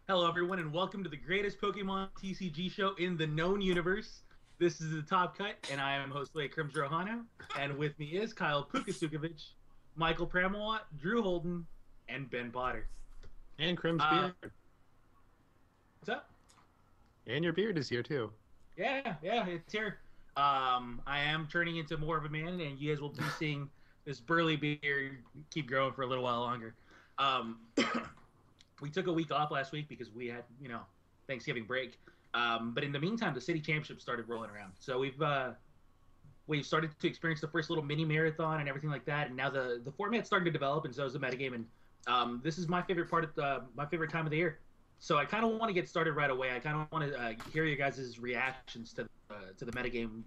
Hello, everyone, and welcome to the greatest Pokemon TCG show in the known universe. This is the Top Cut, and I am host Leigh Crimsrohano, and with me is Kyle Pukasukovic, Michael Pramawat, Drew Holden, and Ben Potter. And Crim's Uh, beard. what's up? And your beard is here too. Yeah, it's here. I am turning into more of a man, and you guys will be seeing this burly beard keep growing for a little while longer. Um, we took a week off last week because we had, Thanksgiving break. But in the meantime, the city championship started rolling around. So we've started to experience the first little mini marathon and everything like that. And now the format's starting to develop, and so is the metagame. And this is my favorite part of my favorite time of the year. So I kind of want to get started right away. I kind of want to hear you guys' reactions to the metagame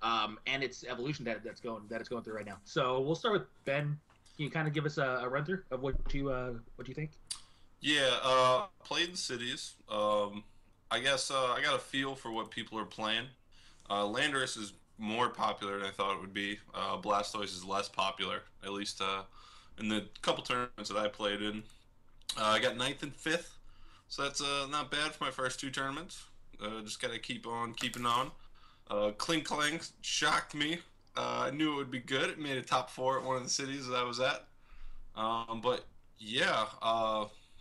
and its evolution that it's going through right now. So we'll start with Ben. Can you kind of give us a run through of what you think? Yeah, played in cities. I guess I got a feel for what people are playing. Landorus is more popular than I thought it would be. Blastoise is less popular, at least in the couple tournaments that I played in. I got ninth and fifth, so that's not bad for my first two tournaments. Just gotta keep on keeping on. Clink Clank shocked me. I knew it would be good. It made a top four at one of the cities that I was at. But yeah,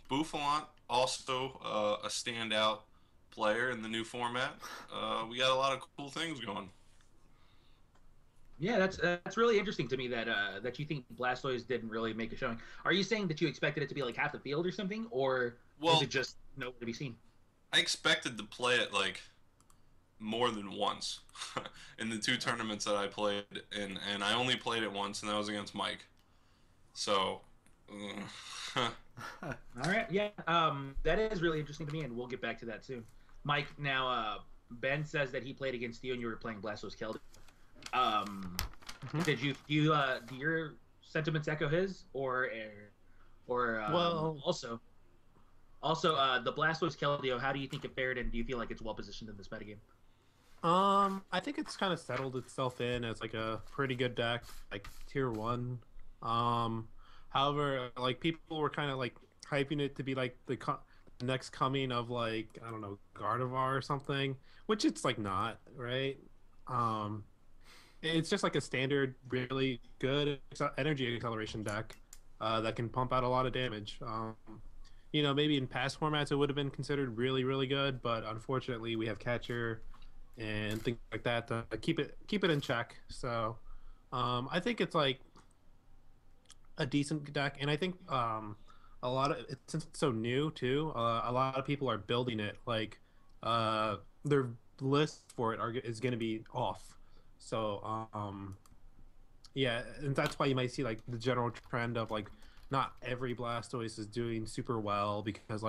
Buffalont also a standout player in the new format. We got a lot of cool things going. Yeah, that's really interesting to me that you think Blastoise didn't really make a showing. Are you saying that you expected it to be like half the field or something, or was it Well, just nowhere to be seen? I expected to play it like more than once in the two tournaments that I played in, and I only played it once, and that was against Mike. So, All right, yeah, that is really interesting to me, and we'll get back to that soon. Mike, now Ben says that he played against you and you were playing Blastoise Keldeo. Um, hmm do your sentiments echo his, or Well, also the Blastoise Keldeo? How do you think it fared, and do you feel like it's well positioned in this metagame? I think it's kind of settled itself in as like a pretty good deck, like tier one. Um, However, like people were kind of like hyping it to be like the next coming of like I don't know Gardevoir or something, which it's like not, right? Um, it's just like a standard, really good energy acceleration deck that can pump out a lot of damage. Maybe in past formats it would have been considered really, really good, but unfortunately we have catcher and things like that to keep it in check. So I think it's like a decent deck, and I think a lot of it, since it's so new too, a lot of people are building it like their list for it is going to be off. So yeah, and that's why you might see like the general trend of like not every Blastoise is doing super well because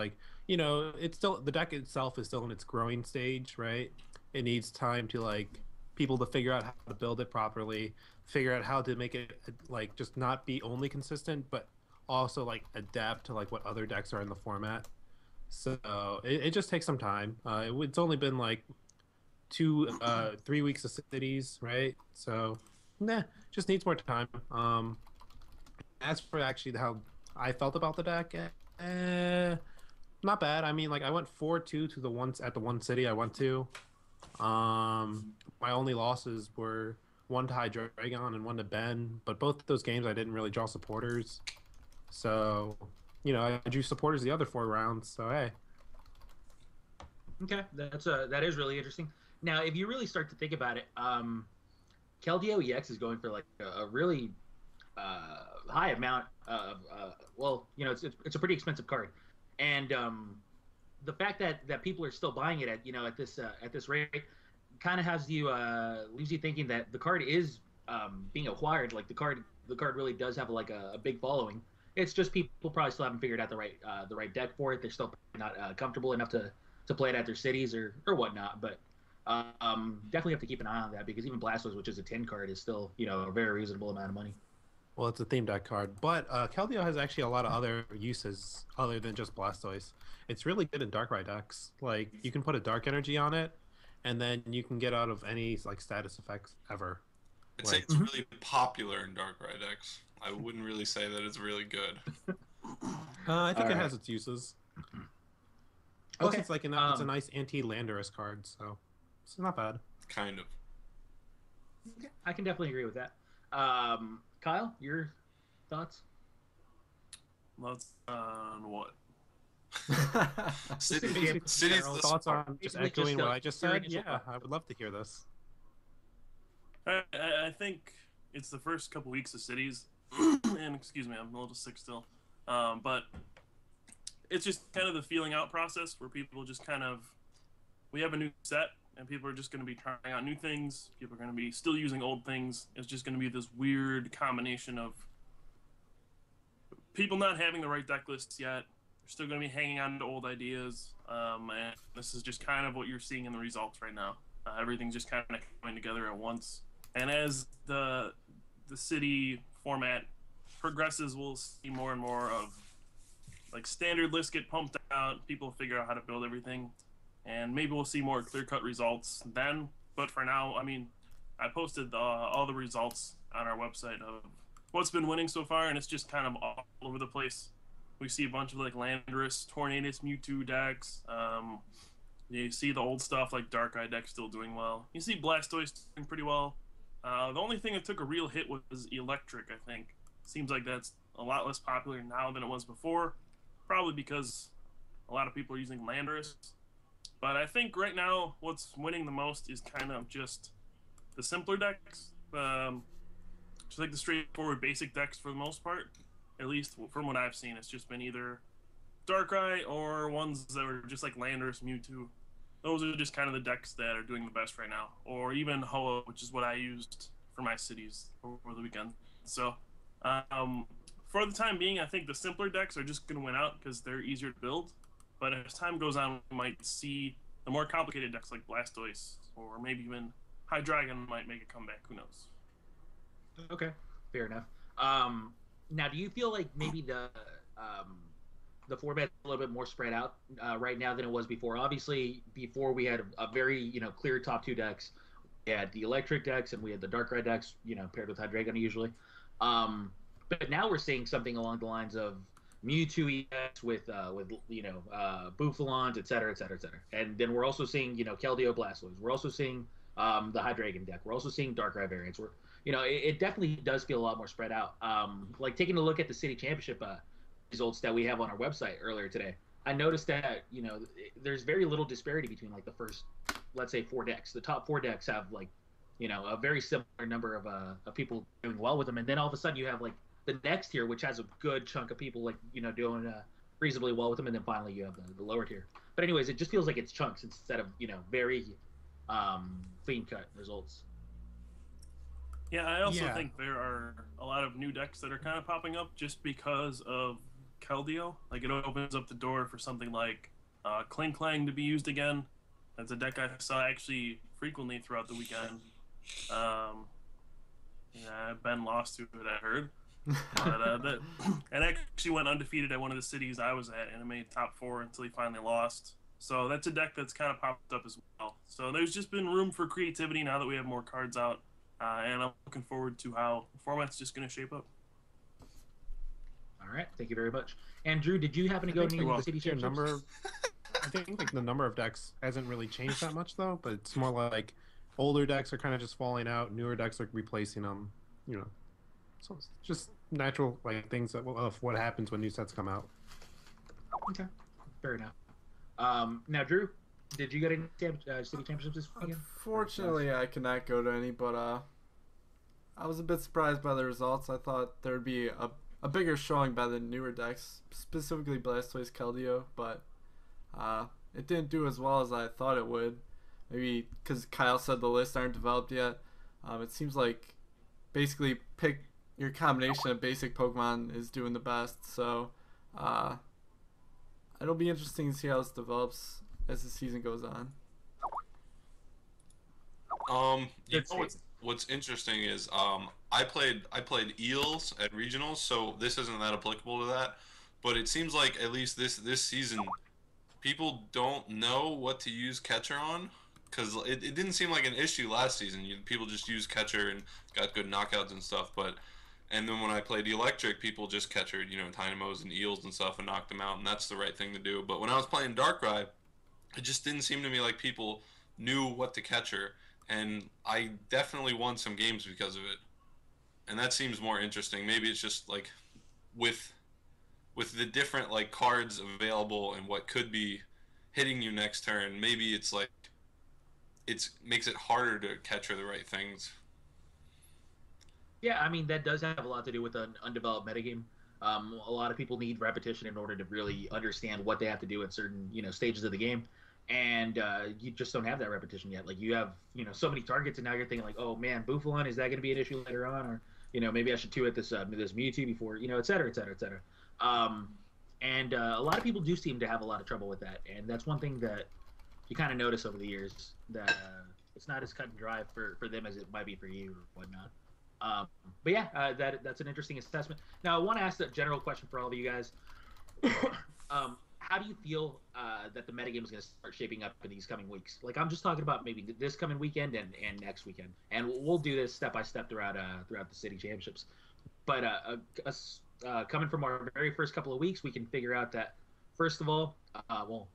it's still the deck itself is still in its growing stage, right? It needs time to like people to figure out how to build it properly, figure out how to make it like just not be only consistent, but also like adapt to like what other decks are in the format. So it just takes some time. It's only been like 3 weeks of cities, right? So nah, just needs more time. As for actually how I felt about the deck, not bad. I mean, like I went 4-2 to the ones at the one city I went to. My only losses were one to Hydreigon and one to Ben, but both of those games I didn't really draw supporters. So, I drew supporters the other 4 rounds. So hey, Okay, that is really interesting. Now, if you really start to think about it, Keldeo EX is going for like a really high amount of well, it's a pretty expensive card, and the fact that people are still buying it at this rate kind of has you leaves you thinking that the card is being acquired. Like the card really does have like a big following. It's just people probably still haven't figured out the right deck for it. They're still not comfortable enough to play it at their cities or whatnot. But definitely have to keep an eye on that because even Blastoise, which is a 10 card, is still a very reasonable amount of money. well, it's a theme deck card, but Keldeo has actually a lot of other uses other than just Blastoise. It's really good in Darkrai decks. Like you can put a Dark Energy on it, and then you can get out of any like status effects ever. I'd say Like it's really popular in Darkrai decks. I wouldn't really say that it's really good. I All think it right. has its uses. Plus, Okay. it's like it's a nice anti-Landorus card, so it's not bad. Kind of. Okay, I can definitely agree with that. Kyle, your thoughts? Let's on what? City, Basically, cities. general Thoughts on just Basically echoing just, what I just your said? initial Yeah, thoughts. I would love to hear this. I think it's the first couple weeks of cities, and excuse me, I'm a little sick still. But it's just kind of the feeling out process where people just kind of, we have a new set, and people are just going to be trying out new things. People are going to be still using old things. It's just going to be this weird combination of people not having the right deck lists yet. They're still going to be hanging on to old ideas. And this is just kind of what you're seeing in the results right now. Everything's just kind of coming together at once. And as the city format progresses, we'll see more and more of like standard lists get pumped out. People figure out how to build everything, and maybe we'll see more clear-cut results then. But for now, I mean, I posted all the results on our website of what's been winning so far, and it's just kind of all over the place. We see a bunch of like Landorus, Tornadus, Mewtwo decks. You see the old stuff like Darkrai decks still doing well. You see Blastoise doing pretty well. The only thing that took a real hit was Electric, I think. Seems like that's a lot less popular now than it was before. Probably because a lot of people are using Landorus. But I think right now what's winning the most is kind of just the simpler decks. Just like the straightforward basic decks for the most part. At least from what I've seen, it's just been either Darkrai or ones that are just like Landorus, Mewtwo. Those are just kind of the decks that are doing the best right now. Or even Hoa, which is what I used for my cities over the weekend. So, for the time being, I think the simpler decks are just going to win out because they're easier to build. But as time goes on, we might see the more complicated decks like Blastoise or maybe even Hydreigon might make a comeback. Who knows? Okay, fair enough. Now, do you feel like maybe the format's a little bit more spread out right now than it was before? Obviously, before we had a very clear top two decks. We had the Electric decks and we had the Darkrai decks, paired with Hydreigon usually. But now we're seeing something along the lines of Mewtwo EX with Bufalons, et cetera, et cetera, et cetera. And then we're also seeing Keldeo Blastoise. We're also seeing the Hydreigon deck. We're also seeing Darkrai variants. It definitely does feel a lot more spread out. Like taking a look at the City Championship results that we have on our website earlier today, I noticed that there's very little disparity between like the first, let's say, four decks. The top four decks have like a very similar number of people doing well with them, and then all of a sudden you have like the next tier, which has a good chunk of people like doing reasonably well with them, and then finally you have the lower tier. But anyways, it just feels like it's chunks instead of very clean cut results. Yeah, I also Yeah. think there are a lot of new decks that are kind of popping up just because of Keldeo. Like, it opens up the door for something like Kling Klang to be used again. That's a deck I saw actually frequently throughout the weekend. Ben lost to it, I heard. But and actually went undefeated at one of the cities I was at, and it made top 4 until he finally lost. So that's a deck that's kind of popped up as well. So there's just been room for creativity now that we have more cards out. And I'm looking forward to how the format's just going to shape up. All right, thank you very much. And Drew, did you happen to go to you're the welcome. City Your Championships? I think like the number of decks hasn't really changed that much though, but it's more like older decks are kind of just falling out, newer decks are replacing them. So it's just natural like things of what happens when new sets come out. Okay, fair enough. Now, Drew, did you go to any City Championships this weekend? Unfortunately, I could not go to any, but I was a bit surprised by the results. I thought there would be a bigger showing by the newer decks, specifically Blastoise, Keldeo, but it didn't do as well as I thought it would. Maybe because Kyle said the lists aren't developed yet. It seems like basically pick your combination of basic Pokemon is doing the best. So it'll be interesting to see how this develops as the season goes on. What's interesting is I played Eels at regionals, so this isn't that applicable to that. But it seems like at least this season, people don't know what to use catcher on, because it didn't seem like an issue last season. People just used catcher and got good knockouts and stuff. And then when I played Electric, people just catchered, Dynamos and Eels and stuff and knocked them out, and that's the right thing to do. But when I was playing Darkrai, it just didn't seem to me like people knew what to catch her, and I definitely won some games because of it. And that seems more interesting. Maybe it's just like with the different like cards available and what could be hitting you next turn. Maybe it's like it's makes it harder to catch her the right things. Yeah, I mean that does have a lot to do with an undeveloped metagame. A lot of people need repetition in order to really understand what they have to do at certain stages of the game, and you just don't have that repetition yet. Like you have so many targets, and now you're thinking like, oh man, Buffalon, is that going to be an issue later on, or maybe I should two hit this Mewtwo before et cetera, et cetera, et cetera. Um, and a lot of people do seem to have a lot of trouble with that, and that's one thing that you kind of notice over the years that it's not as cut and dry for them as it might be for you or whatnot. Um, but yeah, that's an interesting assessment. Now, I want to ask a general question for all of you guys. How do you feel that the metagame is going to start shaping up in these coming weeks? Like, I'm just talking about maybe this coming weekend and next weekend, and we'll do this step by step throughout the city championships. But coming from our very first couple of weeks, we can figure out that first of all,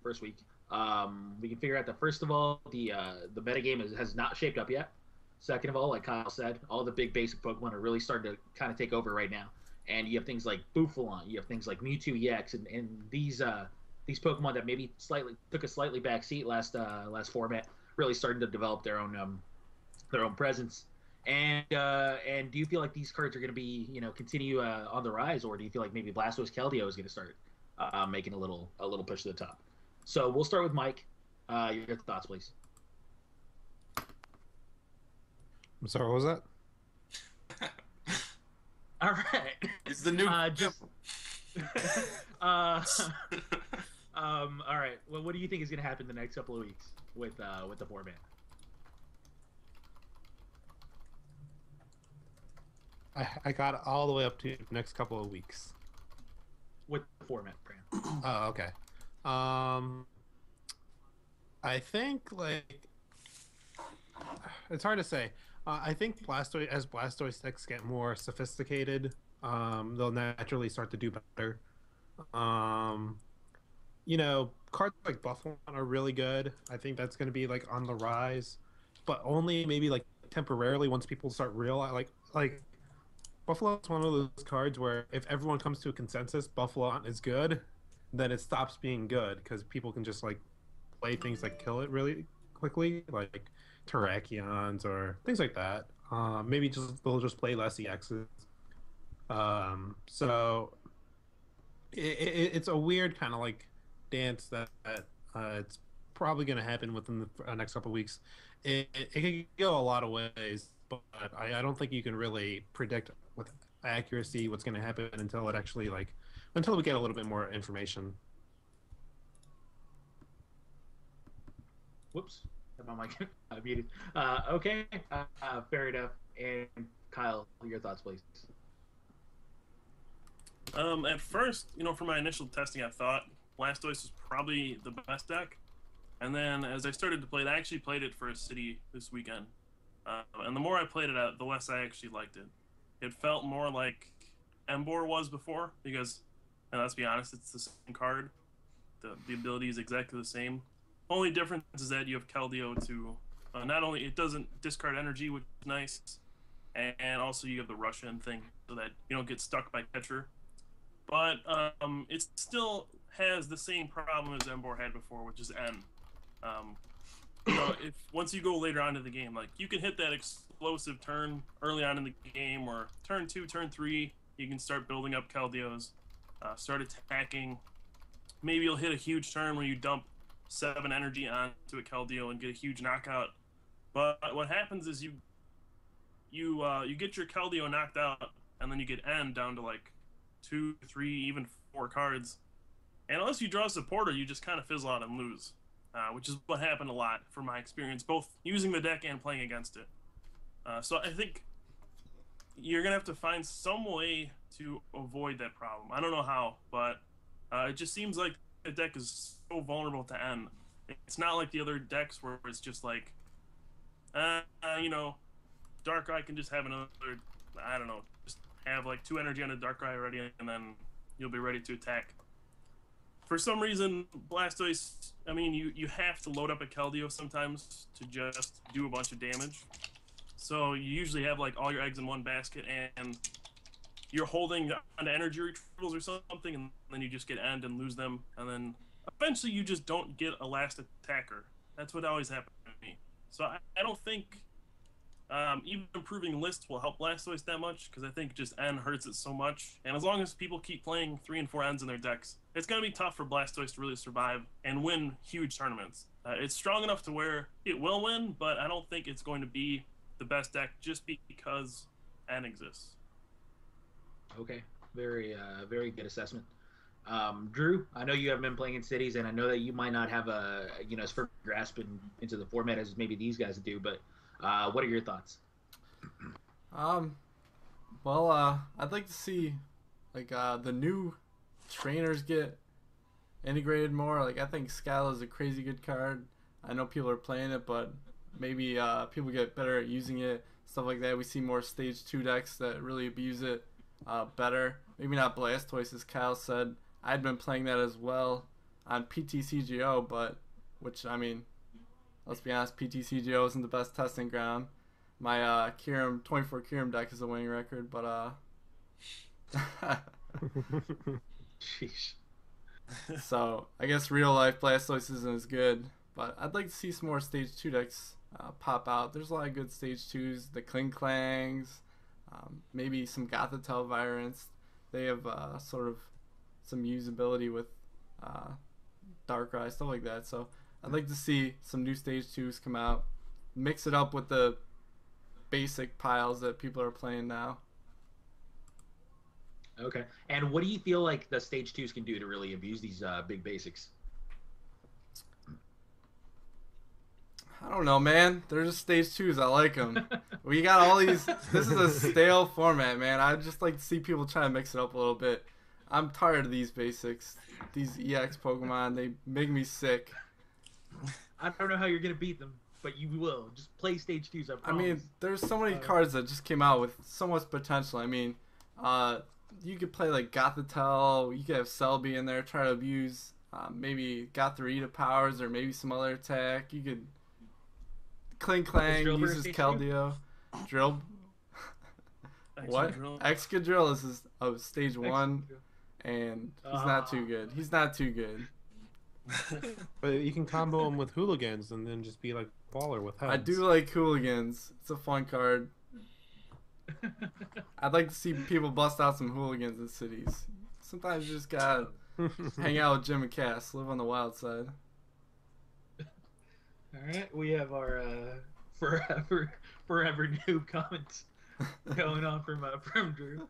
first week, we can figure out that first of all, the metagame has not shaped up yet. Second of all, like Kyle said, all the big basic Pokemon are really starting to kind of take over right now. And you have things like Buffalon, you have things like Mewtwo EX, and these Pokemon that maybe took a slightly back seat last format, really starting to develop their own presence. And do you feel like these cards are going to be continue on the rise, or do you feel like maybe Blastoise Keldeo is going to start making a little push to the top? So we'll start with Mike. Your thoughts, please. I'm sorry, what was that? All right. It's the new. All right. Well, what do you think is going to happen the next couple of weeks with the format? I got it all the way up to the next couple of weeks. With the format, Bran. Oh, okay. I think like it's hard to say. I think as Blastoise decks get more sophisticated, they'll naturally start to do better. Cards like Buffalon are really good. I think that's going to be like on the rise, but only maybe like temporarily once people start realizing like Buffalon's one of those cards where if everyone comes to a consensus, Buffalon is good, then it stops being good because people can just like play things like kill it really quickly, like Terrakions or things like that. Maybe they'll just play less EXs. So it's a weird kind of like dance that it's probably going to happen within the next couple of weeks. It can go a lot of ways, but I don't think you can really predict with accuracy what's going to happen until we get a little bit more information. Whoops. My mic muted. Okay, fair enough. And Kyle, your thoughts, please. At first, for my initial testing, I thought Blastoise was probably the best deck. And then as I started to play it, I actually played it for a city this weekend. And the more I played it, the less I actually liked it. It felt more like Emboar was before, because, and let's be honest, it's the same card. The ability is exactly the same. Only difference is that you have Keldeo to not only it doesn't discard energy, which is nice, and also you have the Russian thing so that you don't get stuck by catcher. But it still has the same problem as Emboar had before, which is N. If once you go later on in the game, like you can hit that explosive turn early on in the game, or turn 2, turn 3, you can start building up Keldeos, start attacking. Maybe you'll hit a huge turn where you dump 7 energy onto a Keldeo and get a huge knockout. But what happens is you get your Keldeo knocked out, and then you get N down to like 2, 3, even 4 cards. And unless you draw a supporter, you just kind of fizzle out and lose, which is what happened a lot from my experience, both using the deck and playing against it. So I think you're going to have to find some way to avoid that problem. I don't know how, but it just seems like the deck is so vulnerable to N. It's not like the other decks where it's just like, Darkrai can just have another, I don't know, just have like 2 energy on a Darkrai already, and then you'll be ready to attack. For some reason, Blastoise, I mean, you have to load up a Keldeo sometimes to just do a bunch of damage. So you usually have like all your eggs in one basket, and you're holding onto energy retrievals or something, and then you just get end and lose them, and then eventually you just don't get a last attacker. That's what always happened to me. So I don't think even improving lists will help Blastoise that much, because I think just N hurts it so much. And as long as people keep playing 3 and 4 Ns in their decks, it's going to be tough for Blastoise to really survive and win huge tournaments. It's strong enough to where it will win, but I don't think it's going to be the best deck just because N exists. Okay, very good assessment. Drew, I know you haven't been playing in cities, and I know that you might not have as firm grasp into the format as maybe these guys do, but what are your thoughts? Well, I'd like to see like the new trainers get integrated more. Like I think Scala is a crazy good card. I know people are playing it, but maybe people get better at using it, stuff like that. We see more stage 2 decks that really abuse it better. Maybe not Blastoise, as Kyle said. I'd been playing that as well on PTCGO, but which, I mean, let's be honest, PTCGO isn't the best testing ground. My Kyurem 24 Kyurem deck is a winning record, but Sheesh. so I guess real life Blastoise isn't as good, but I'd like to see some more stage 2 decks pop out. There's a lot of good stage 2s, the Kling Clangs, maybe some Gothitelle variants. They have sort of some usability with Darkrai, stuff like that. So I'd like to see some new stage 2s come out, mix it up with the basic piles that people are playing now. Okay, and what do you feel like the stage 2s can do to really abuse these big basics? I don't know, man. They're just stage 2s. I like them. We got all these. This is a stale format, man. I'd just like to see people try to mix it up a little bit. I'm tired of these basics. These EX Pokemon, they make me sick. I don't know how you're going to beat them, but you will. Just play stage 2s, I promise. I mean, there's so many cards that just came out with so much potential. I mean, you could play like Gothitelle. You could have Celebi in there, try to abuse maybe Gothorita powers or maybe some other attack. You could Kling Clang uses Keldeo. Drill. What? Excadrill is stage 1, and he's not too good. He's not too good. But you can combo him with Hooligans and then just be like baller with heads. I do like Hooligans. It's a fun card. I'd like to see people bust out some Hooligans in cities. Sometimes you just gotta hang out with Jim and Cass, live on the wild side. All right, we have our forever noob comments going on from Drew.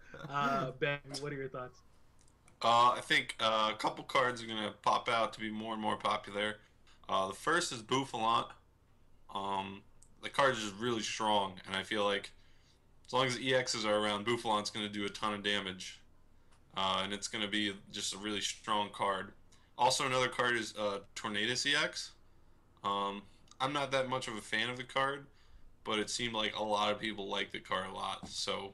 Ben, what are your thoughts? I think a couple cards are gonna pop out to be more and more popular. The first is Bouffalant. The card is just really strong, and I feel like as long as EXs are around, Bouffalant's gonna do a ton of damage, and it's gonna be just a really strong card. Also, another card is Tornadus EX. I'm not that much of a fan of the card, but it seemed like a lot of people like the card a lot, so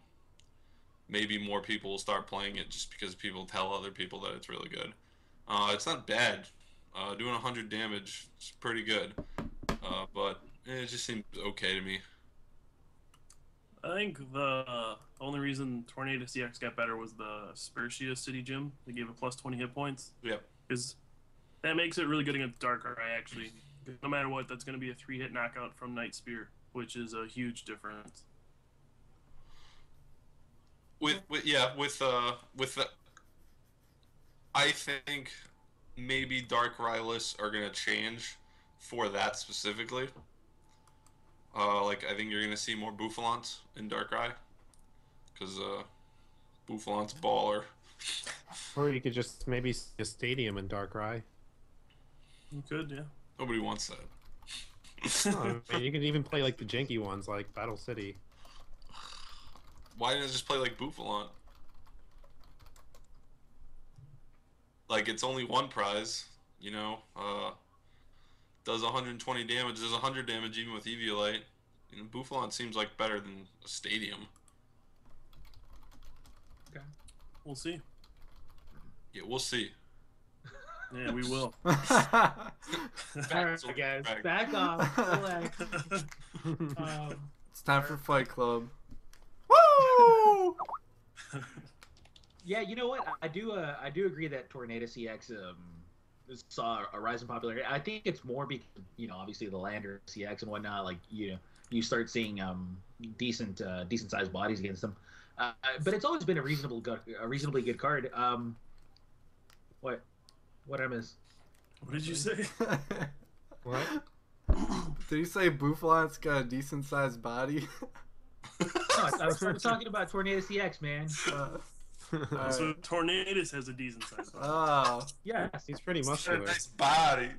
maybe more people will start playing it just because people tell other people that it's really good. It's not bad. Doing 100 damage is pretty good, but it just seems okay to me. I think the only reason Tornadus EX got better was the Spersia City Gym. They gave it plus 20 hit points. Yep. Because that makes it really good against Darkrai, actually. No matter what, that's going to be a 3-hit knockout from Night Spear, which is a huge difference. With the, I think maybe Darkrai lists are gonna change for that specifically. Like I think you're gonna see more Bouffalants in Darkrai, because Bouffalant's baller. Or you could just maybe see a stadium in Darkrai. You could, yeah. Nobody wants that. Oh, I mean, you could even play like the janky ones, like Battle City. Why didn't I just play like Bouffalant? Like it's only one prize, you know. Does 120 damage. Does 100 damage even with Eviolite. You know, Bouffalant seems like better than a stadium. Okay. We'll see. Yeah, we'll see. Yeah, we will. All right, guys, back off. Relax. It's time for Fight Club. Woo! Yeah, you know what? I do agree that Tornado CX saw a rise in popularity. I think it's more because obviously the Lander CX and whatnot. Like you start seeing decent sized bodies against them. But it's always been a reasonably good card. What I miss? What did you say? What? Did you say Bouffalant's got a decent sized body? No, I was talking about Tornado CX, man. Alright. So Tornadus has a decent size body. Oh. Yes, He's pretty Got a muscular. nice body.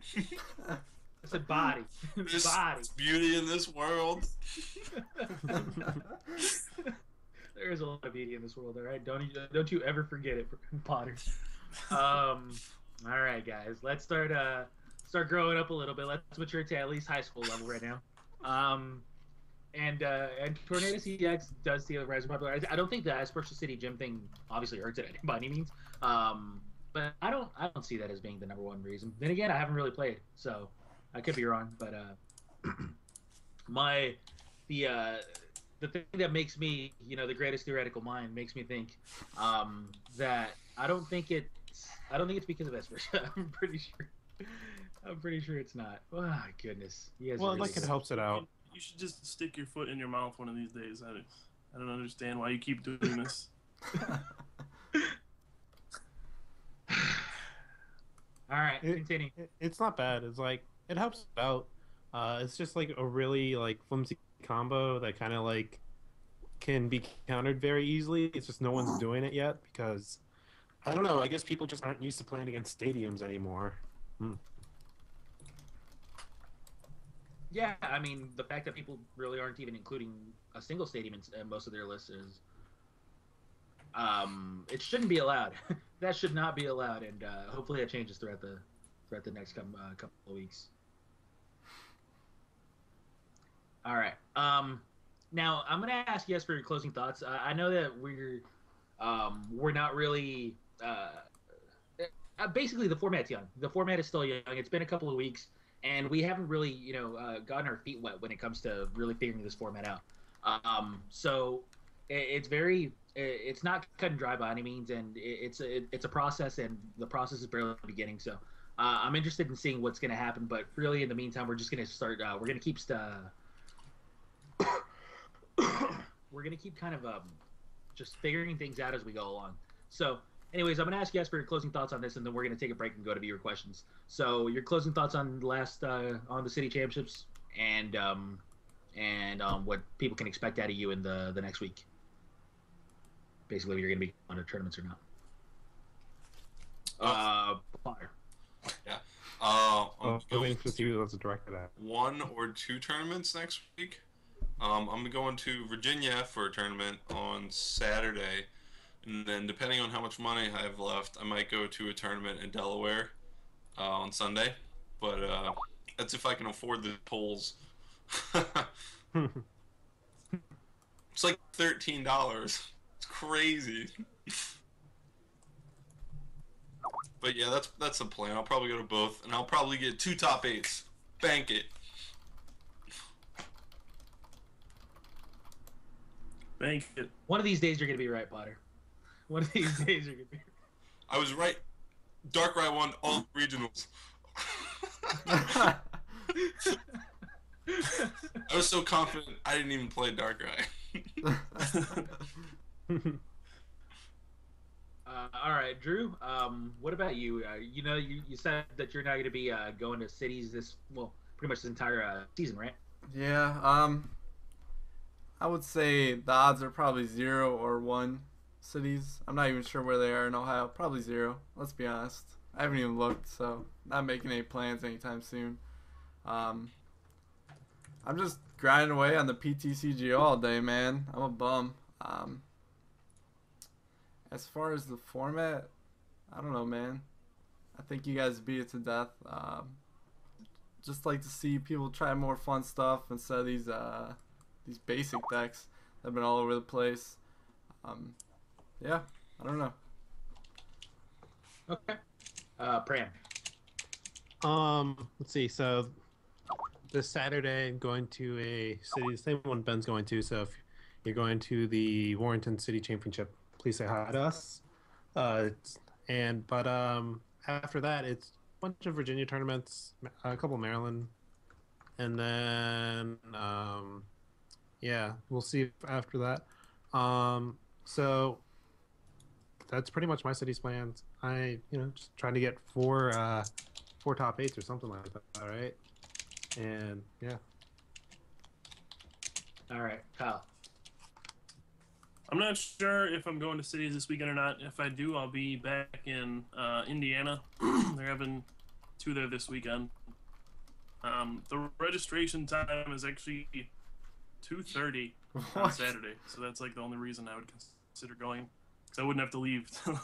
I said body. There's Body. beauty in this world. There is a lot of beauty in this world, all right? Don't you ever forget it, Potter. All right, guys, let's start growing up a little bit. Let's mature to at least high school level right now. And Tornado CX does see a rise in popularity. I don't think the Espresso City Gym thing obviously hurts it by any means. But I don't see that as being the number one reason. Then again, I haven't really played, so I could be wrong. But the thing that makes me, the greatest theoretical mind, makes me think that I don't think it's because of Espresso. I'm pretty sure it's not. Oh my goodness. You guys are Well, really like it good. helps it out. You should just stick your foot in your mouth one of these days. I don't understand why you keep doing this. All right, continue. It's not bad. It's like it helps it out. It's just like a really like flimsy combo that kind of like can be countered very easily. It's just no one's doing it yet because I don't know. I guess people just aren't used to playing against stadiums anymore. Yeah, I mean, the fact that people really aren't even including a single stadium in most of their lists is, it shouldn't be allowed. That should not be allowed, and hopefully that changes throughout the next couple of weeks. All right. Now I'm gonna ask you guys for your closing thoughts. I know that we're not really. Basically, the format's young. The format is still young. It's been a couple of weeks. And we haven't really, gotten our feet wet when it comes to really figuring this format out. So it's not cut and dry by any means, and it's a process, and the process is barely beginning. So I'm interested in seeing what's going to happen. But really, in the meantime, we're just going to start. We're going to keep we're going to keep kind of just figuring things out as we go along. So. Anyways, I'm going to ask you guys for your closing thoughts on this, and then we're going to take a break and go to viewer questions. So, your closing thoughts on on the city championships, and what people can expect out of you in the next week. Basically, you're going to be on the tournaments or not. Potter. Yeah. I'm going to see who that's directed at. 1 or 2 tournaments next week. I'm going to Virginia for a tournament on Saturday. And then, depending on how much money I have left, I might go to a tournament in Delaware on Sunday. But that's if I can afford the tolls. It's like $13. It's crazy. But yeah, that's the plan. I'll probably go to both, and I'll probably get 2 top 8s. Bank it. Bank it. One of these days, you're going to be right, Potter. One of these days, you're going to be. I was right. Darkrai won all regionals. I was so confident I didn't even play Darkrai. All right, Drew. What about you? You said that you're not going to be going to cities pretty much this entire season, right? Yeah. I would say the odds are probably 0 or 1 cities. I'm not even sure where they are in Ohio. Probably 0. Let's be honest. I haven't even looked, so not making any plans anytime soon. I'm just grinding away on the PTCG all day, man. I'm a bum. As far as the format, I don't know, man. I think you guys beat it to death. Just like to see people try more fun stuff instead of these basic decks that have been all over the place. Yeah, I don't know. Okay. Pram. Let's see. So this Saturday, I'm going to a city, the same one Ben's going to. So if you're going to the Warrington City Championship, please say hi to us. But after that, it's a bunch of Virginia tournaments, a couple Maryland, and then yeah, we'll see after that. So that's pretty much my city's plans. Just trying to get four top eights or something like that. All right, and yeah. All right, Kyle. I'm not sure if I'm going to cities this weekend or not. If I do, I'll be back in Indiana. They're having 2 there this weekend. The registration time is actually 2:30 on Saturday, so that's like the only reason I would consider going. So I wouldn't have to leave till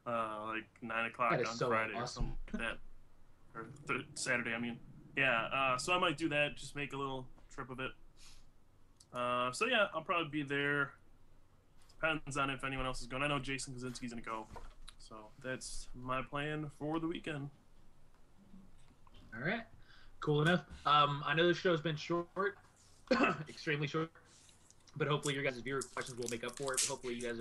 like 9 o'clock on so Friday awesome. or something like that, or Saturday. I mean, yeah. So I might do that. Just make a little trip of it. So yeah, I'll probably be there. Depends on if anyone else is going. I know Jason Kaczynski's gonna go, so that's my plan for the weekend. All right, cool enough. I know the show's been short, extremely short, but hopefully your guys' viewer questions will make up for it. Hopefully you guys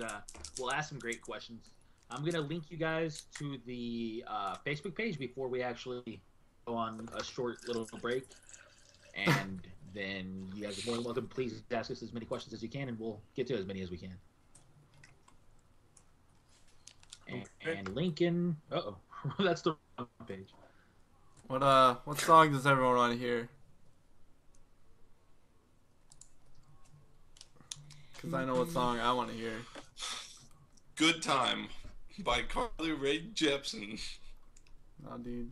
will ask some great questions. I'm gonna link you guys to the Facebook page before we actually go on a short little break, and then you guys are more than welcome. Please ask us as many questions as you can, and we'll get to as many as we can. And Lincoln. That's the wrong page. What song does everyone want to hear? Because I know what song I want to hear. Good Time by Carly Rae Jepsen. Oh, dude.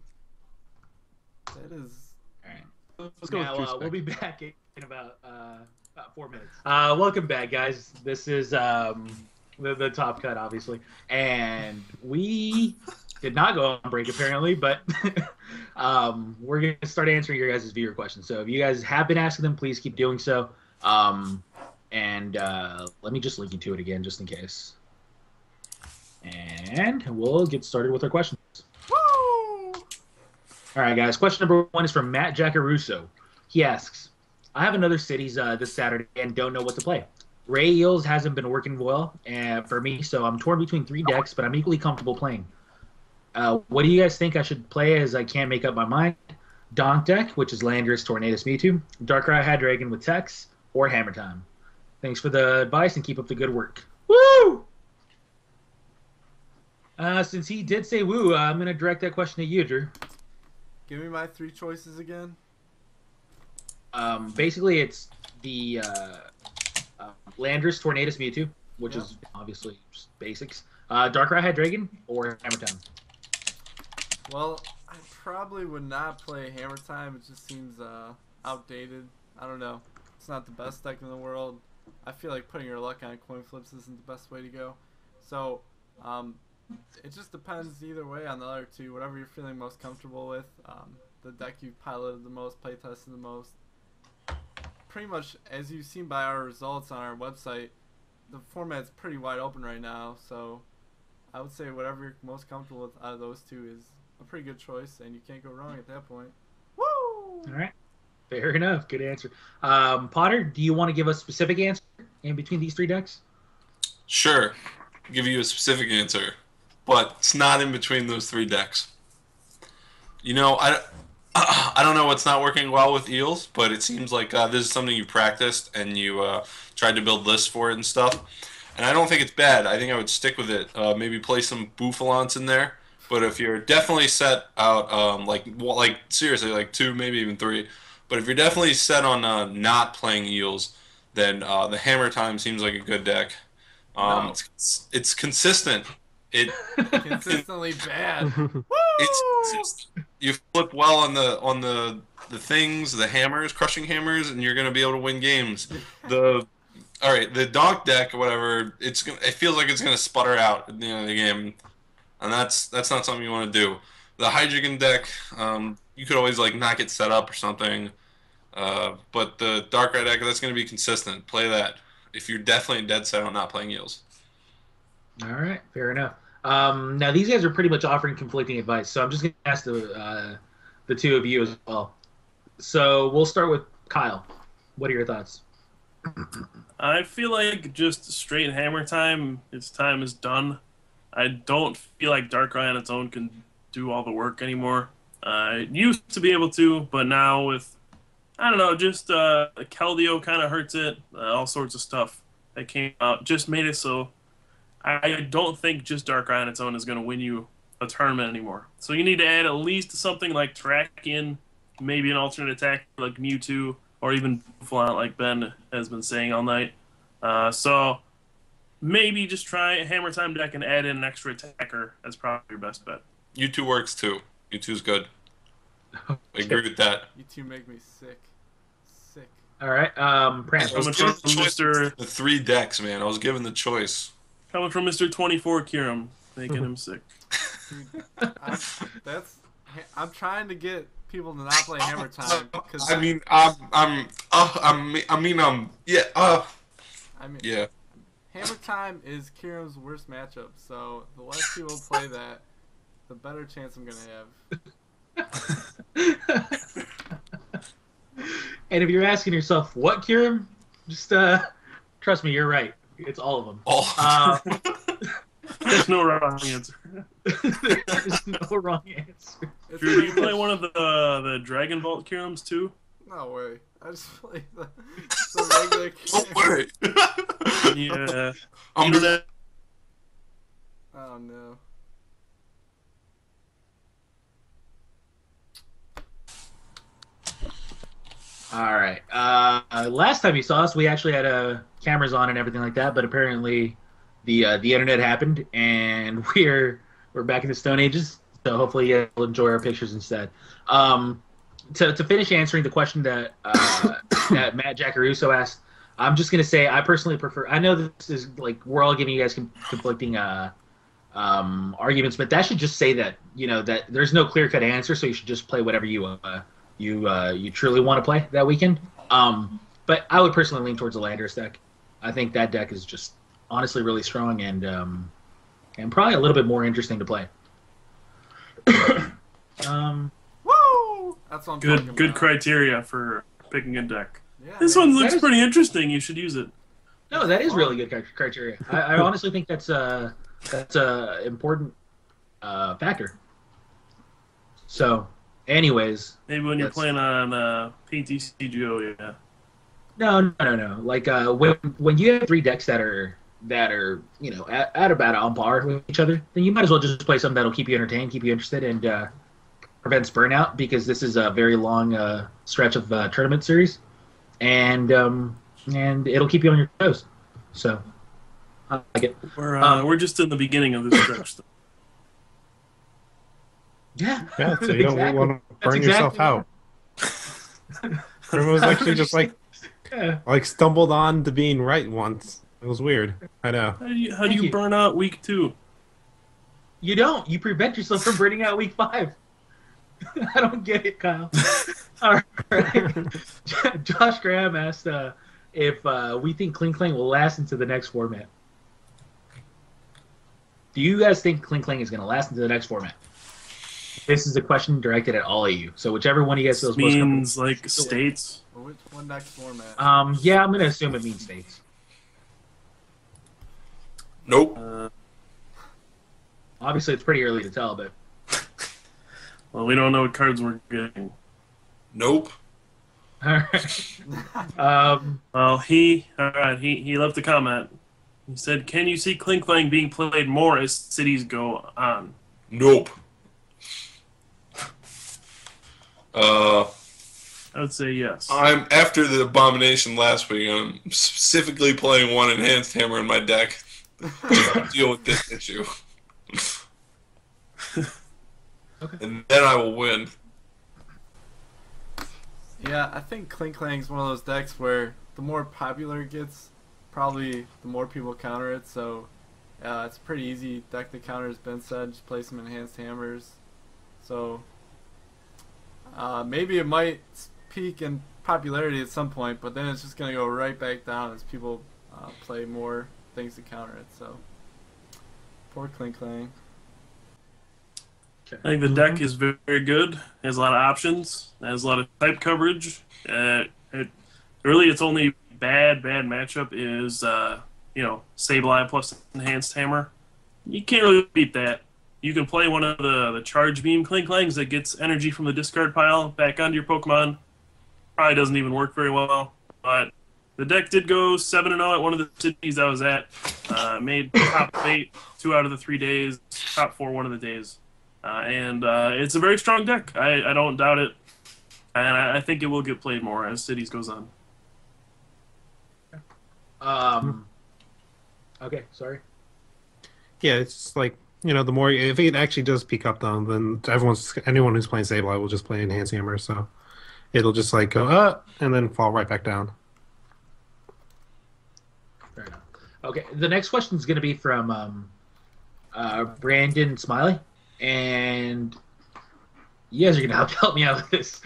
That is... All right. Let's go with True We'll Spec. be back in about 4 minutes. Welcome back, guys. This is the top cut, obviously, and we did not go on break apparently, but we're gonna start answering your guys' viewer questions. So if you guys have been asking them, please keep doing so. And let me just link you to it again, just in case. And we'll get started with our questions. Woo! All right, guys. Question number 1 is from Matt Jackaruso. He asks, I have another cities this Saturday and don't know what to play. Ray Eels hasn't been working well for me, so I'm torn between 3 decks, but I'm equally comfortable playing. What do you guys think I should play as I can't make up my mind? Donk deck, which is Landorus, Tornadus, Mewtwo, Darkrai Hydreigon with Tex, or Hammer Time. Thanks for the advice and keep up the good work. Woo! Since he did say woo, I'm going to direct that question to you, Drew. Give me my 3 choices again. Basically, it's the Landorus, Tornadus, Mewtwo, which Yep. is obviously just basics. Darkrai Hydreigon or Hammer Time. Well, I probably would not play Hammer Time. It just seems outdated. I don't know. It's not the best deck in the world. I feel like putting your luck on coin flips isn't the best way to go. So, it just depends either way on the other 2. Whatever you're feeling most comfortable with. The deck you've piloted the most, playtested the most. Pretty much, as you've seen by our results on our website, the format's pretty wide open right now. So, I would say whatever you're most comfortable with out of those 2 is a pretty good choice, and you can't go wrong at that point. Woo! All right. Fair enough. Good answer. Potter, do you want to give a specific answer in between these 3 decks? Sure, I'll give you a specific answer, but it's not in between those 3 decks. You know, I don't know what's not working well with Eels, but it seems like this is something you practiced and you tried to build lists for it and stuff. And I don't think it's bad. I think I would stick with it. Maybe play some Bouffalants in there. But if you're definitely set out, like seriously, like 2, maybe even 3. But if you're definitely set on not playing Eels, then the Hammer Time seems like a good deck. No. It's consistent. It Consistently bad. it's consistent. You flip well on the things, the hammers, crushing hammers, and you're gonna be able to win games. The Donk deck or whatever, it feels like it's gonna sputter out at the end of the game, and that's not something you want to do. The Hydreigon deck, you could always like not get set up or something, but the Darkrai deck, that's gonna be consistent. Play that if you're definitely dead set on not playing Eels. All right. Fair enough. Now, these guys are pretty much offering conflicting advice, so I'm just going to ask the the two of you as well. So we'll start with Kyle. What are your thoughts? I feel like just straight hammer time, its time is done. I don't feel like Darkrai on its own can do all the work anymore. It used to be able to, but now with, I don't know, just Keldeo kind of hurts it. All sorts of stuff that came out just made it so I don't think just Darkrai on its own is going to win you a tournament anymore. So you need to add at least something like Terrakion, maybe an alternate attack like Mewtwo, or even Flat like Ben has been saying all night. So maybe just try a Hammer Time deck and add in an extra attacker. That's probably your best bet. U2 works too. U2's good. I agree with that. You two make me sick. Sick. All right, Pran. I was given the choice of the 3 decks, man. I was given the choice. Coming from Mr. 24 Kiram, making him sick. Dude, I'm trying to get people to not play Hammer Time. Cause I mean, yeah. Hammer Time is Kiram's worst matchup, so the less people play that, the better chance I'm gonna have. And if you're asking yourself what Kiram, just trust me, you're right. It's all of them. All. There's no wrong answer. There's no wrong answer. It's Drew, do you pretty play much- one of the Dragon Vault Kirams too? No way. I just play the regular Don't Kiram. worry. Yeah. I'm You know that Oh no. All right. Last time you saw us, we actually had cameras on and everything like that, but apparently the internet happened, and we're back in the Stone Ages. So hopefully you'll enjoy our pictures instead. To finish answering the question that that Matt Jackaruso asked, I'm just gonna say I personally prefer. I know this is like we're all giving you guys conflicting arguments, but that should just say that that there's no clear cut answer. So you should just play whatever you truly want to play that weekend. But I would personally lean towards the Landorus deck. I think that deck is just honestly really strong and probably a little bit more interesting to play. Woo! That's what I'm talking good about. criteria for picking a deck. Yeah, This man. one looks That is- pretty interesting. You should use it. No, that is really good criteria. I honestly think that's a important factor. So, anyways, Maybe when you're Let's- playing on PTCGO, yeah. no. Like when you have 3 decks that are at about on par with each other, then you might as well just play something that'll keep you entertained, keep you interested, and prevents burnout because this is a very long stretch of tournament series, and it'll keep you on your toes. So I like it. We're just in the beginning of this stretch. Yeah. Yeah, so you don't Exactly. want to That's burn yourself exactly out. Grim was actually just Yeah. stumbled on to being right once. It was weird. I know. How do Thank you you. burn out week 2? You don't. You prevent yourself from burning out week 5. I don't get it, Kyle. All right. Josh Graham asked if we think Kling Klang will last into the next format. Do you guys think Kling Klang is going to last into the next format? This is a question directed at all of you. So whichever one of you guys feels most comfortable. Means like states. Well, which one next format? Yeah, I'm going to assume it means states. Nope. Obviously, it's pretty early to tell, but Well, we don't know what cards we're getting. Nope. all right. Well, he left a comment. He said, "Can you see Clink Clang being played more as cities go on?" Nope. I would say yes. I'm after the abomination last week. I'm specifically playing one enhanced hammer in my deck to deal with this issue, and then I will win. Yeah, I think Clink Clang's one of those decks where the more popular it gets, probably the more people counter it. So it's a pretty easy deck to counter, as Ben said. Just play some enhanced hammers. So maybe it might peak in popularity at some point, but then it's just gonna go right back down as people play more things to counter it. So poor Clink Clang. I think the deck is very, very good. It has a lot of options. It has a lot of type coverage. It's only bad matchup is Sableye plus Enhanced Hammer. You can't really beat that. You can play one of the Charge Beam Klinklangs that gets energy from the discard pile back onto your Pokemon. Probably doesn't even work very well, but the deck did go 7-0 at one of the cities I was at. Made top 8 2 out of the 3 days, top 4 one of the days. And it's a very strong deck. I don't doubt it. And I think it will get played more as Cities goes on. Okay, sorry. Yeah, it's just like, the more, if it actually does peak up down, then anyone who's playing Sableye will just play Enhanced Hammer, so it'll just like go up and then fall right back down. Fair enough. Okay, the next question is going to be from Brandon Smiley, and you guys are going to have to help me out with this.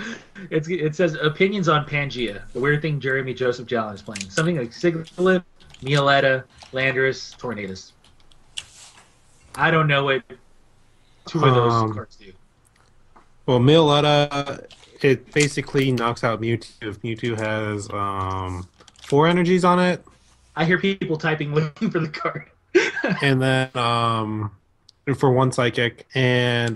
It says opinions on Pangea, the weird thing Jeremy Joseph Jalen is playing. Something like Sigilyph, Meowetta, Landorus, Tornadus. I don't know what two of those cards do. Well, Meowetta, it basically knocks out Mewtwo if Mewtwo has 4 energies on it. I hear people typing looking for the card. And then for 1 psychic, and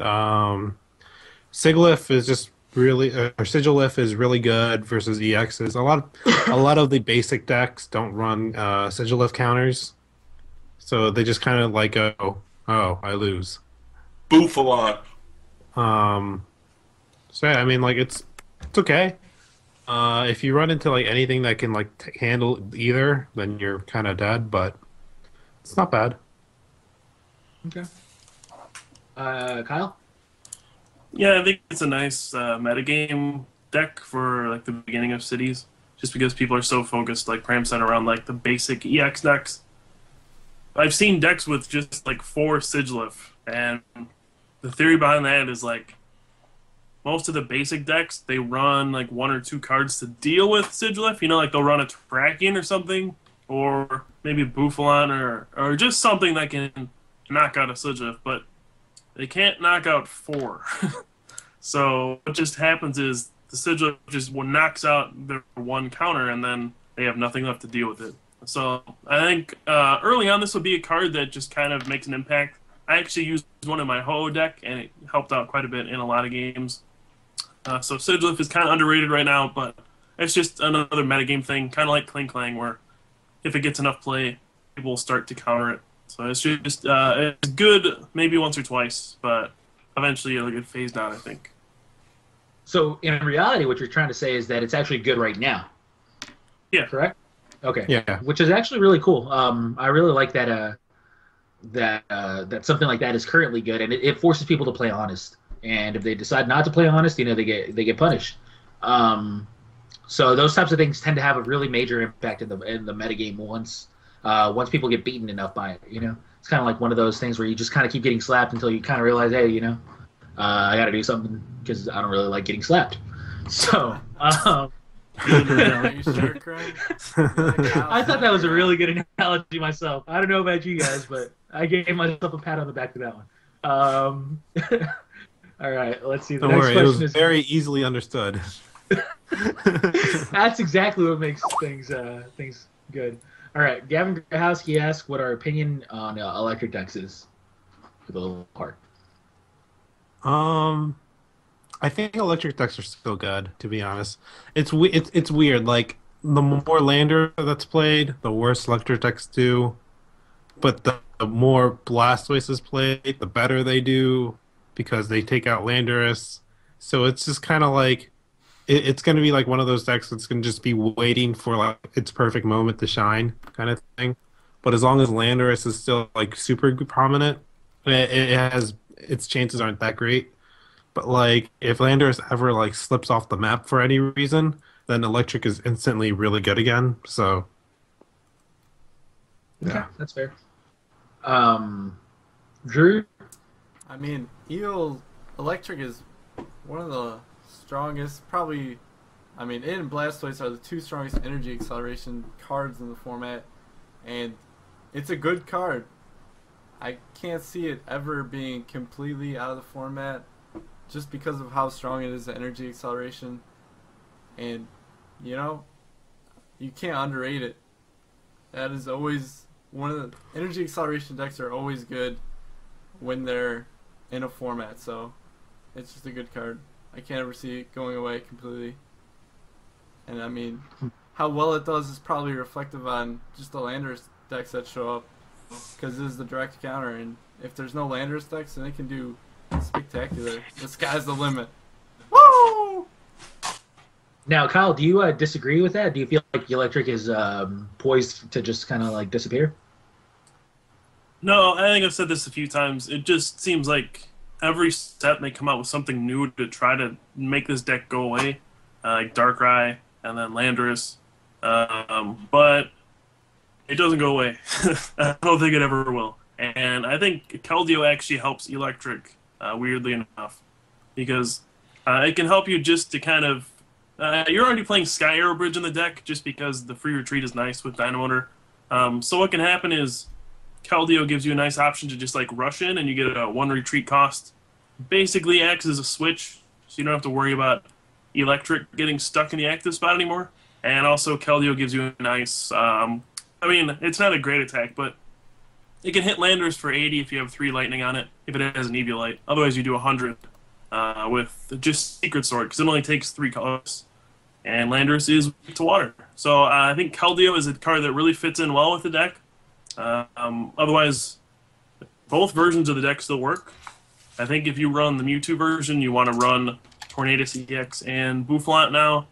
Sigilyph is just really Sigilyph is really good versus EXs. A lot of the basic decks don't run Sigilyph counters, so they just kind of like go, oh, I lose. Boofalon. So yeah, I mean, like it's okay. If you run into like anything that can like handle either, then you're kind of dead. But it's not bad. Okay. Kyle? Yeah, I think it's a nice metagame deck for like the beginning of Cities, just because people are so focused, like Pram said, around like the basic EX decks. I've seen decks with just like 4 Sigilyph, and the theory behind that is like most of the basic decks, they run like 1 or 2 cards to deal with Sigilyph. Like they'll run a Terrakion or something, or maybe Boofalon or just something that can knock out a Sigilyph, but they can't knock out 4. So what just happens is the Sigilyph just knocks out their 1 counter, and then they have nothing left to deal with it. So I think early on this will be a card that just kind of makes an impact. I actually used one in my Ho deck, and it helped out quite a bit in a lot of games. So Sigilyph is kind of underrated right now, but it's just another metagame thing, kind of like Klinklang, where if it gets enough play, people will start to counter it. So it's just it's good maybe once or twice, but eventually it'll get phased out, I think. So in reality, what you're trying to say is that it's actually good right now. Yeah. Correct? Okay. Yeah. Which is actually really cool. I really like that that something like that is currently good, and it forces people to play honest. And if they decide not to play honest, they get punished. So those types of things tend to have a really major impact in the metagame once people get beaten enough by it. It's kind of like one of those things where you just kind of keep getting slapped until you kind of realize, hey, I got to do something because I don't really like getting slapped. So. You start crying? I thought that was a really good analogy myself. I don't know about you guys, but I gave myself a pat on the back for that one. All right, let's see. The Don't next worry, it question was is very easily understood. That's exactly what makes things good. All right, Gavin Grahowski asks what our opinion on electric decks is for the little part. I think electric decks are still good, to be honest. It's weird. Like the more Lander that's played, the worse electric decks do. But the more Blastoise is played, the better they do because they take out Landorus. So it's just kind of like it's going to be like one of those decks that's going to just be waiting for like its perfect moment to shine, kind of thing. But as long as Landorus is still like super prominent, it has its chances aren't that great. But like if Landorus ever like slips off the map for any reason, then electric is instantly really good again. So Okay, that's fair. Drew? I mean, electric is one of the strongest, probably. I mean, it and Blastoise are the 2 strongest energy acceleration cards in the format, and it's a good card. I can't see it ever being completely out of the format just because of how strong it is, the energy acceleration. And, you know, you can't underrate it. That is always one of the energy acceleration decks are always good when they're in a format, so it's just a good card. I can't ever see it going away completely. And I mean, how well it does is probably reflective on just the Landers decks that show up, because it is the direct counter, and if there's no Landers decks, then it can do spectacular. The sky's the limit. Woo! Now, Kyle, do you disagree with that? Do you feel like Electric is poised to just kind of like disappear? No, I think I've said this a few times. It just seems like every set they come out with something new to try to make this deck go away, like Darkrai and then Landorus. But it doesn't go away. I don't think it ever will. And I think Keldeo actually helps Electric, weirdly enough, because it can help you just to kind of... you're already playing Sky Arrow Bridge in the deck just because the free retreat is nice with Dynamotor. So what can happen is Keldeo gives you a nice option to just like rush in and you get a 1 retreat cost. Basically acts as a switch, so you don't have to worry about Electric getting stuck in the active spot anymore. And also Keldeo gives you a nice... I mean, it's not a great attack, but it can hit Landers for 80 if you have 3 lightning on it, if it has an Eviolite. Otherwise, you do 100 with just Secret Sword, because it only takes 3 colors. And Landers is weak to water. So I think Keldeo is a card that really fits in well with the deck. Otherwise, both versions of the deck still work. I think if you run the Mewtwo version, you want to run Tornadus EX and Boufflant now.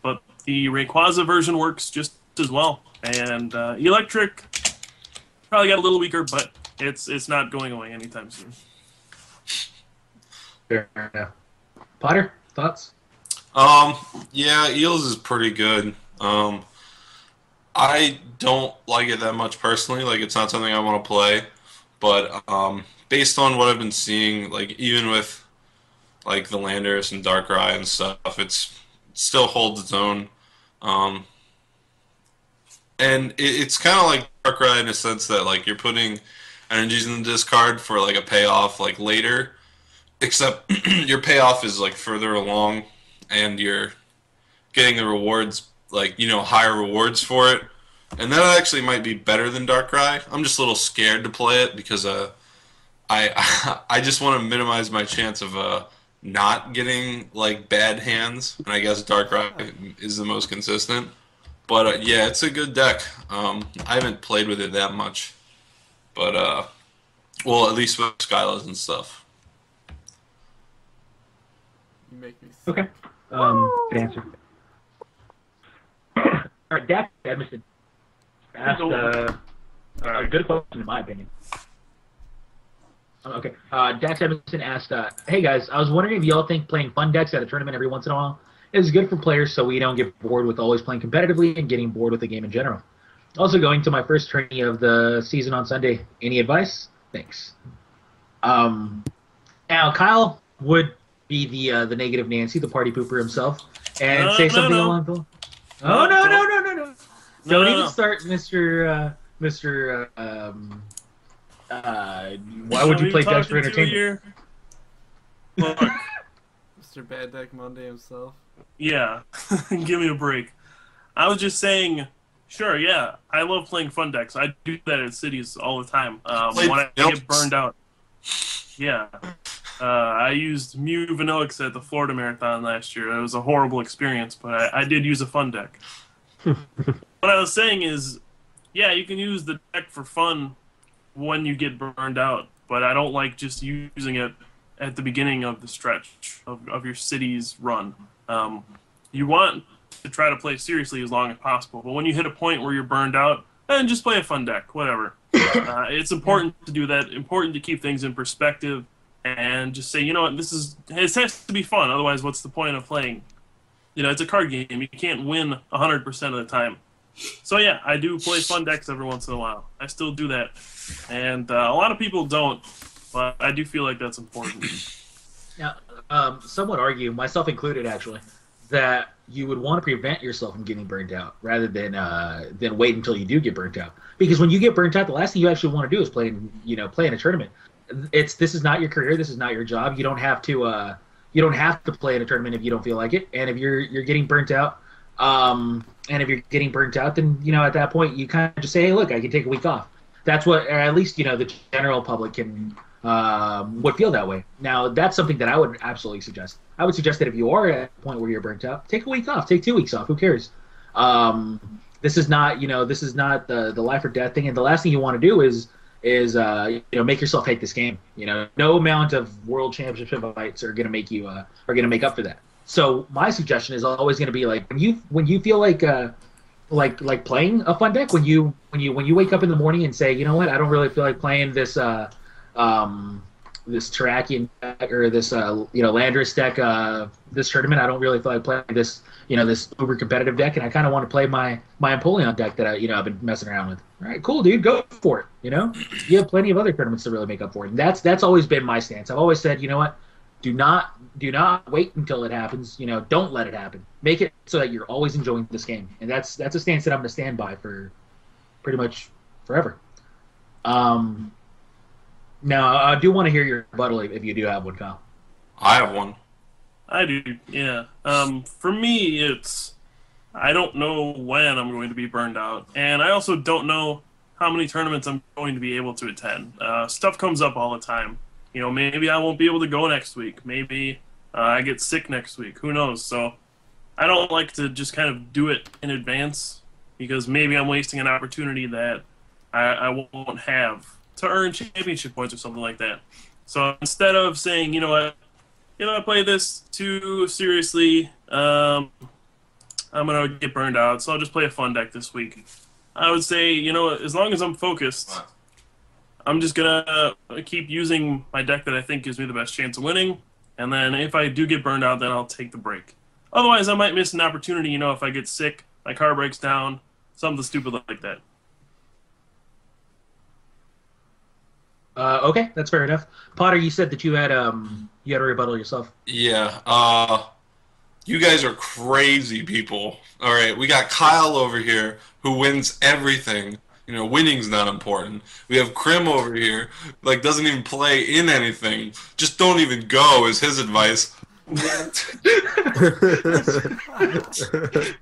But the Rayquaza version works just as well. And Electric probably got a little weaker, but it's not going away anytime soon. Fair enough. Potter, thoughts? Yeah, Eels is pretty good. I don't like it that much personally. Like, it's not something I want to play. But based on what I've been seeing, like even with like the Landorus and Darkrai and stuff, it still holds its own. And it's kind of like Darkrai in a sense that like you're putting energies in the discard for like a payoff like later, except your payoff is like further along, and you're getting the rewards like higher rewards for it, and that actually might be better than Darkrai. I'm just a little scared to play it because I just want to minimize my chance of not getting like bad hands, and I guess Darkrai is the most consistent. But yeah, it's a good deck. I haven't played with it that much, but well, at least with Skylas and stuff. You make me sick. Okay. Good answer. All right, Dax Edmondson asked a good question in my opinion. Okay. Dax Edmondson asked, "Hey guys, I was wondering if y'all think playing fun decks at a tournament every once in a while is good for players so we don't get bored with always playing competitively and getting bored with the game in general. Also going to my first tourney of the season on Sunday. Any advice? Thanks." Now Kyle would be the negative Nancy, the party pooper himself, and say something along the... Oh, no. Don't even start, Mr. Why would you play decks for entertainment? Look, Mr. Bad Deck Monday himself. yeah, give me a break. I was just saying, sure, yeah, I love playing fun decks. I do that at cities all the time. When I get burned out, yeah. I used Mew Vanillix at the Florida Marathon last year. It was a horrible experience, but I did use a fun deck. What I was saying is, yeah, you can use the deck for fun when you get burned out, but I don't like just using it at the beginning of the stretch of your city's run. You want to try to play seriously as long as possible, but when you hit a point where you're burned out, then just play a fun deck, whatever. It's important to do that, important to keep things in perspective, and just say, you know what, it has to be fun, otherwise what's the point of playing? It's a card game. You can't win 100% of the time. So yeah, I do play fun decks every once in a while. I still do that. And a lot of people don't, but I do feel like that's important. Now, some would argue, myself included actually, that you would want to prevent yourself from getting burnt out rather than wait until you do get burnt out. Because when you get burnt out, the last thing you actually want to do is play in a tournament. This is not your career. This is not your job. You don't have to play in a tournament if you don't feel like it. And if you're getting burnt out, then at that point you kind of just say, hey, look, I can take a week off. That's what, or at least the general public can would feel that way. Now that's something that I would absolutely suggest. I would suggest that if you are at a point where you're burnt out, take a week off, take 2 weeks off. Who cares? This is not the life or death thing. And the last thing you want to do is make yourself hate this game. No amount of world championship fights are gonna make up for that. So my suggestion is always gonna be like when you feel like playing a fun deck, when you wake up in the morning and say, you know what, I don't really feel like playing this this Terrakion deck or this Landorus deck this tournament. I don't really feel like playing this this uber competitive deck, and I kind of want to play my Empoleon deck that I've been messing around with. All right, cool, dude, go for it. You have plenty of other tournaments to really make up for it. And that's always been my stance. I've always said, you know what, do not wait until it happens. Don't let it happen. Make it so that you're always enjoying this game, and that's a stance that I'm going to stand by for pretty much forever. Now I do want to hear your rebuttal if you do have one, Kyle. I have one. I do, yeah. For me, it's I don't know when I'm going to be burned out, and I also don't know how many tournaments I'm going to be able to attend. Stuff comes up all the time. Maybe I won't be able to go next week. Maybe I get sick next week. Who knows? So I don't like to just kind of do it in advance because maybe I'm wasting an opportunity that I won't have to earn championship points or something like that. So instead of saying, I play this too seriously, I'm going to get burned out, so I'll just play a fun deck this week. I would say, as long as I'm focused, I'm just going to keep using my deck that I think gives me the best chance of winning. And then if I do get burned out, then I'll take the break. Otherwise, I might miss an opportunity, if I get sick, my car breaks down, something stupid like that. Okay, that's fair enough. Potter, you said that you had a rebuttal yourself. Yeah. You guys are crazy people. All right, we got Kyle over here who wins everything. Winning's not important. We have Krim over here, doesn't even play in anything. Just don't even go is his advice.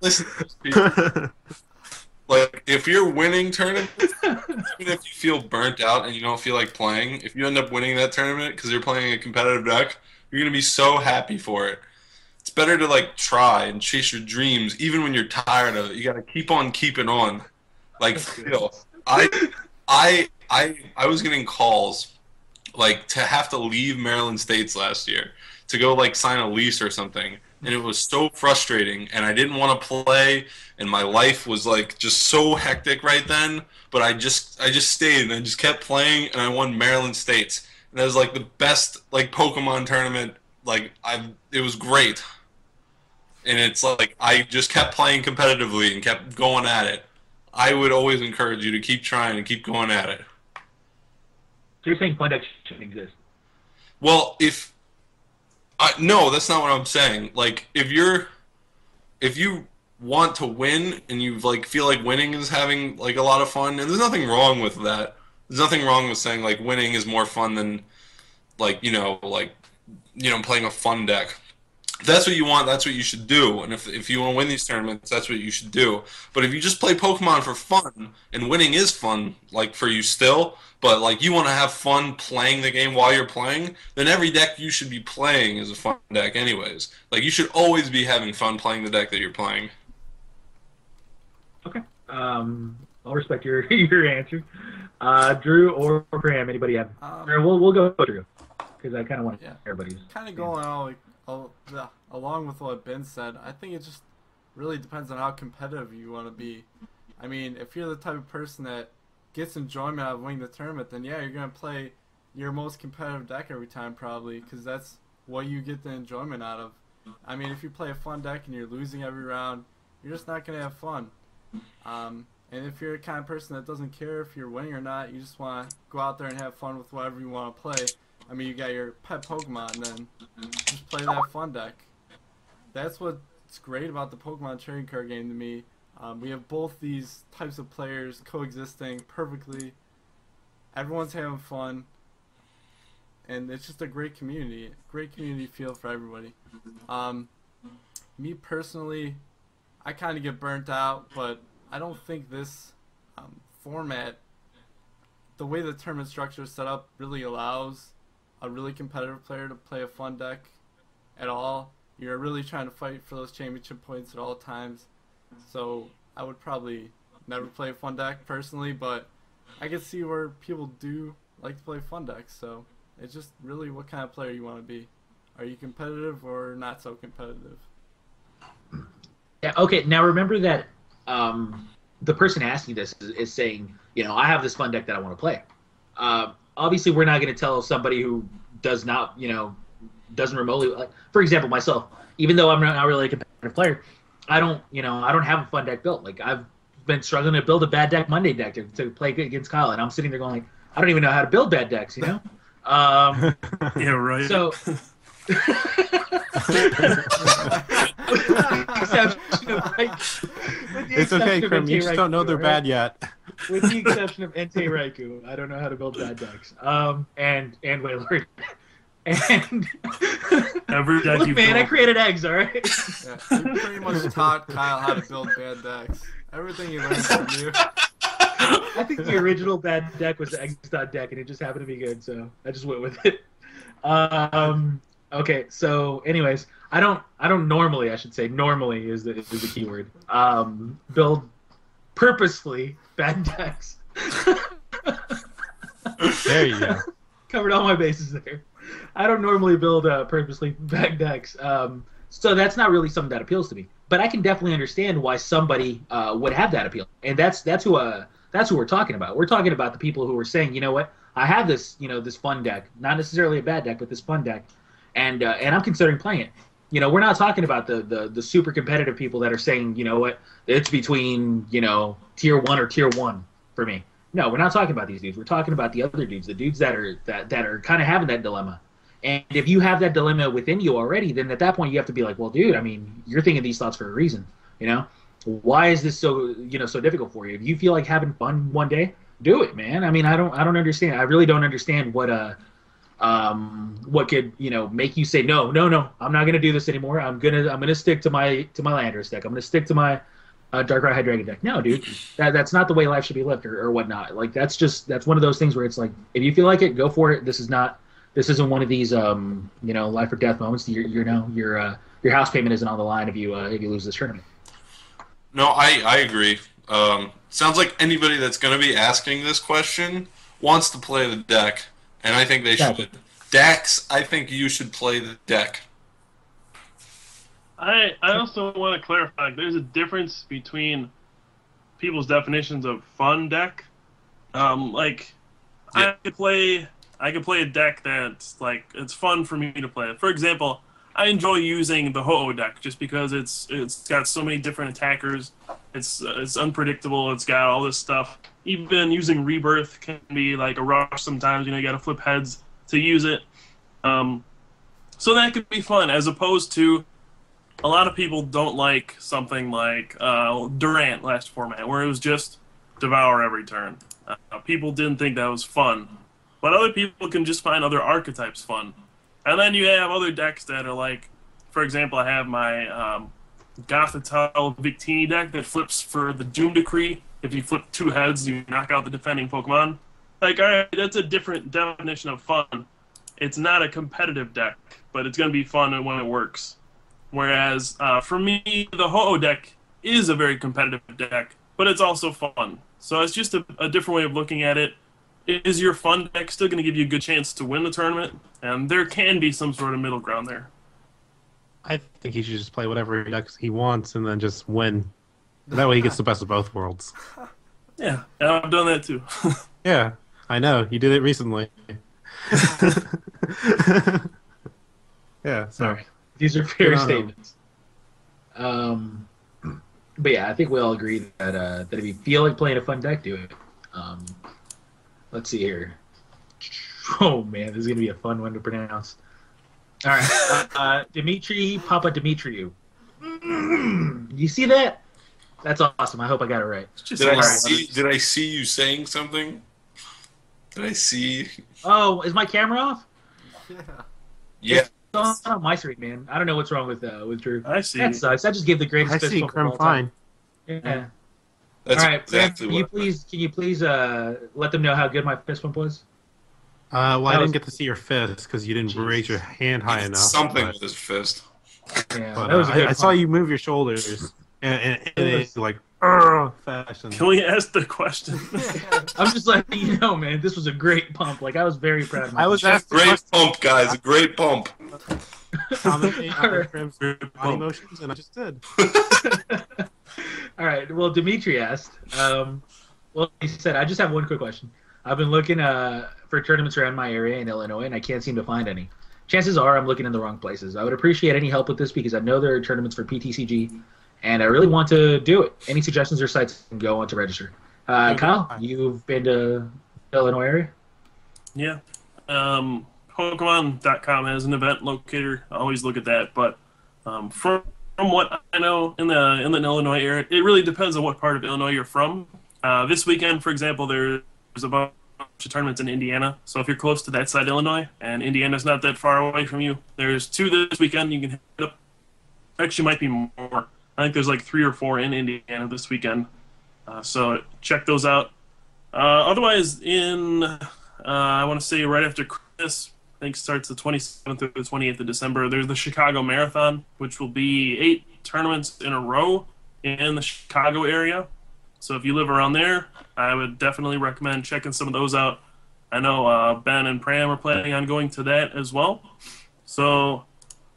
Listen, if you're winning tournaments, even if you feel burnt out and you don't feel like playing, if you end up winning that tournament because you're playing a competitive deck, you're going to be so happy for it. It's better to, try and chase your dreams, even when you're tired of it. You got to keep on keeping on. I was getting calls, to have to leave Maryland States last year to go, sign a lease or something. And it was so frustrating, and I didn't want to play, and my life was just so hectic right then. But I just stayed and I just kept playing, and I won Maryland States, and that was the best Pokemon tournament. It was great, and it's I just kept playing competitively and kept going at it. I would always encourage you to keep trying and keep going at it. So you're saying fun decks shouldn't exist? Well, no, that's not what I'm saying. If you want to win and you feel like winning is having a lot of fun, and there's nothing wrong with that. There's nothing wrong with saying winning is more fun than playing a fun deck. If that's what you want, that's what you should do. And if you want to win these tournaments, that's what you should do. But if you just play Pokemon for fun, and winning is fun, for you still, but you want to have fun playing the game while you're playing, then every deck you should be playing is a fun deck anyways. You should always be having fun playing the deck that you're playing. Okay. I'll respect your answer. Drew or Graham, anybody have? We'll go with Drew because I kind of want to everybody's. Kind of going on along with what Ben said. I think it just really depends on how competitive you want to be. I mean, if you're the type of person that gets enjoyment out of winning the tournament, then yeah, you're gonna play your most competitive deck every time probably, because that's what you get the enjoyment out of. I mean, if you play a fun deck and you're losing every round, you're just not gonna have fun. And if you're the kind of person that doesn't care if you're winning or not, you just want to go out there and have fun with whatever you want to play. I mean, you got your pet Pokemon, and then just play that fun deck. That's what what's great about the Pokemon trading card game to me. We have both these types of players coexisting perfectly. Everyone's having fun, and it's just a great community feel for everybody. Me personally, I kind of get burnt out, but I don't think this format, the way the tournament structure is set up, really allows a really competitive player to play a fun deck at all. You're really trying to fight for those championship points at all times. So I would probably never play a fun deck personally, but I can see where people do like to play fun decks. So it's just really what kind of player you want to be. Are you competitive or not so competitive? Yeah. Okay. Now remember that the person asking this is saying, I have this fun deck that I want to play. Obviously, we're not going to tell somebody who does not, doesn't remotely. Like, for example, myself, even though I'm not really a competitive player, I don't have a fun deck built. Like, I've been struggling to build a bad deck Monday deck to play against Kyle, and I'm sitting there going like, I don't even know how to build bad decks, Yeah, right. So. It's okay, Krim. You just don't know they're bad yet. With the exception of Entei Raikou, I don't know how to build bad decks. And Wailord. And every deck look, man, I created eggs, all right? Yeah, you pretty much taught Kyle how to build bad decks. Everything he learned from you. I think the original bad deck was the Eggs.deck, deck, and it just happened to be good, so I just went with it. Okay, so anyways, I don't normally, I should say, normally is the keyword. Build purposefully bad decks. There you go. Covered all my bases there. I don't normally build purposely bad decks. So that's not really something that appeals to me. But I can definitely understand why somebody would have that appeal. And that's who we're talking about. We're talking about the people who are saying, you know what, I have this, this fun deck, not necessarily a bad deck, but this fun deck, and I'm considering playing it. We're not talking about the super competitive people that are saying, you know what, it's between, tier 1 or tier 1 for me. No, we're not talking about these dudes. We're talking about the other dudes, the dudes that are kind of having that dilemma. And if you have that dilemma within you already, then at that point you have to be like, well, dude, I mean, you're thinking these thoughts for a reason. Why is this so so difficult for you? If you feel like having fun one day, do it, man. I mean, I don't understand. I really don't understand what could make you say no, I'm not gonna do this anymore. I'm gonna stick to my Landorus deck. I'm gonna stick to my Darkrai Hydreigon deck. No, dude, that's not the way life should be lived or whatnot. Like that's one of those things where it's like, if you feel like it, go for it. This isn't one of these life or death moments. Your house payment isn't on the line if you lose this tournament. No, I agree. Sounds like anybody that's going to be asking this question wants to play the deck, and I think they should. Dax, I think you should play the deck. I also want to clarify, there's a difference between people's definitions of fun deck. I could play a deck that's like, it's fun for me to play. For example, I enjoy using the Ho-Oh deck just because it's got so many different attackers. It's unpredictable. It's got all this stuff. Even using Rebirth can be like a rush sometimes. You got to flip heads to use it. So that could be fun, as opposed to a lot of people don't like something like Durant last format, where it was just devour every turn. People didn't think that was fun. But other people can just find other archetypes fun. And then you have other decks that are like, for example, I have my Gothitelle Victini deck that flips for the Doom Decree. If you flip 2 heads, you knock out the defending Pokemon. Like, alright, that's a different definition of fun. It's not a competitive deck, but it's going to be fun when it works. Whereas, for me, the Ho-Oh deck is a very competitive deck, but it's also fun. So it's just a different way of looking at it. Is your fun deck still going to give you a good chance to win the tournament? And there can be some sort of middle ground there. I think he should just play whatever decks he wants and then just win. That way he gets the best of both worlds. Yeah, I've done that too. Yeah, I know. You did it recently. Yeah, so. Right. These are fair statements. But yeah, I think we all agree that if you feel like playing a fun deck, do it. Let's see here. Oh man, this is gonna be a fun one to pronounce. All right, Dimitri Papadimitriou. You see that? That's awesome. I hope I got it right. Did I see you saying something? Did I see? Oh, is my camera off? Yeah. Yeah. It's on my screen, man. I don't know what's wrong with Drew. I see. That sucks. I just gave the greatest I fist see bump of Grim all time. fine. Yeah. That's All right, exactly Graham, what. can you please let them know how good my fist bump was? Well, I That was- didn't get to see your fist because you didn't raise your hand high He did enough. something but- with his fist. Yeah, But that was a good I saw pump. you move your shoulders in It a was- like fashion. Can we ask the question? I'm just letting you know, man. This was a great pump. Like I was very proud of I was myself. asked the Great question, pump, guys. A great pump. commentate on Alright. Grim's Good body pump. motions, and I just did. All right. Well, Dimitri asked. Well, he said, I just have one quick question. I've been looking for tournaments around my area in Illinois, and I can't seem to find any. Chances are I'm looking in the wrong places. I would appreciate any help with this because I know there are tournaments for PTCG, and I really want to do it. Any suggestions or sites I can go on to register? Kyle, you've been to the Illinois area? Yeah. Pokemon.com has an event locator. I always look at that. But from what I know in the Illinois area, it really depends on what part of Illinois you're from. This weekend, for example, there's a bunch of tournaments in Indiana. So if you're close to that side of Illinois and Indiana's not that far away from you, there's 2 this weekend you can hit up. Actually, might be more. I think there's like 3 or 4 in Indiana this weekend. So check those out. Otherwise, I want to say right after Christmas, I think starts the 27th or the 28th of December, there's the Chicago Marathon, which will be 8 tournaments in a row in the Chicago area. So if you live around there, I would definitely recommend checking some of those out. I know Ben and Pram are planning on going to that as well. So,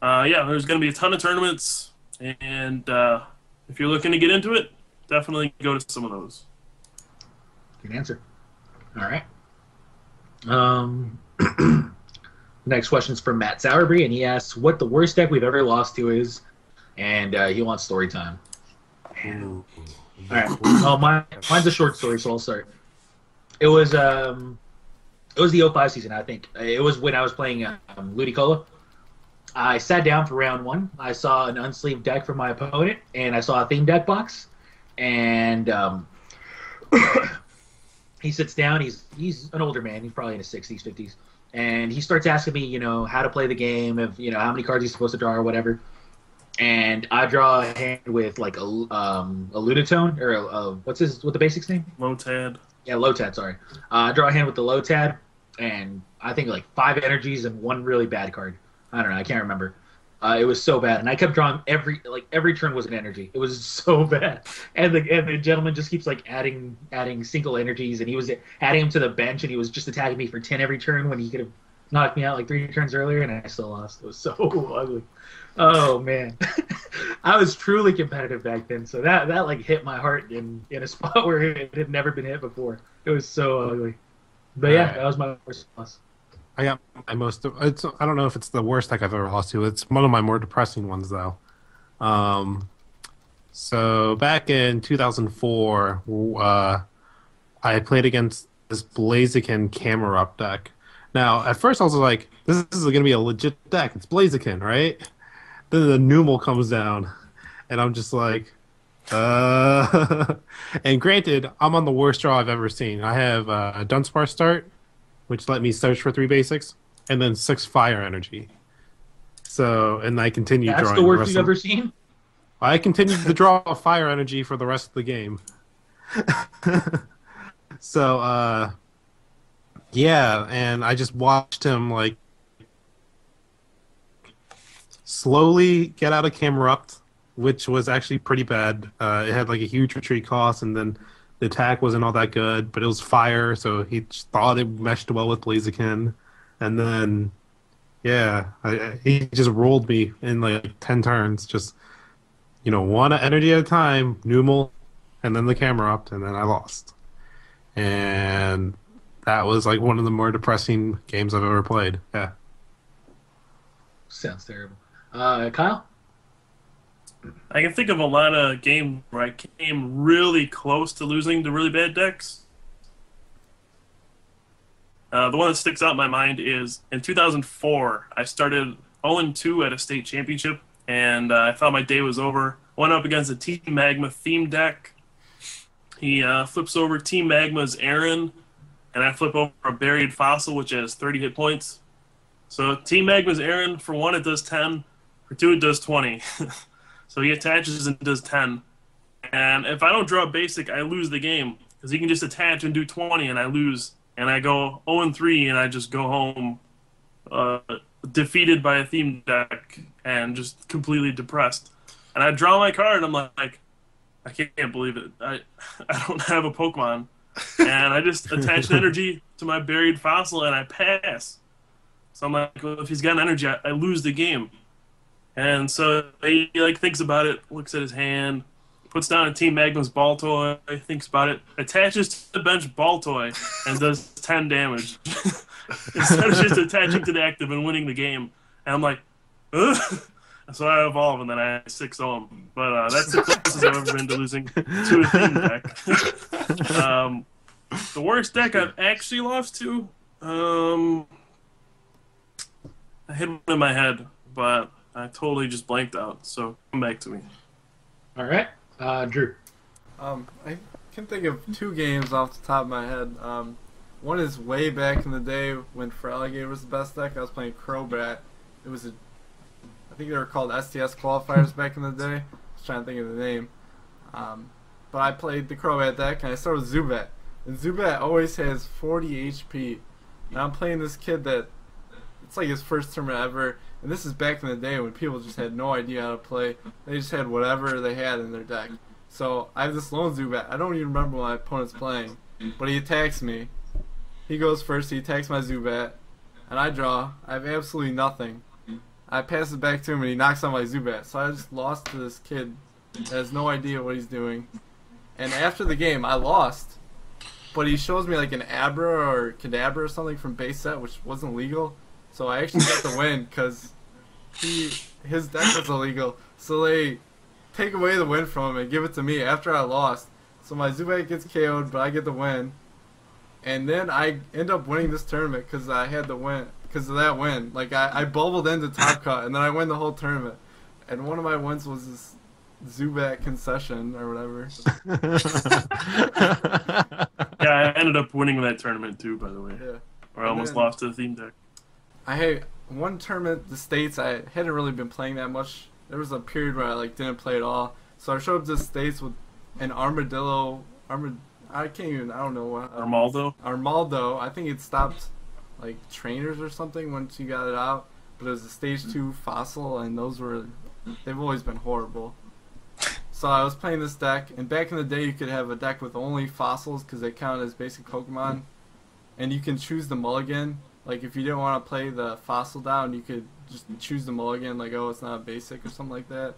yeah, there's going to be a ton of tournaments. And if you're looking to get into it, definitely go to some of those. Good answer. All right. Next question is from Matt Sowerby, and he asks, what the worst deck we've ever lost to is, and he wants story time. All right. Well, mine's a short story, so I'll start. It was the 05 season, I think. It was when I was playing Ludicolo. I sat down for round 1. I saw an unsleeved deck from my opponent, and I saw a theme deck box. And he sits down. He's an older man. He's probably in his 60s, 50s. And he starts asking me, how to play the game, how many cards he's supposed to draw or whatever. And I draw a hand with like a Lunatone or what's the basics name? Lotad. Yeah, Lotad. Sorry, I draw a hand with the Lotad, and I think like 5 energies and 1 really bad card. I don't know. I can't remember. It was so bad, and I kept drawing every turn was an energy. It was so bad, and the gentleman just keeps like adding single energies, and he was adding them to the bench, and he was just attacking me for 10 every turn when he could have knocked me out like 3 turns earlier, and I still lost. It was so ugly. Oh man, I was truly competitive back then. So that like hit my heart in a spot where it had never been hit before. It was so ugly. But yeah, Alright. that was my worst loss. I got my most. I don't know if it's the worst deck I've ever lost to. It's one of my more depressing ones though. So back in 2004, I played against this Blaziken Camerupt deck. Now, at first I was like, this is going to be a legit deck. It's Blaziken, right? Then the Numel comes down, and I'm just like, And granted, I'm on the worst draw I've ever seen. I have a Dunsparce start, which let me search for 3 basics, and then 6 fire energy. So, and I continue That's drawing. the worst rest you've of- ever seen? I continued to draw fire energy for the rest of the game. So, yeah, and I just watched him, like, slowly get out of Camerupt, which was actually pretty bad. It had, like, a huge retreat cost, and then the attack wasn't all that good, but it was fire, so he just thought it meshed well with Blaziken. And then, yeah, he just rolled me in, like, 10 turns, just... 1 energy at a time, Numel, and then the Camerupt, and then I lost. And that was like one of the more depressing games I've ever played. Yeah. Sounds terrible. Kyle? I can think of a lot of games where I came really close to losing to really bad decks. The one that sticks out in my mind is in 2004, I started 0-2 at a state championship and I thought my day was over. Went up against a Team Magma theme deck. He flips over Team Magma's Aaron, and I flip over a Buried Fossil, which has 30 hit points. So Team Magma's Aaron, for 1, it does 10. For 2, it does 20. So he attaches and does 10. And if I don't draw basic, I lose the game. Because he can just attach and do 20, and I lose. And I go 0-3, and I just go home defeated by a theme deck and just completely depressed. And I draw my card, and I'm like, I can't believe it. I don't have a Pokemon. And I just attach an energy to my Buried Fossil, and I pass. So I'm like, well, if he's got an energy, I lose the game. And so he thinks about it, looks at his hand, puts down a Team Magma's Baltoy, thinks about it, attaches to the bench Baltoy, and does 10 damage. Instead of just attaching to the active and winning the game. And I'm like, ugh. So I evolve, and then I 6-0 him. But that's the closest I've ever been to losing to a theme deck. The worst deck I've actually lost to, I hit one in my head, but I totally just blanked out. So come back to me. All right, Drew. I can think of 2 games off the top of my head. One is way back in the day when Feraligatr was the best deck. I was playing Crobat. It was I think they were called STS qualifiers back in the day. I was trying to think of the name. But I played the Crobat deck, and I started with Zubat. And Zubat always has 40 HP. And I'm playing this kid that, it's like his first tournament ever. And this is back in the day when people just had no idea how to play. They just had whatever they had in their deck. So I have this lone Zubat. I don't even remember what my opponent's playing. But he attacks me. He goes first, he attacks my Zubat. And I draw. I have absolutely nothing. I pass it back to him, and he knocks out my Zubat. So I just lost to this kid that has no idea what he's doing. And after the game, I lost. But he shows me like an Abra or Kadabra or something from base set, which wasn't legal. So I actually got the win because his deck was illegal. So they take away the win from him and give it to me after I lost. So my Zubat gets KO'd, but I get the win. And then I end up winning this tournament because I had the win. Because of that win. Like, I bubbled into Top Cut, and then I win the whole tournament. And one of my wins was this Zubat concession, or whatever. Yeah, I ended up winning that tournament, too, by the way. Yeah. Or I almost lost to the theme deck. I had one tournament, the States, I hadn't really been playing that much. There was a period where I, didn't play at all. So I showed up to the States with an Armadillo, I don't know what. Armaldo. I think it stopped trainers or something once you got it out, but it was a stage 2 fossil, and they've always been horrible. So I was playing this deck, and back in the day you could have a deck with only fossils because they count as basic Pokemon, and you can choose the mulligan. Like if you didn't want to play the fossil down, you could just choose the mulligan, oh, it's not basic or something like that.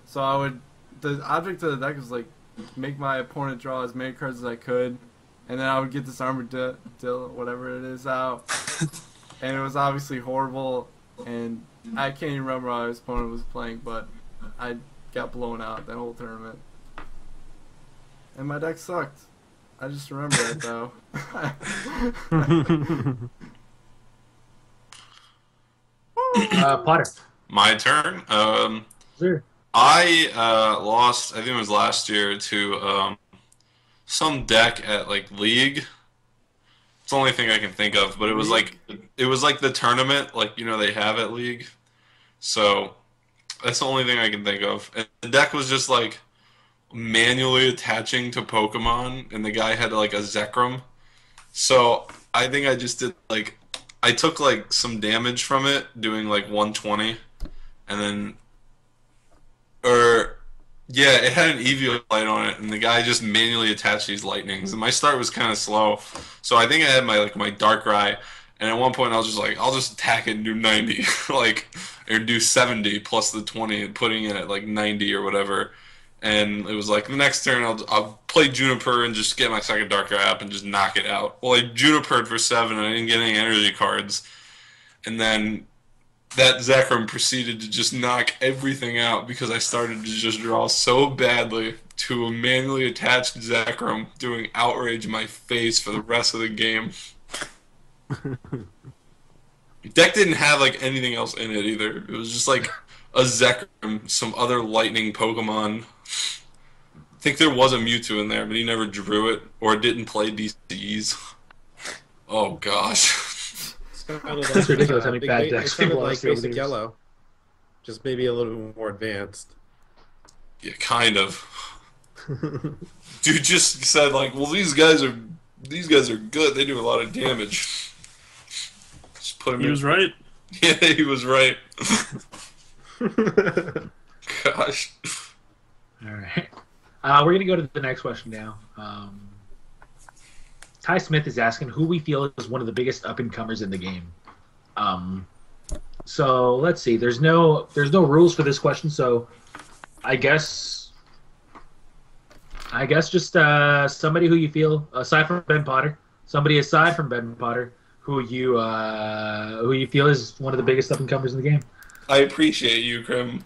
So the object of the deck was make my opponent draw as many cards as I could, and then I would get this Armadillo, whatever it is, out. And it was obviously horrible, and I can't even remember how his opponent was playing, but I got blown out that whole tournament. And my deck sucked. I just remember it, though. Potter. My turn. Sure. I lost, I think it was last year, to some deck at League. It's the only thing I can think of, but it was the tournament, they have at League. So that's the only thing I can think of. And the deck was just manually attaching to Pokemon, and the guy had a Zekrom. So I think I just did I took some damage from it, doing 120, and then it had an Eviolite on it, and the guy just manually attached these lightnings, and my start was kind of slow, so I think I had my Darkrai, and at one point I was just I'll just attack it and do 90, or do 70 plus the 20, and putting it at 90 or whatever, and it was the next turn I'll play Juniper and just get my second Darkrai up and just knock it out. Well, I Junipered for 7 and I didn't get any energy cards, and then that Zekrom proceeded to just knock everything out because I started to just draw so badly to a manually attached Zekrom, doing outrage in my face for the rest of the game. Deck didn't have anything else in it either. It was just a Zekrom, some other lightning Pokemon. I think there was a Mewtwo in there, but he never drew it or didn't play DCs. Oh gosh. That's ridiculous how many bad It decks sounded people like lost over basic the years. yellow, just maybe a little bit more advanced. Yeah, kind of. Dude just said like, well, these guys are good. They do a lot of damage. Just put him He in. was right. Yeah, he was right. Gosh. All right. We're going to go to the next question now. Ty Smith is asking who we feel is one of the biggest up-and-comers in the game. So let's see. There's no rules for this question, so I guess just somebody who you feel, aside from Ben Potter, who you feel is one of the biggest up-and-comers in the game. I appreciate you, Krim.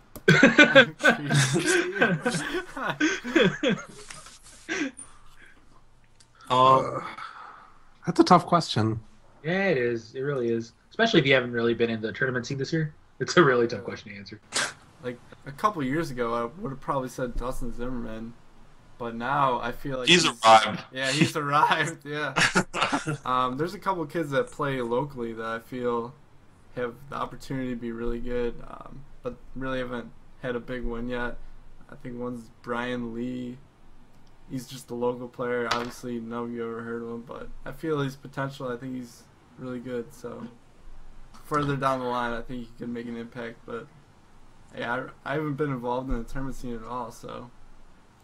That's a tough question. Yeah, it is. It really is. Especially if you haven't really been in the tournament scene this year. It's a really tough question to answer. Like a couple years ago, I would have probably said Dustin Zimmerman, but now I feel like He's arrived. Yeah, he's arrived. Yeah. There's a couple kids that play locally that I feel have the opportunity to be really good, but really haven't had a big win yet. I think one's Brian Lee. He's just a local player. Obviously, none of you ever heard of him, but I feel his potential. I think he's really good. So further down the line, I think he could make an impact. But yeah, I haven't been involved in the tournament scene at all, so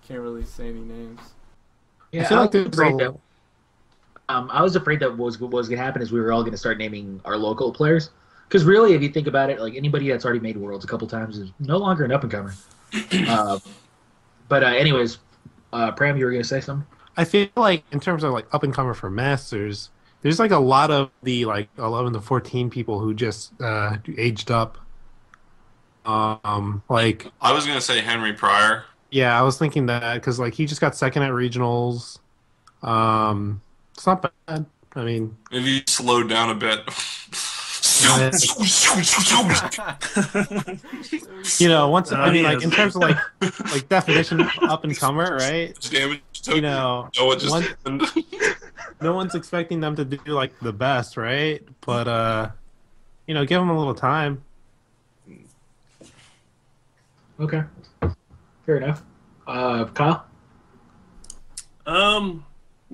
can't really say any names. Yeah, I feel like was there's afraid a- that. I was afraid that what was going to happen is we were all going to start naming our local players. Because really, if you think about it, like anybody that's already made Worlds a couple times is no longer an up-and-comer. Anyways, Pram, you were going to say something? I feel like in terms of like up and comer for Masters, there's like a lot of the like 11 to 14 people who just aged up. Like I was gonna say Henry Pryor. yeah, I was thinking that because like he just got second at regionals. It's not bad. I mean, Maybe he slowed down a bit. you know, once I mean he like is. in terms of like definition of up and comer, right? Damage took. You know, what just one- happened? no one's expecting them to do like the best, right? But you know, give them a little time. Okay. Fair enough. Kyle?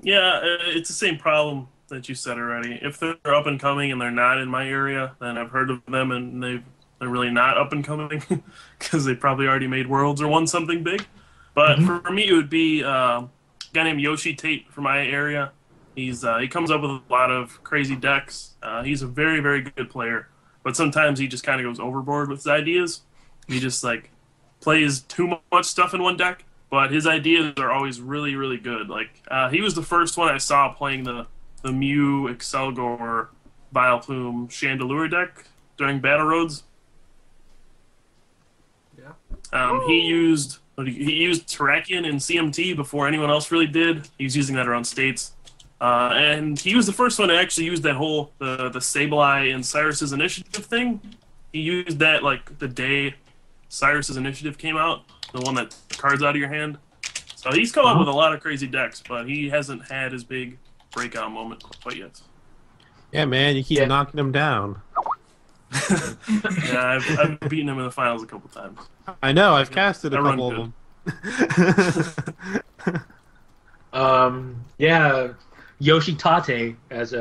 Yeah, it's the same problem that you said already. If they're up and coming and they're not in my area, then I've heard of them and they're really not up and coming because they probably already made Worlds or won something big. But for me, it would be a guy named Yoshi Tate from my area. He comes up with a lot of crazy decks. He's a very, very good player, but sometimes he just kind of goes overboard with his ideas. He just like plays too much stuff in one deck, but his ideas are always really, really good. Like he was the first one I saw playing the Mew Excelgor Vileplume Chandelure deck during Battle Roads. Yeah. He used Terrakion in CMT before anyone else really did. He was using that around states. And he was the first one to actually use that whole the Sableye and Cyrus's Initiative thing. He used that like the day Cyrus's Initiative came out, the one that cards out of your hand. So he's come up with a lot of crazy decks, but he hasn't had his big breakout moment quite yet. Yeah, man, you keep knocking them down. Yeah, I've beaten him in the finals a couple times. I know, I've casted a I run couple of them. Yeah, Yoshi Tate, as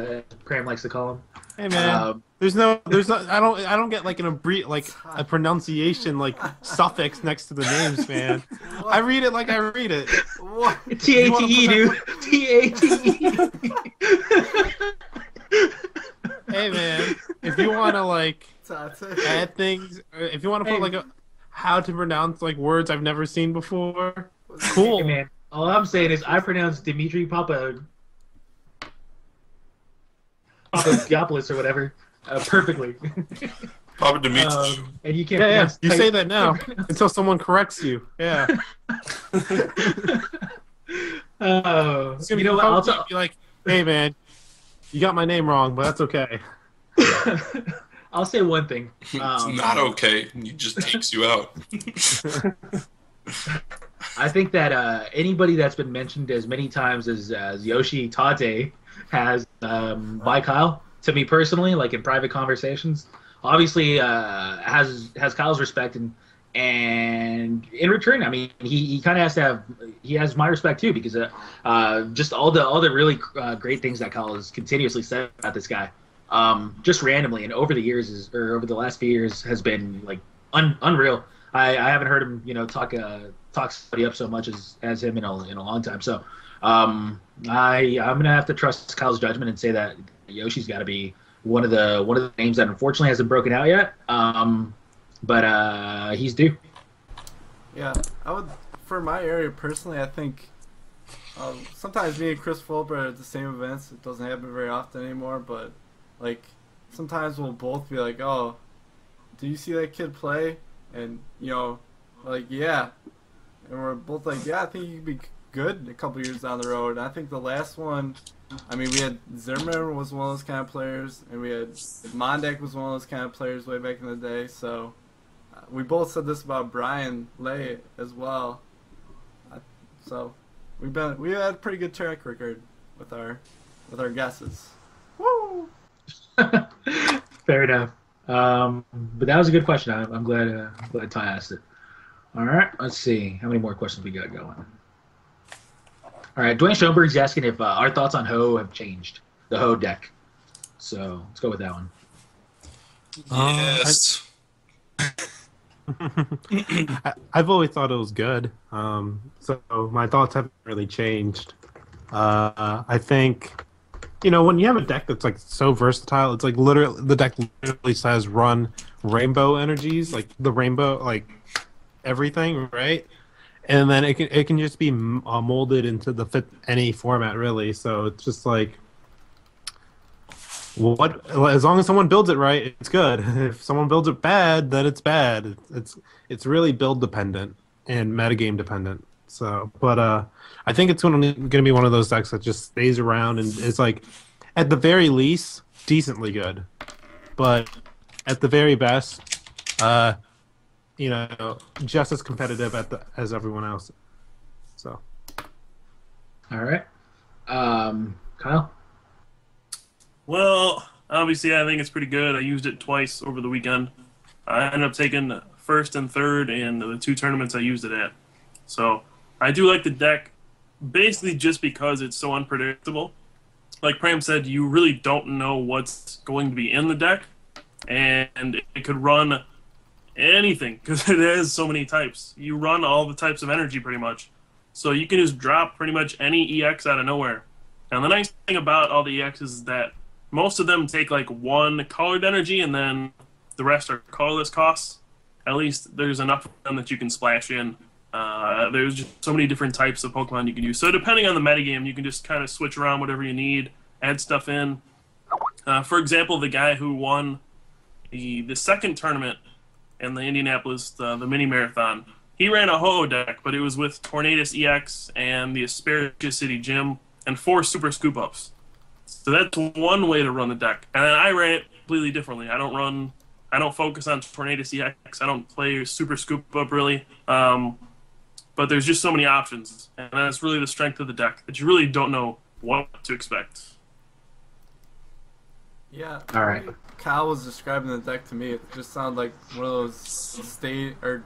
Cram likes to call him. Hey, man, there's no, I don't get like a pronunciation like suffix next to the names, man. I read it like I read it. What? T-A-T-E, dude. T-A-T-E. Hey, man, if you want to like Tate. add things, or if you want to put like how to pronounce like words I've never seen before, cool. Hey, man. All I'm saying is I pronounce Dimitri Papadopoulos or whatever perfectly. Papa Dimitri. And you can't Yeah, pronounce you Tate. say that now until someone corrects you. Yeah. You know what? Be like, hey, man, you got my name wrong, but that's okay. I'll say one thing. It's not okay. He just takes you out. I think that anybody that's been mentioned as many times as Yoshi Tate has by Kyle, to me personally, like in private conversations, obviously has Kyle's respect, and in return, I mean, he kind of has my respect too, because just all the really great things that Kyle has continuously said about this guy, just randomly and over the years or over the last few years has been like unreal. I haven't heard him talk somebody up so much as him in a long time. So I'm gonna have to trust Kyle's judgment and say that Yoshi's got to be one of the names that unfortunately hasn't broken out yet. But he's due. Yeah, I would, for my area personally, I think sometimes me and Chris Fulber are at the same events. It doesn't happen very often anymore, but like sometimes we'll both be like, "Oh, do you see that kid play?" And like, yeah, and we're both like, "Yeah, I think he could be good a couple years down the road." And I think the last one, I mean, we had Zimmerman was one of those kind of players, and we had Mondek was one of those kind of players way back in the day. So we both said this about Brian Lay as well. So we had a pretty good track record with our guesses. Woo! Fair enough. But that was a good question. I'm glad Ty asked it. All right, let's see how many more questions we got going. All right, Dwayne Schoenberg's asking if our thoughts on Ho have changed, the Ho deck. So let's go with that one. Yes. I've always thought it was good. So my thoughts haven't really changed. I think, when you have a deck that's like so versatile, it's like literally the deck literally says run rainbow energies, like the rainbow, like everything, right? And then it can just be molded into the fit any format really. So it's just like, as long as someone builds it right, it's good. If someone builds it bad, then it's bad. It's really build dependent and metagame dependent. So, but I think it's going to be one of those decks that just stays around and is like, at the very least, decently good, but at the very best, just as competitive as everyone else. So, all right, Kyle. Well, obviously, I think it's pretty good. I used it twice over the weekend. I ended up taking first and third in the two tournaments I used it at. So I do like the deck, basically just because it's so unpredictable. Like Pram said, you really don't know what's going to be in the deck, and it could run anything because it has so many types. You run all the types of energy pretty much. So you can just drop pretty much any EX out of nowhere. And the nice thing about all the EXs is that most of them take like one colored energy and then the rest are colorless costs. At least there's enough of them that you can splash in. There's just so many different types of Pokemon you can use. So depending on the metagame, you can just kind of switch around whatever you need, add stuff in. For example, the guy who won the second tournament in the Indianapolis, the mini marathon, he ran a Ho-Oh deck, but it was with Tornadus EX and the Asparagus City Gym and 4 Super Scoop Ups. So that's one way to run the deck. And then I ran it completely differently. I don't focus on Tornadus EX. I don't play Super Scoop Up really. But there's just so many options. And that's really the strength of the deck, that you really don't know what to expect. Yeah. All right. Kyle was describing the deck to me. It just sounded like one of those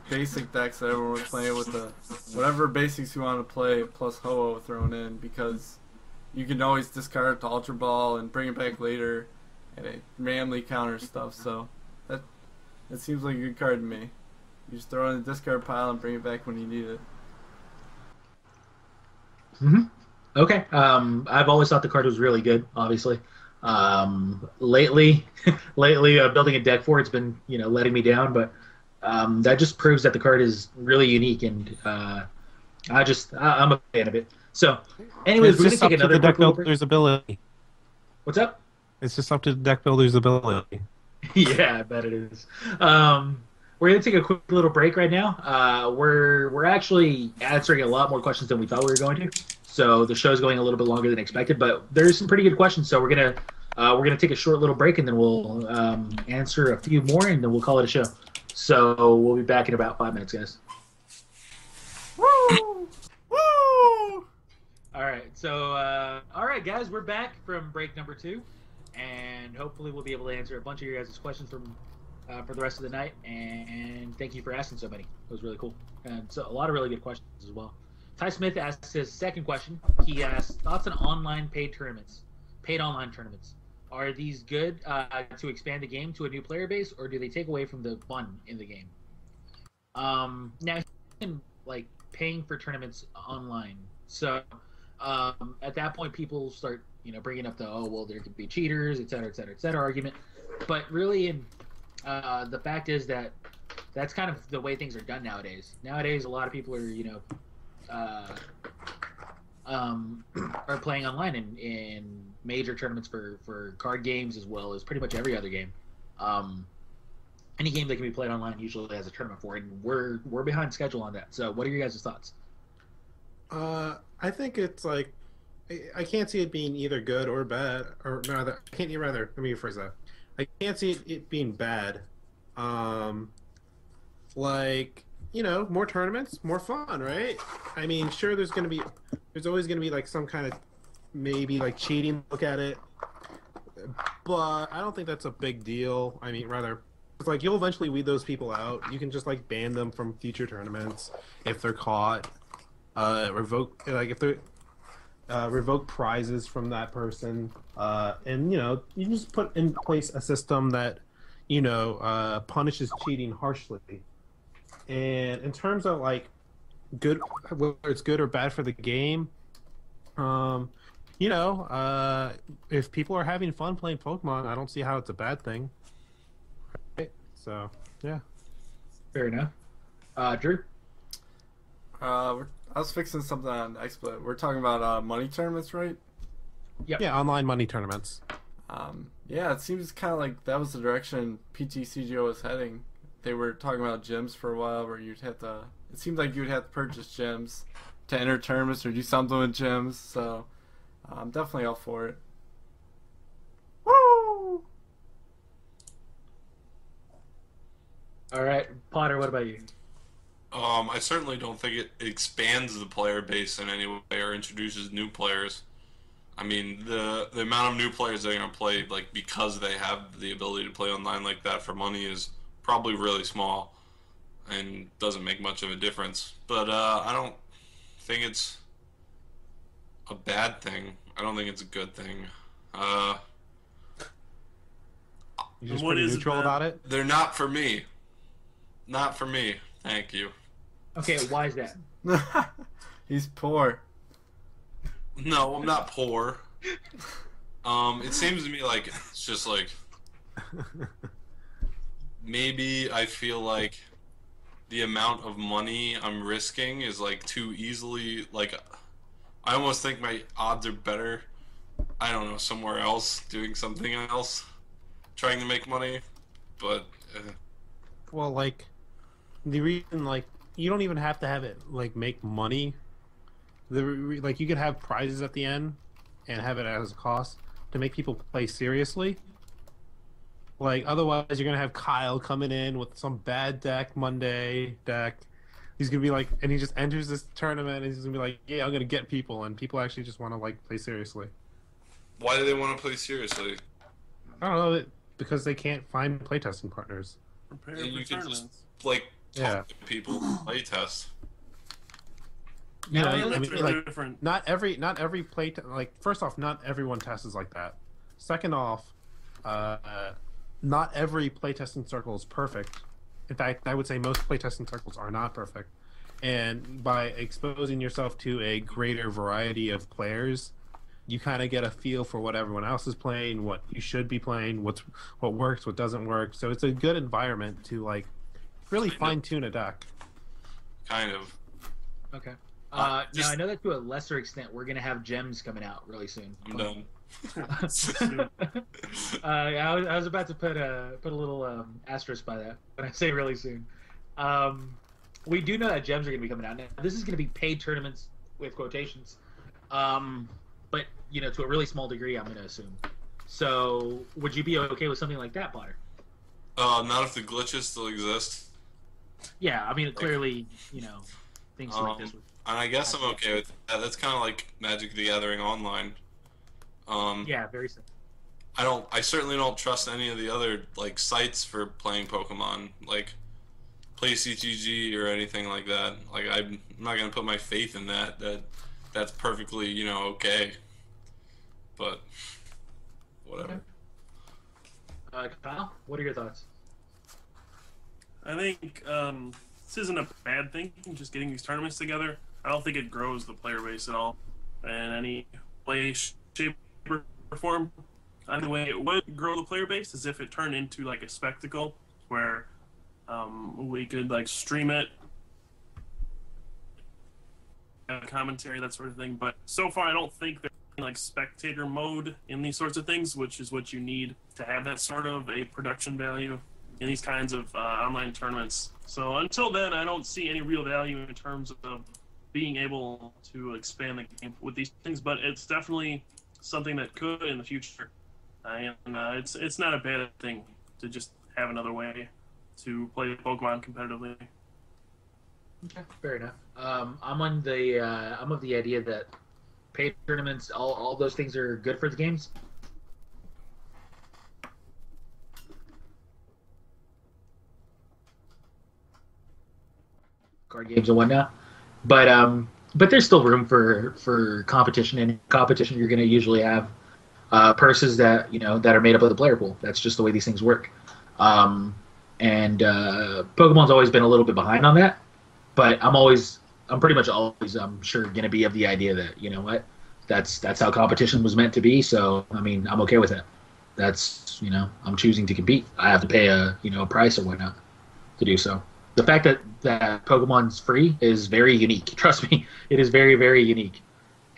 basic decks that everyone was playing with the whatever basics you want to play plus Ho-Oh thrown in, because you can always discard it to Ultra Ball and bring it back later, and it randomly counters stuff. So that seems like a good card to me. You just throw it in the discard pile and bring it back when you need it. Okay. I've always thought the card was really good. Obviously, lately, building a deck for it's been letting me down. But that just proves that the card is really unique, and I'm a fan of it. So, anyways, we're gonna take another deck builder's ability. What's up? It's just up to the deck builder's ability. Yeah, I bet it is. We're gonna take a quick little break right now. We're actually answering a lot more questions than we thought we were going to. So the show's going a little bit longer than expected, but there's some pretty good questions. So we're gonna We're gonna take a short little break, and then we'll answer a few more, and then we'll call it a show. So we'll be back in about 5 minutes, guys. Woo! Woo! All right. So all right, guys, we're back from break number 2, and hopefully we'll be able to answer a bunch of your guys' questions from for the rest of the night. And thank you for asking so many. It was really cool, and so a lot of really good questions as well. Ty Smith asks his second question. He asks thoughts on online paid online tournaments. Are these good to expand the game to a new player base, or do they take away from the fun in the game? Now, like paying for tournaments online. So at that point, people start, bringing up the there could be cheaters, et cetera, argument. But really, the fact is that that's kind of the way things are done nowadays. Nowadays, a lot of people are playing online in major tournaments for card games, as well as pretty much every other game. Any game that can be played online usually has a tournament for it, and we're behind schedule on that. So what are your guys' thoughts? I think it's like, I can't see it being either good or bad, or rather, let me rephrase that. I can't see it being bad. More tournaments, more fun, right? I mean, sure, there's always gonna be like some kind of maybe like cheating look at it, but I don't think that's a big deal. I mean, rather, it's like you'll eventually weed those people out. You can just like ban them from future tournaments if they're caught. Revoke prizes from that person, and you just put in place a system that punishes cheating harshly. And in terms of like good, whether it's good or bad for the game, if people are having fun playing Pokemon, I don't see how it's a bad thing. Right? So yeah, fair enough. Drew. I was fixing something on XSplit. We're talking about money tournaments, right? Yep. Yeah, online money tournaments. Yeah, it seems kind of like that was the direction PTCGO was heading. They were talking about gyms for a while, where it seemed like you'd have to purchase gyms to enter tournaments or do something with gyms. So I'm definitely all for it. Woo! All right, Potter. What about you? I certainly don't think it expands the player base in any way or introduces new players. I mean, the amount of new players that are going to play, like, because they have the ability to play online like that for money is probably really small and doesn't make much of a difference. But I don't think it's a bad thing. I don't think it's a good thing. You're just pretty neutral about it? They're not for me. Not for me. Thank you. Okay, why is that? He's poor. No, I'm not poor. It seems to me like it's just like maybe I feel like the amount of money I'm risking is like too easily, like I almost think my odds are better, I don't know, somewhere else doing something else, trying to make money, but well, like the reason, like, you don't even have to have it like make money. Like, you could have prizes at the end and have it as a cost to make people play seriously. Like, otherwise you're gonna have Kyle coming in with some bad Monday deck. He's gonna be like, and he just enters this tournament and he's gonna be like, yeah, I'm gonna get people, and people actually just want to like play seriously. Why do they want to play seriously? I don't know, because they can't find playtesting partners. Prepare And for you can tournaments. just like talk Yeah. to people, play test. You know, Yeah, I that's mean, like, different. not every play like, first off, not everyone tests like that. Second off, not every playtesting circle is perfect. In fact, I would say most playtesting circles are not perfect. And by exposing yourself to a greater variety of players, you kind of get a feel for what everyone else is playing, what you should be playing, what works, what doesn't work. So it's a good environment to like really fine tune a deck. Kind of. Okay. Just- Now I know that to a lesser extent we're gonna have gems coming out really soon. I'm done. I was about to put a little asterisk by that when I say really soon. We do know that gems are gonna be coming out. Now, this is gonna be paid tournaments with quotations, but to a really small degree, I'm gonna assume. So, would you be okay with something like that, Potter? Not if the glitches still exist. Yeah, I mean, clearly, things like this. And I guess I'm okay with that. That's kind of like Magic the Gathering Online. Yeah, very simple. I certainly don't trust any of the other like sites for playing Pokemon, like PlayCTG or anything like that. Like I'm not gonna put my faith in that. That's perfectly okay. But whatever. Kyle, what are your thoughts? I think this isn't a bad thing. Just getting these tournaments together. I don't think it grows the player base at all in any way, shape, or form. And the way it would grow the player base is if it turned into like a spectacle where we could like stream it, commentary, that sort of thing. But so far, I don't think there's like spectator mode in these sorts of things, which is what you need to have that sort of a production value in these kinds of online tournaments. So until then, I don't see any real value in terms of being able to expand the game with these things. But it's definitely something that could in the future. And it's not a bad thing to just have another way to play Pokemon competitively. Okay, fair enough. I'm of the idea that paid tournaments, all those things are good for the games. Card games and whatnot, but there's still room for competition, and competition you're going to usually have purses that that are made up of the player pool. That's just the way these things work. And Pokemon's always been a little bit behind on that, but I'm pretty much always I'm sure going to be of the idea that that's how competition was meant to be. So I mean, I'm okay with it. That's I'm choosing to compete. I have to pay a price or whatnot to do so. The fact that Pokemon's free is very unique. Trust me, it is very, very unique,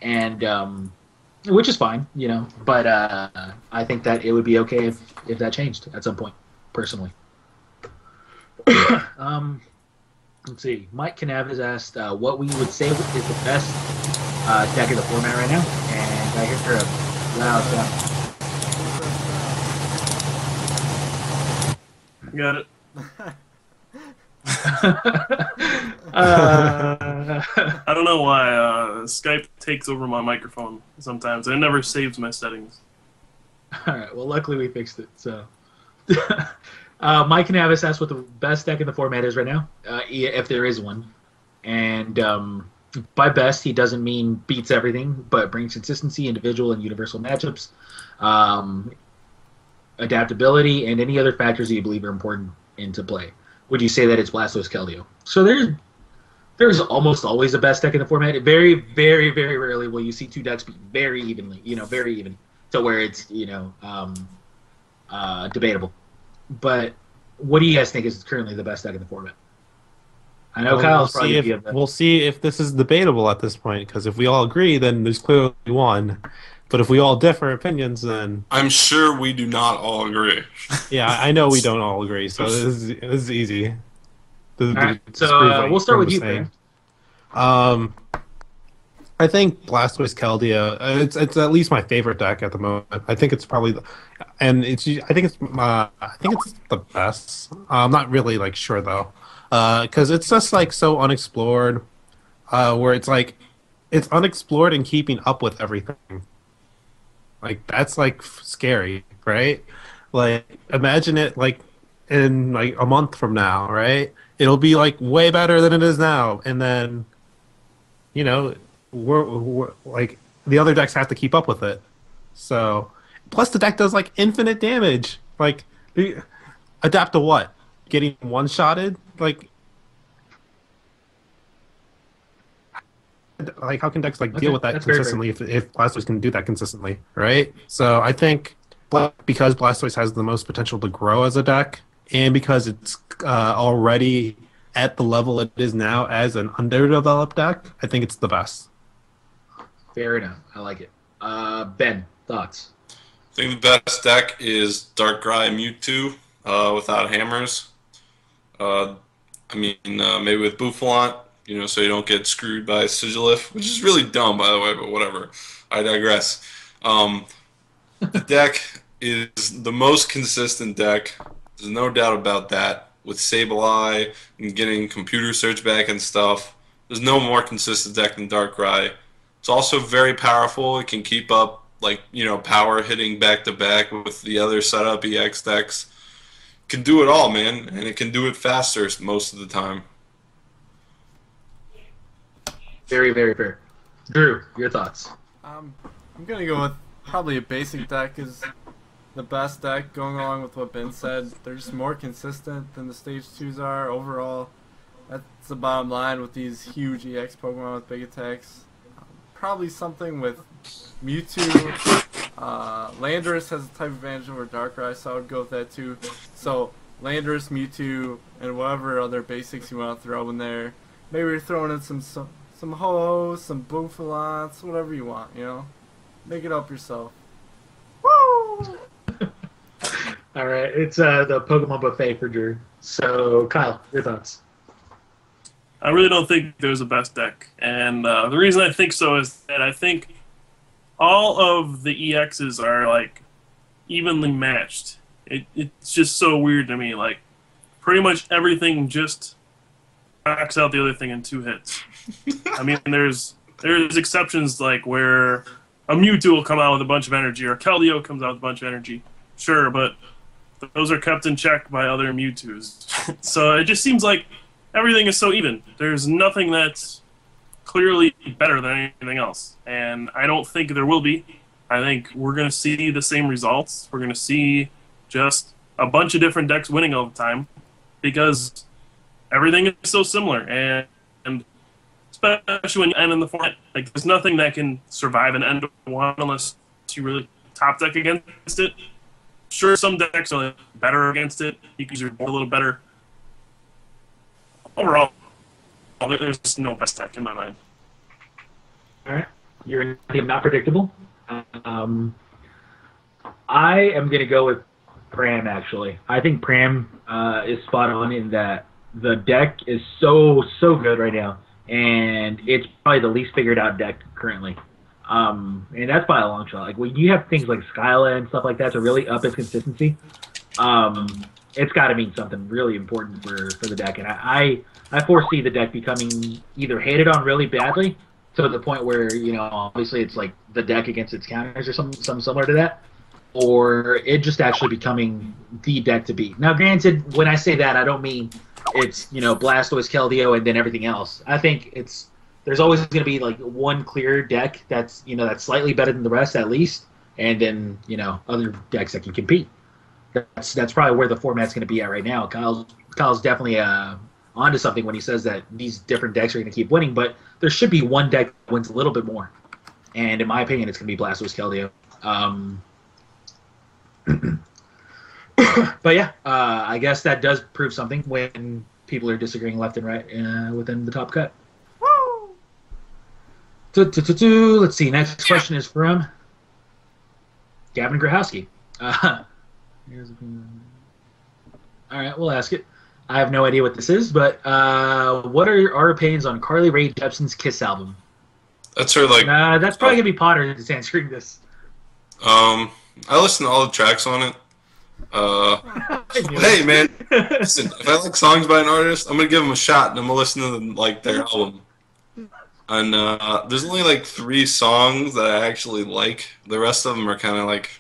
and which is fine, But I think that it would be okay if that changed at some point, personally. Let's see. Mike Canav has asked what we would say is the best deck in the format right now, and I hear a loud sound. Got it. I don't know why Skype takes over my microphone sometimes. It never saves my settings. All right. Well, luckily we fixed it. So, Mike Canavis asked what the best deck in the format is right now, if there is one. And by best, he doesn't mean beats everything, but brings consistency, individual and universal matchups, adaptability, and any other factors that you believe are important into play. Would you say that it's Blastoise Keldeo? So there's almost always a best deck in the format. Very, very, very rarely will you see two decks beat very evenly, very even, to where it's, debatable. But what do you guys think is currently the best deck in the format? I know Kyle's probably we'll see if this is debatable at this point, because if we all agree, then there's clearly one. But if we all differ opinions, then I'm sure we do not all agree. Yeah, I know we don't all agree, so this is easy. All right, so we'll start with you, Ben. I think Blastoise Keldeo. It's at least my favorite deck at the moment. I think it's probably, I think it's the best. I'm not really like sure though, because it's just like so unexplored. Where it's like, it's unexplored and keeping up with everything. Like that's like scary, right? Like imagine it like in like a month from now, right? It'll be like way better than it is now, and then, we're like the other decks have to keep up with it. So, plus the deck does like infinite damage. Like, adapt to what? Getting one-shotted? Like how can decks like deal with that consistently if Blastoise can do that consistently, right? So I think because Blastoise has the most potential to grow as a deck, and because it's already at the level it is now as an underdeveloped deck, I think it's the best. Fair enough. I like it. Ben, thoughts? I think the best deck is Darkrai Mewtwo without hammers. Maybe with Bouffalant, so you don't get screwed by Sigilyph, which is really dumb, by the way, but whatever. I digress. The deck is the most consistent deck. There's no doubt about that. With Sableye and getting computer search back and stuff, there's no more consistent deck than Darkrai. It's also very powerful. It can keep up, like, power hitting back to back with the other setup EX decks. It can do it all, man, and it can do it faster most of the time. Very, very fair. Drew, your thoughts? I'm gonna go with probably a basic deck is the best deck, going along with what Ben said. They're just more consistent than the stage 2s are overall. That's the bottom line with these huge EX Pokemon with big attacks. Probably something with Mewtwo. Landorus has a type advantage over Darkrai, so I would go with that too. So Landorus, Mewtwo, and whatever other basics you want to throw in there. Maybe you're throwing in some Ho-Ohs, some Boomfalants, whatever you want, Make it up yourself. Woo! All right, it's the Pokemon buffet for Drew. So Kyle, your thoughts? I really don't think there's a best deck, and the reason I think so is that I think all of the EXs are like evenly matched. It's just so weird to me. Like pretty much everything just knocks out the other thing in 2 hits. I mean, there's exceptions like where a Mewtwo will come out with a bunch of energy, or Keldeo comes out with a bunch of energy. Sure, but those are kept in check by other Mewtwo's. So it just seems like everything is so even. There's nothing that's clearly better than anything else. And I don't think there will be. I think we're going to see the same results. We're going to see just a bunch of different decks winning all the time because everything is so similar. And especially when you end in the format, like there's nothing that can survive an end one unless you really top deck against it. Sure, some decks are better against it. You can use your board a little better. Overall, there's no best deck in my mind. All right, you're not predictable. I am going to go with Pram, actually. I think Pram is spot on in that the deck is so good right now, and it's probably the least figured out deck currently. And that's by a long shot. Like when you have things like Skyla and stuff like that to really up its consistency, it's got to mean something really important for the deck. And I foresee the deck becoming either hated on really badly to the point where, obviously it's like the deck against its counters or something similar to that, or it just actually becoming the deck to beat. Now, granted, when I say that, I don't mean it's, Blastoise, Keldeo, and then everything else. I think there's always going to be like one clear deck that's, that's slightly better than the rest at least, and then, other decks that can compete. That's probably where the format's going to be at right now. Kyle's definitely onto something when he says that these different decks are going to keep winning, but there should be one deck that wins a little bit more. And in my opinion, it's going to be Blastoise, Keldeo. But yeah, I guess that does prove something when people are disagreeing left and right within the top cut. Woo! Let's see. Next question is from Gavin Grahowski. All right, we'll ask it. I have no idea what this is, but what are our opinions on Carly Rae Jepsen's Kiss album? That's her like. That's probably gonna be Potter that's answering this. I listened to all the tracks on it. Hey man, listen, if I like songs by an artist, I'm gonna give them a shot and I'm gonna listen to like their album. And there's only like 3 songs that I actually like. The rest of them are kind of like,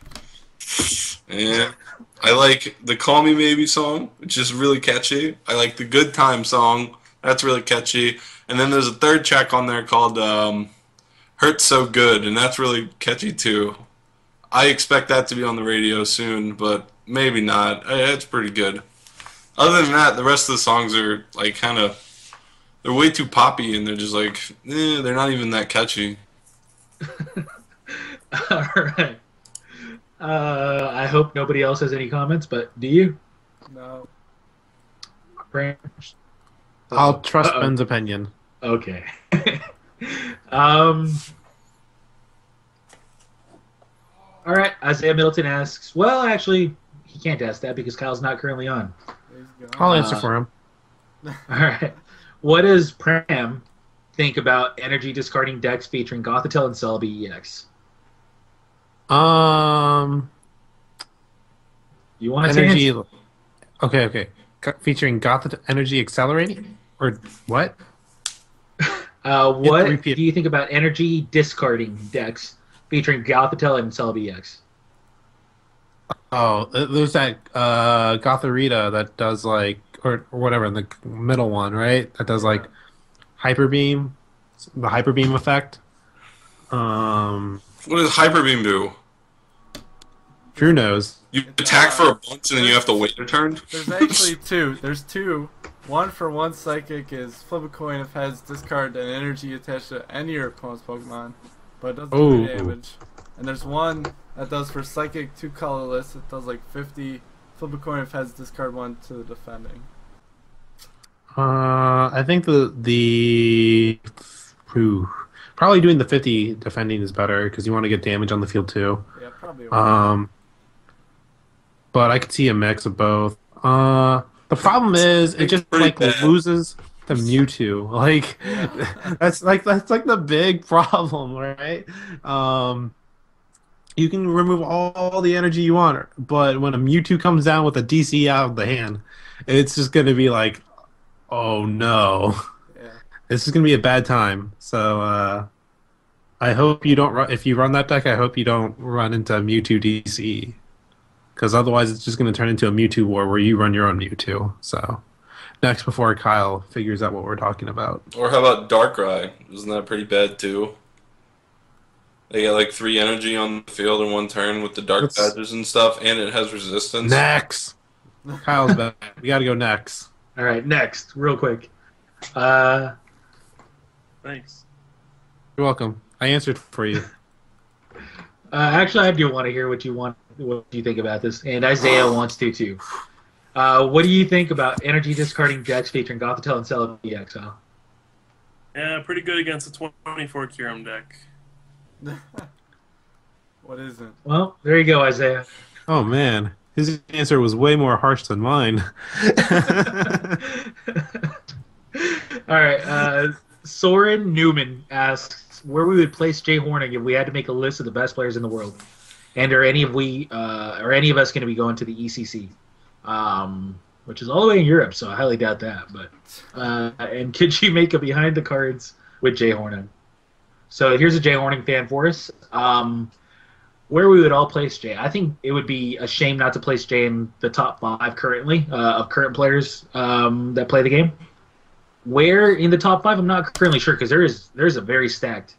eh. I like the Call Me Maybe song, which is really catchy. I like the Good Time song, that's really catchy. And then there's a 3rd track on there called Hurt So Good, and that's really catchy too. I expect that to be on the radio soon, but maybe not. It's pretty good. Other than that, the rest of the songs are like they're way too poppy, and they're just like, they're not even that catchy. All right. I hope nobody else has any comments, but do you? No. Brand? I'll trust Ben's opinion. Okay. All right. Isaiah Middleton asks, well, actually, he can't ask that because Kyle's not currently on. I'll answer for him. All right. What does Pram think about energy discarding decks featuring Gothitelle and Celebi EX? Um, You want a chance? energy. Okay, okay. Featuring Gotham Energy Accelerating or what? What Repeat. do you think about energy discarding decks featuring Gothitelle and Celebi X? Oh, there's that Gotharita that does like or whatever the middle one, right? That does like hyper beam, the hyper beam effect. Um, What does Hyper Beam do? Drew knows. You attack for a bunch and then you have to wait your turn? There's actually two. There's two. One for one psychic is flip a coin if has discard an energy attached to any of your opponent's Pokemon, but it doesn't do Ooh. damage. And there's one that does for psychic 2 colorless. It does like 50. Flip a coin if has discard one to the defending. I think whew, probably doing the 50 defending is better because you want to get damage on the field too. Yeah, probably. But I could see a mix of both. The problem is it just Pretty like bad. loses to Mewtwo. Like that's like the big problem, right? You can remove all the energy you want, but when a Mewtwo comes down with a DC out of the hand, it's just gonna be like, oh no, Yeah. this is gonna be a bad time. So I hope you don't run. If you run that deck, I hope you don't run into Mewtwo DC. Because otherwise, it's just going to turn into a Mewtwo war where you run your own Mewtwo. So, next before Kyle figures out what we're talking about. Or how about Darkrai? Isn't that pretty bad too? They get like 3 energy on the field in one turn with the dark Let's- badges and stuff, and it has resistance. Next! Kyle's back. We got to go next. All right, next, real quick. Thanks. You're welcome. I answered for you. Actually, I do want to hear what you think about this, and Isaiah wants to too. What do you think about energy discarding decks featuring Gothitelle and Celebi X? Yeah, pretty good against the 24 Kyurem deck. What isn't? Well, there you go, Isaiah. Oh, man. His answer was way more harsh than mine. All right. Soren Newman asks where we would place Jay Horning if we had to make a list of the best players in the world, and are any of us going to be going to the ECC, which is all the way in Europe, so I highly doubt that. But and could you make a behind the cards with Jay Horning? So here's a Jay Horning fan for us. Where we would all place Jay. I think it would be a shame not to place Jay in the top 5 currently of current players that play the game. Where in the top 5, I'm not currently sure because there's a very stacked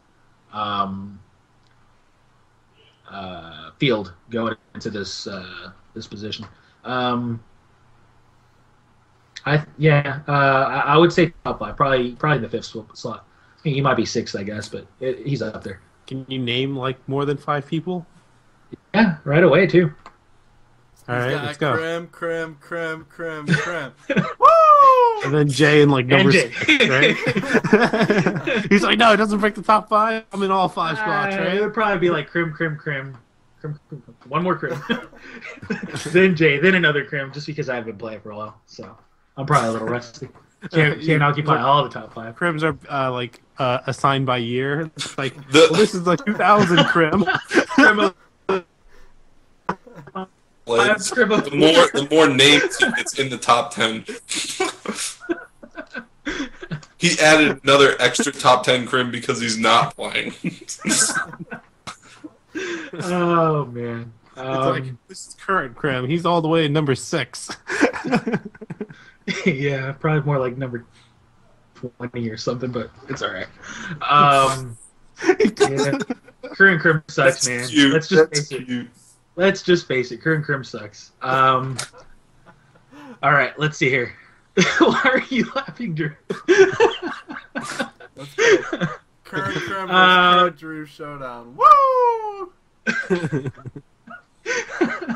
field going into this position. I would say top 5, probably in the 5th slot. I think he might be 6th, I guess, but he's up there. Can you name like more than 5 people? Yeah, right away too. All right, let's go. Crim. Woo! And then Jay in like number Jay. 6, right? He's like, no, it doesn't break the top 5. I'm in all 5 spots, It right? would probably be like Crim. One more Crim. Then Jay, then another Crim, just because I haven't been playing for a while. So I'm probably a little rusty. Can't occupy all the top 5. Crims are like assigned by year. It's like, The- well, this is the 2000 Crim. Like, the more names he gets in the top 10. He added another extra top 10 Crim because he's not playing. Oh man. It's like, this is current Crim. He's all the way at number 6. Yeah, probably more like number 20 or something, but it's all right. Yeah. Current Crim sucks, That's man. cute. Let's just That's face it. cute. Let's just face it. Current Crim sucks. All right, let's see here. Why are you laughing, Drew? Let's go. Current Crim versus current Drew showdown. Woo!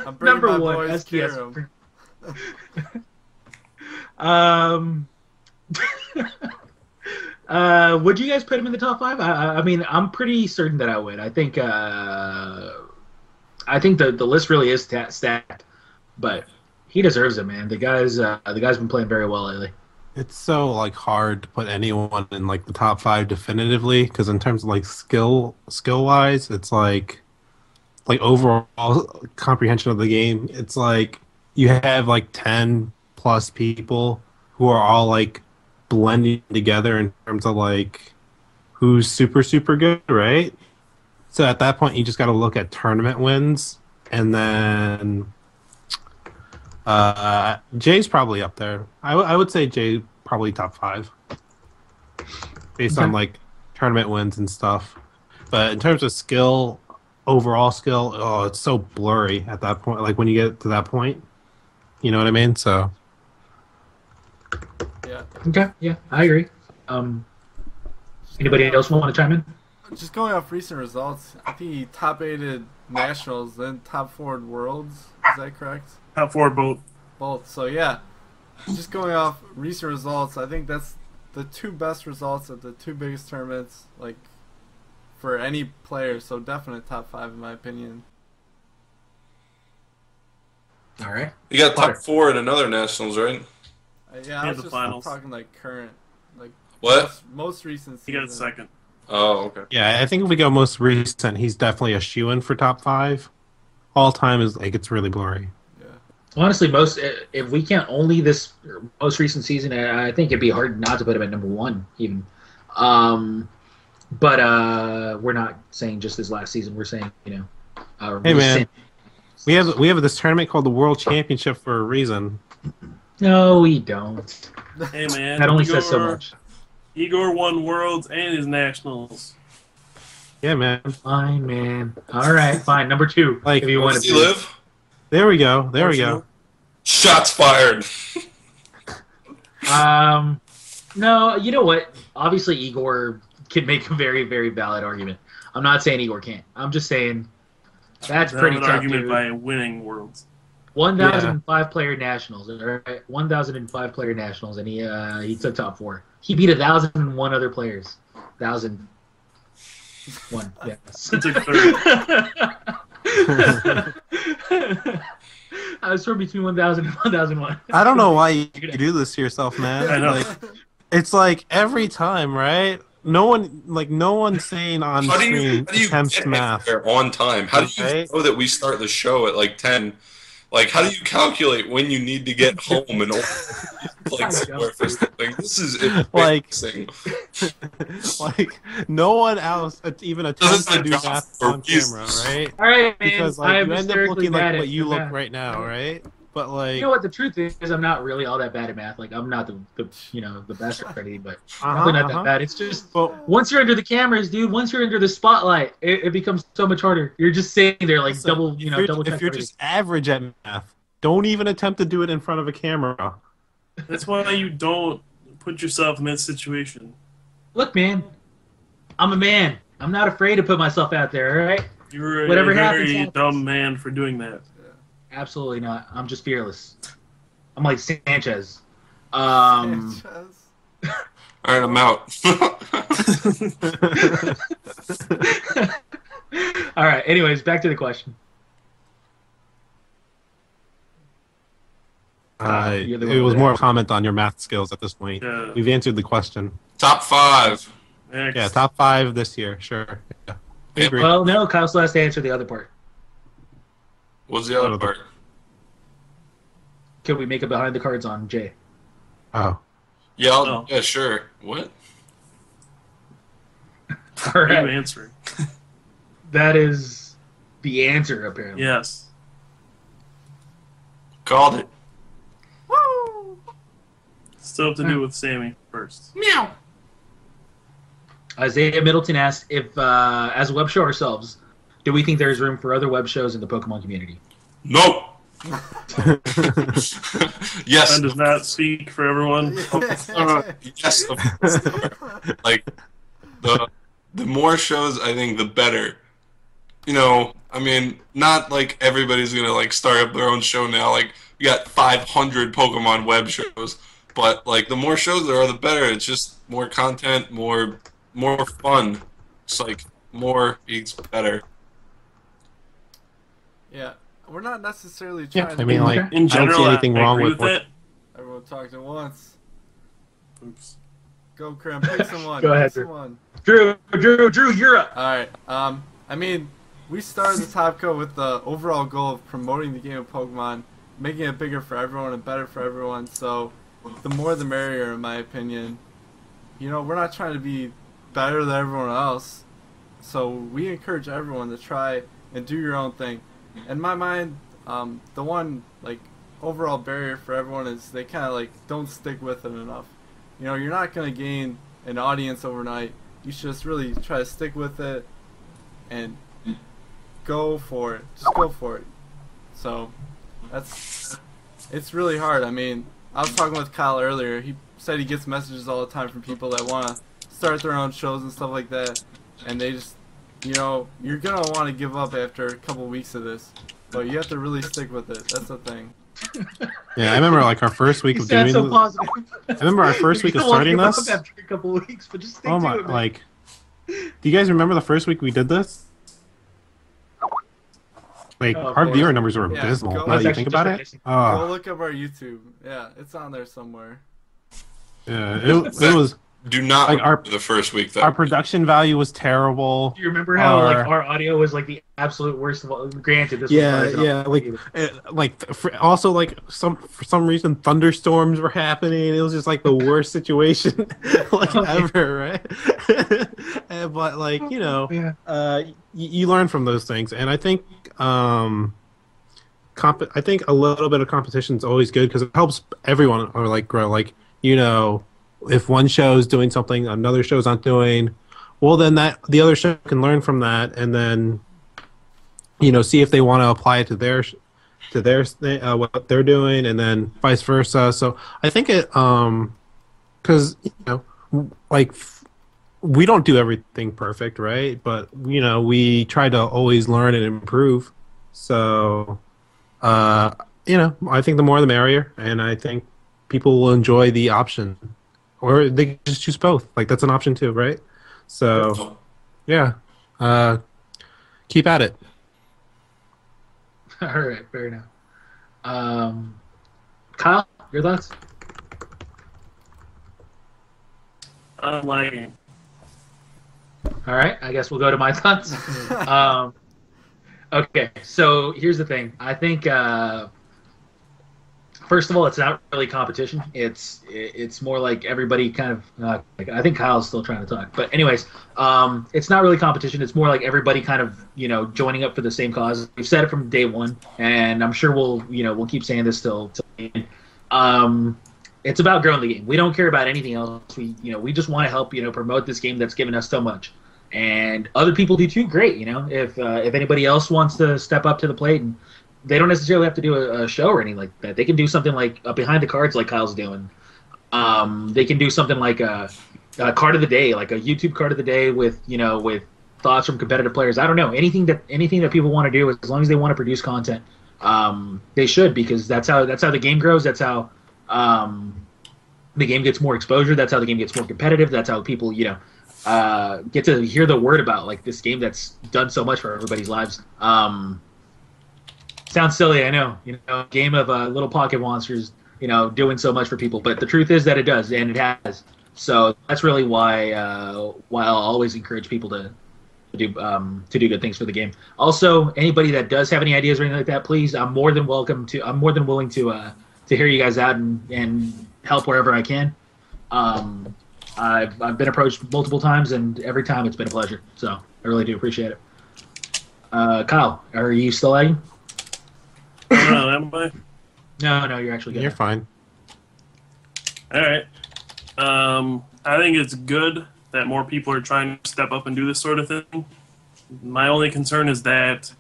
I'm bringing Number my 1, boys STS. Would you guys put him in the top 5? I mean, I'm pretty certain that I would. I think the list really is stacked, but he deserves it, man. The guy's been playing very well lately. It's so like hard to put anyone in like the top 5 definitively because in terms of like skill wise, it's like like overall comprehension of the game, it's like you have like 10 plus people who are all like blending together in terms of like who's super good, right? So at that point, you just got to look at tournament wins, and then Jay's probably up there. I would say Jay probably top 5 based on like tournament wins and stuff. But in terms of skill, overall skill, oh, it's so blurry at that point. Like when you get to that point, you know what I mean? So Yeah. Okay, yeah, I agree. Anybody else want to chime in? Just going off recent results, I think he top 8'd nationals, then top 4'd worlds. Is that correct? Top 4 both. Both. So yeah, just going off recent results, I think that's the 2 best results of the 2 biggest tournaments, like for any player. So definite top 5 in my opinion. All right. You got top 4 in another nationals, right? Yeah, I Yeah, was the just finals. talking like current, like What? most recent He season. got second. Oh, okay. yeah, I think if we go most recent, he's definitely a shoe-in for top 5. All time is like it's really blurry. Honestly, if we count only this most recent season, I think it'd be hard not to put him at number 1 even. But we're not saying just this last season. We're saying Hey, recent. man. We have this tournament called the World Championship for a reason. No, we don't. Hey man, That only says so much. Igor won worlds and his nationals. Yeah, man. Fine, man. All right, fine. Number 2. Like, if you Where want does to he live? There we go. There we go. Shots fired. No, you know what? Obviously, Igor can make a very, very valid argument. I'm not saying Igor can't. I'm just saying that's That pretty an tough, argument dude. by winning worlds. 1,005 player nationals, all right? 1,005 player nationals, and he took top 4. He beat 1,001 other players. 1,001, yes. He took third. I was torn between 1,000 and 1,001. I don't know why you do this to yourself, man. I know. Like, it's like every time, right? No one's saying on How do screen you attempts get math. there on time? How do you Right? know that we start the show at like 10? Like, how do you calculate when you need to get home and like somewhere for something? This is Like- embarrassing. Like no one else even attempts to do job math for on camera, right? All right, man. Because I like am you end up hysterically looking like bad what at you the look math. right now, right? But like, You know what? The truth is, I'm not really all that bad at math. Like, I'm not the best at anything, but uh-huh, definitely not uh-huh. that bad. It's just But once you're under the cameras, dude. Once you're under the spotlight, it becomes so much harder. You're just sitting there like listen, double if you're, double. if check you're everything. just average at math, don't even attempt to do it in front of a camera. That's why you don't put yourself in that situation. Look, man, I'm a man. I'm not afraid to put myself out there. All right? You're Whatever a happens, very happens. dumb man for doing that. Absolutely not. I'm just fearless. I'm like Sanchez. Um, Sanchez. All right, I'm out. all right. Anyways, back to the question. You're the one It was with more that. a comment on your math skills at this point. Yeah. We've answered the question. Top 5. Next. Yeah, top 5 this year, sure. Yeah. I agree. Well, no, Kyle still has to answer the other part. What's the other part? Can we make a behind the cards on Jay? Oh, Yeah, Oh. yeah, sure. What? All What are you right. answering? That is the answer, apparently. Yes. Called it. Still have to do with Sammy first. Meow. Isaiah Middleton asked if, as a web show ourselves, do we think there's room for other web shows in the Pokemon community? No. Yes. Ben does not speak for everyone. Yes. Of course. Like the more shows, I think, the better. You know, I mean, not like everybody's gonna like start up their own show now. Like we got 500 Pokemon web shows, but like the more shows there are, the better. It's just more content, more fun. It's like more eats better. Yeah, we're not necessarily yeah. trying I mean, to like, Okay. In I don't general, see anything I wrong agree with with that. everyone talked at once. Oops. Go, Cram, pick someone. Go ahead, pick Drew. someone. Drew, you're up. All right. I mean, we started the Top Coat with the overall goal of promoting the game of Pokemon, making it bigger for everyone and better for everyone. So, the more the merrier, in my opinion. You know, we're not trying to be better than everyone else. So, we encourage everyone to try and do your own thing. In my mind, the one, like, overall barrier for everyone is they kind of, like, don't stick with it enough. You know, you're not going to gain an audience overnight. You should just really try to stick with it and go for it. Just go for it. So, it's really hard. I mean, I was talking with Kyle earlier. He said he gets messages all the time from people that want to start their own shows and stuff like that. And they just, you know, you're going to want to give up after a couple weeks of this. But you have to really stick with it. That's the thing. Yeah, I remember like our first week of doing so this. positive. I remember our first week of You don't starting wanna give this. up after a couple of weeks, but just stick Oh to my, it, man. like, do you guys remember the first week we did this? Like, Oh, of our course. viewer numbers were Yeah, abysmal. go- Now that That's you actually think about just it. amazing. Go look up our YouTube. Yeah, it's on there somewhere. Yeah, it was Do not Like, our- remember the first week. That our production value was terrible. Do you remember how like Our- our audio was like the absolute worst of all? Granted, this Yeah, was yeah, also like for some reason thunderstorms were happening. It was just like the worst situation like Okay. ever, right? But like yeah. you learn from those things, and I think I think a little bit of competition is always good because it helps everyone or like grow. Like if one show is doing something another show's not doing, well then that the other show can learn from that and then see if they want to apply it to their what they're doing, and then vice versa. So I think it because like we don't do everything perfect, right? But we try to always learn and improve. So I think the more the merrier, and I think people will enjoy the option, or they can just choose both. Like that's an option too, right? So yeah, keep at it. All right, fair enough. Kyle, your thoughts? I'm lagging. All right, I guess we'll go to my thoughts. Okay, so here's the thing. I think first of all, it's not really competition. It's more like everybody kind of. I think Kyle's still trying to talk, but anyways, it's not really competition. It's more like everybody kind of joining up for the same cause. We've said it from day one, and I'm sure we'll keep saying this till the end. It's about growing the game. We don't care about anything else. We just want to help promote this game that's given us so much. And other people do too. Great, if anybody else wants to step up to the plate, and they don't necessarily have to do a show or anything like that. They can do something like behind the cards, like Kyle's doing. They can do something like a card of the day, like a YouTube card of the day with with thoughts from competitive players. I don't know, anything that people want to do, as long as they want to produce content, they should, because that's how the game grows. That's how the game gets more exposure. That's how the game gets more competitive. That's how people get to hear the word about like this game that's done so much for everybody's lives. Sounds silly, I know. Game of little pocket monsters, doing so much for people, but the truth is that it does, and it has. So that's really why I'll always encourage people to do good things for the game. Also, anybody that does have any ideas or anything like that, please, I'm more than willing to hear you guys out and help wherever I can. I've been approached multiple times, and every time it's been a pleasure. So I really do appreciate it. Kyle, are you still lagging? No, am I? No, you're actually good. You're fine. All right. I think it's good that more people are trying to step up and do this sort of thing. My only concern is that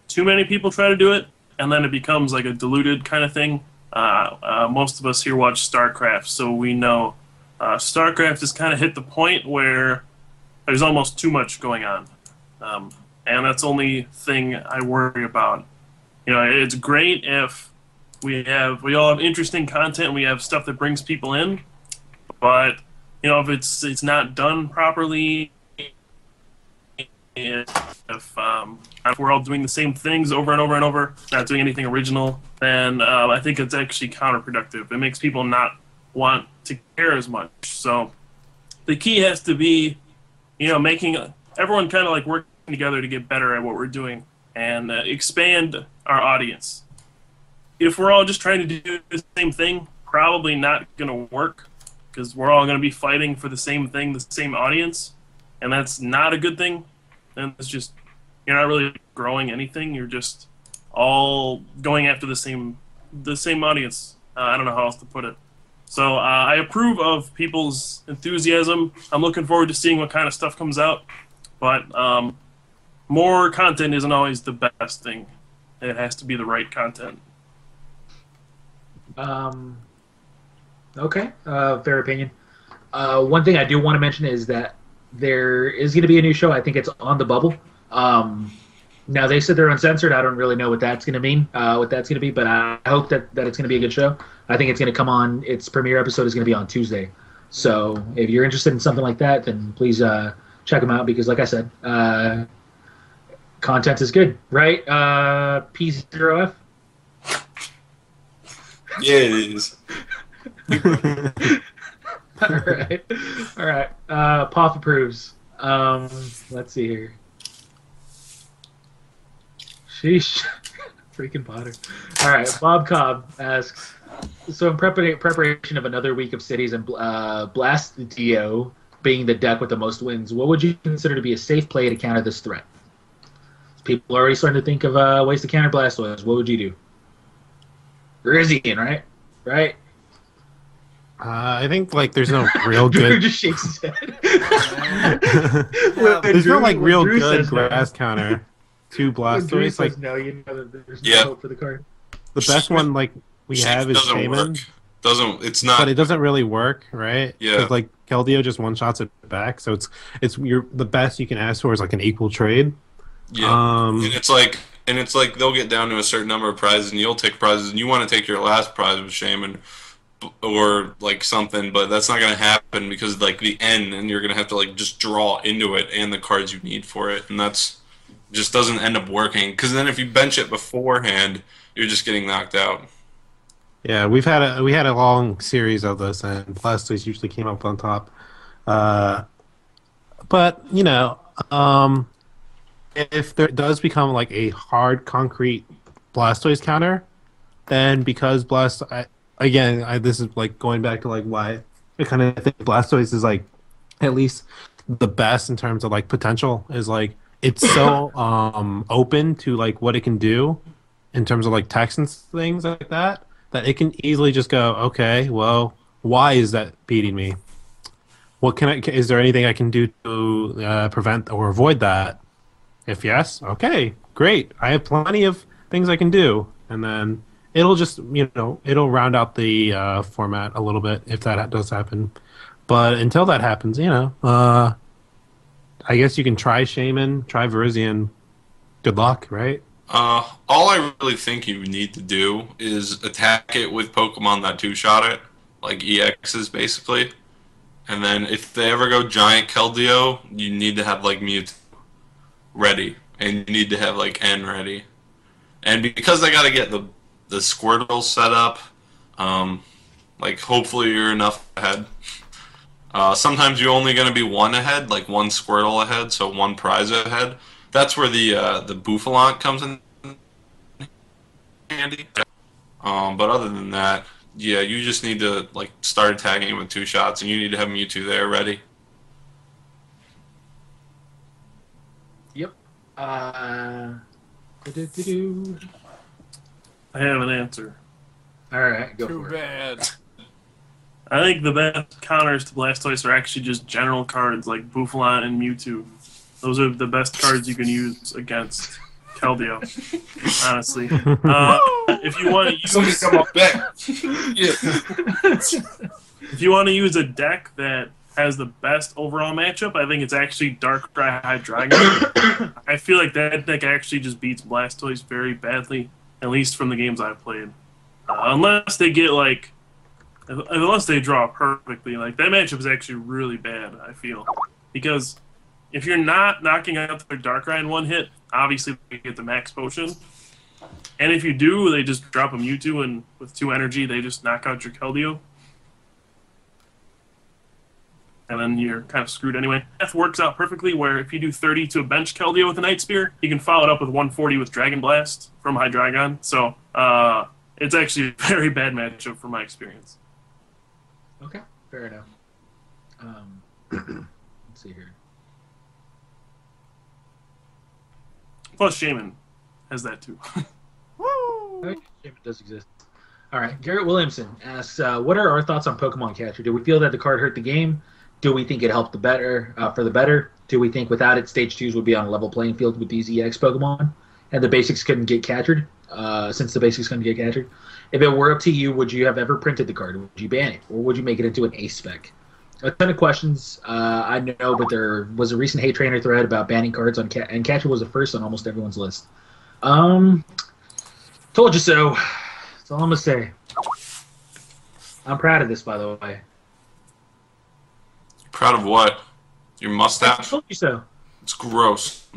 too many people try to do it, and then it becomes like a diluted kind of thing. Most of us here watch StarCraft, so we know StarCraft has kind of hit the point where there's almost too much going on. And that's the only thing I worry about. It's great if we all have interesting content and we have stuff that brings people in, but if it's not done properly, if we're all doing the same things over and over and over, not doing anything original, then I think it's actually counterproductive. It makes people not want to care as much. So the key has to be, making everyone kind of like working together to get better at what we're doing and expand our audience. If we're all just trying to do the same thing, probably not going to work because we're all going to be fighting for the same thing, the same audience, and that's not a good thing. And it's just, you're not really growing anything. You're just all going after the same audience. I don't know how else to put it. So I approve of people's enthusiasm. I'm looking forward to seeing what kind of stuff comes out. But more content isn't always the best thing. It has to be the right content. Okay, fair opinion. One thing I do want to mention is that there is going to be a new show. I think it's on the bubble. Now they said they're uncensored. I don't really know what that's going to mean, what that's going to be, but I hope that it's going to be a good show. I think it's going to come on. Its premiere episode is going to be on Tuesday. So if you're interested in something like that, then please check them out because, like I said, content is good, right? P0F. Yeah, it is. All right. Poff approves. Let's see here. Sheesh. Freaking Potter. All right. Bob Cobb asks, so in preparation of another week of cities and Blastio being the deck with the most wins, what would you consider to be a safe play to counter this threat? People are already starting to think of ways to counter Blastoise. What would you do? Rizian, right? Right? I think like there's no real good. Just shakes his head. There's no like real good grass counter to Blastoise. Like no, you know that there's no hope for the card. The best one like we have is Shaman. It's not. But it doesn't really work, right? Yeah. Because like Keldeo just one shots it back, so it's the best you can ask for is like an equal trade. Yeah. And it's like they'll get down to a certain number of prizes, and you'll take prizes, and you want to take your last prize with Shaman, or like something, but that's not gonna happen because like the end, and you're gonna have to like just draw into it and the cards you need for it, and that's just doesn't end up working. Because then if you bench it beforehand, you're just getting knocked out. Yeah, we had a long series of this, and Blastoise usually came up on top. But you know, if there does become like a hard concrete Blastoise counter, then because this is like going back to like why I kind of think Blastoise is like at least the best in terms of like potential is like it's so open to like what it can do in terms of like text and things like that it can easily just go, okay, well, why is that beating me? Is there anything I can do to prevent or avoid that? If yes, okay, great. I have plenty of things I can do. And then it'll just, it'll round out the format a little bit if that does happen. But until that happens, I guess you can try Shaman, try Virizion. Good luck, right? All I really think you need to do is attack it with Pokemon that two-shot it, like EXs basically. And then if they ever go Giant Keldeo, you need to have like Mewtwo ready, and you need to have like N ready. And because I gotta get the Squirtle set up, like hopefully you're enough ahead. Sometimes you're only gonna be one ahead, like one Squirtle ahead, so one prize ahead. That's where the Bouffalant comes in handy. But other than that, yeah, you just need to like start attacking it with two shots, and you need to have Mewtwo there ready. Yep. I have an answer. All right, go Too for it. bad. I think the best counters to Blastoise are actually just general cards like Bouffalant and Mewtwo. Those are the best cards you can use against Keldeo, honestly. If you want to use, Somebody come up back. Yeah. if you want to use a deck that has the best overall matchup, I think it's actually Darkrai Hydreigon. I feel like that deck actually just beats Blastoise very badly, at least from the games I've played. Unless they get like, unless they draw perfectly, like that matchup is actually really bad. I feel because if you're not knocking out their Darkrai in one hit, obviously they get the max potion. And if you do, they just drop a Mewtwo, and with 2 energy, they just knock out your Keldeo. and then you're kind of screwed anyway. F works out perfectly where if you do 30 to a bench Keldeo with a Night Spear, you can follow it up with 140 with Dragon Blast from Hydreigon. So it's actually a very bad matchup from my experience. Okay, fair enough. Let's see here. Plus, Shaman has that too. It does exist. All right, Garrett Williamson asks, "What are our thoughts on Pokemon Catcher? Do we feel that the card hurt the game? Do we think it helped the better for the better? Do we think without it, Stage 2s would be on a level playing field with these EX Pokemon, and the basics couldn't get captured? Since the basics couldn't get captured, if it were up to you, would you have ever printed the card? Would you ban it, or would you make it into an ace spec?" A ton of questions. I know, but there was a recent Hate Trainer thread about banning cards on and Catcher was the first on almost everyone's list. Told you so. That's all I'm gonna say. I'm proud of this, by the way. Proud of what? Your I mustache? told you so. It's gross.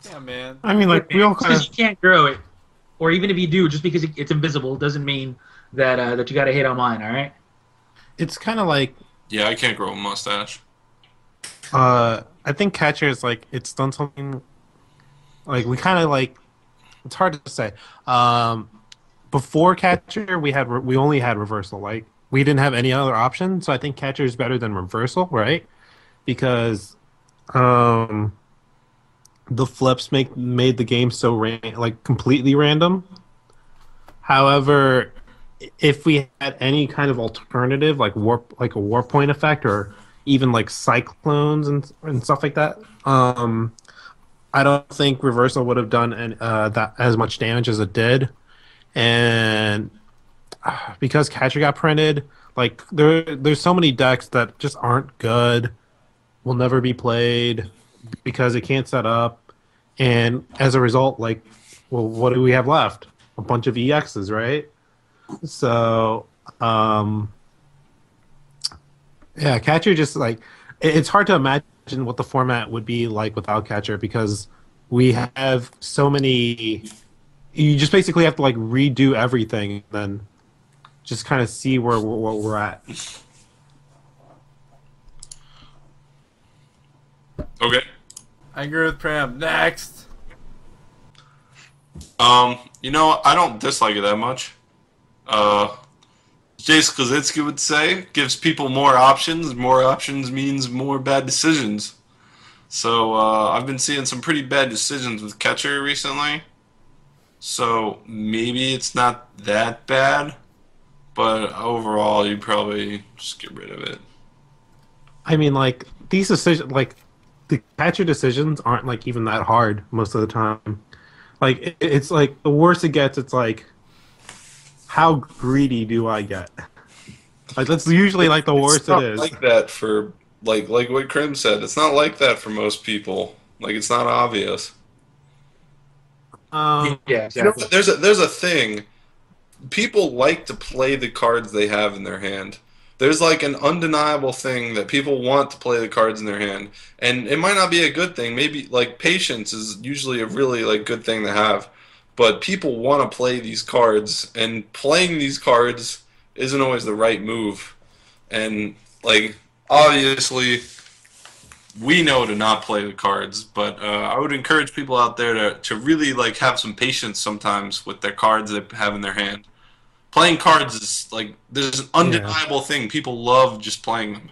Yeah, man. I mean, like, we all kind of... Because you can't grow it, or even if you do, just because it's invisible doesn't mean that that you got to hate on mine. All right. It's kind of like... Yeah, I can't grow a mustache. I think Catcher is, like, it's done something... Like, we kind of, like... It's hard to say. Before Catcher, we only had Reversal. Like, we didn't have any other option, so I think Catcher is better than Reversal, right? Because the flips made the game so completely random. However, if we had any kind of alternative, like a warp point effect, or even like cyclones and stuff like that, I don't think Reversal would have done that as much damage as it did. And because Catcher got printed, like there's so many decks that just aren't good, will never be played because it can't set up, and as a result, like, well, what do we have left? A bunch of EXs, right? So, yeah, Catcher just like it's hard to imagine what the format would be like without Catcher because we have so many. You just basically have to like redo everything and then just kind of see what we're at. Okay. I agree with Pram. Next. You know, I don't dislike it that much. Jace Klazitsky would say, gives people more options. More options means more bad decisions. So I've been seeing some pretty bad decisions with Catcher recently. So maybe it's not that bad, but overall, you probably just get rid of it. I mean, like these decisions, like the Catcher decisions aren't like even that hard most of the time. Like it's like the worse it gets, it's like, how greedy do I get? Like that's usually like the worst it is. Like that for like what Krim said. It's not like that for most people. Like it's not obvious. Yeah, exactly. You know, there's a thing. People like to play the cards they have in their hand. There's like an undeniable thing that people want to play the cards in their hand, and it might not be a good thing. Maybe like patience is usually a really like good thing to have, but people want to play these cards, and playing these cards isn't always the right move. And like obviously, we know to not play the cards, but I would encourage people out there to really like have some patience sometimes with their cards they have in their hand. Playing cards is like there's an undeniable thing. People love just playing them.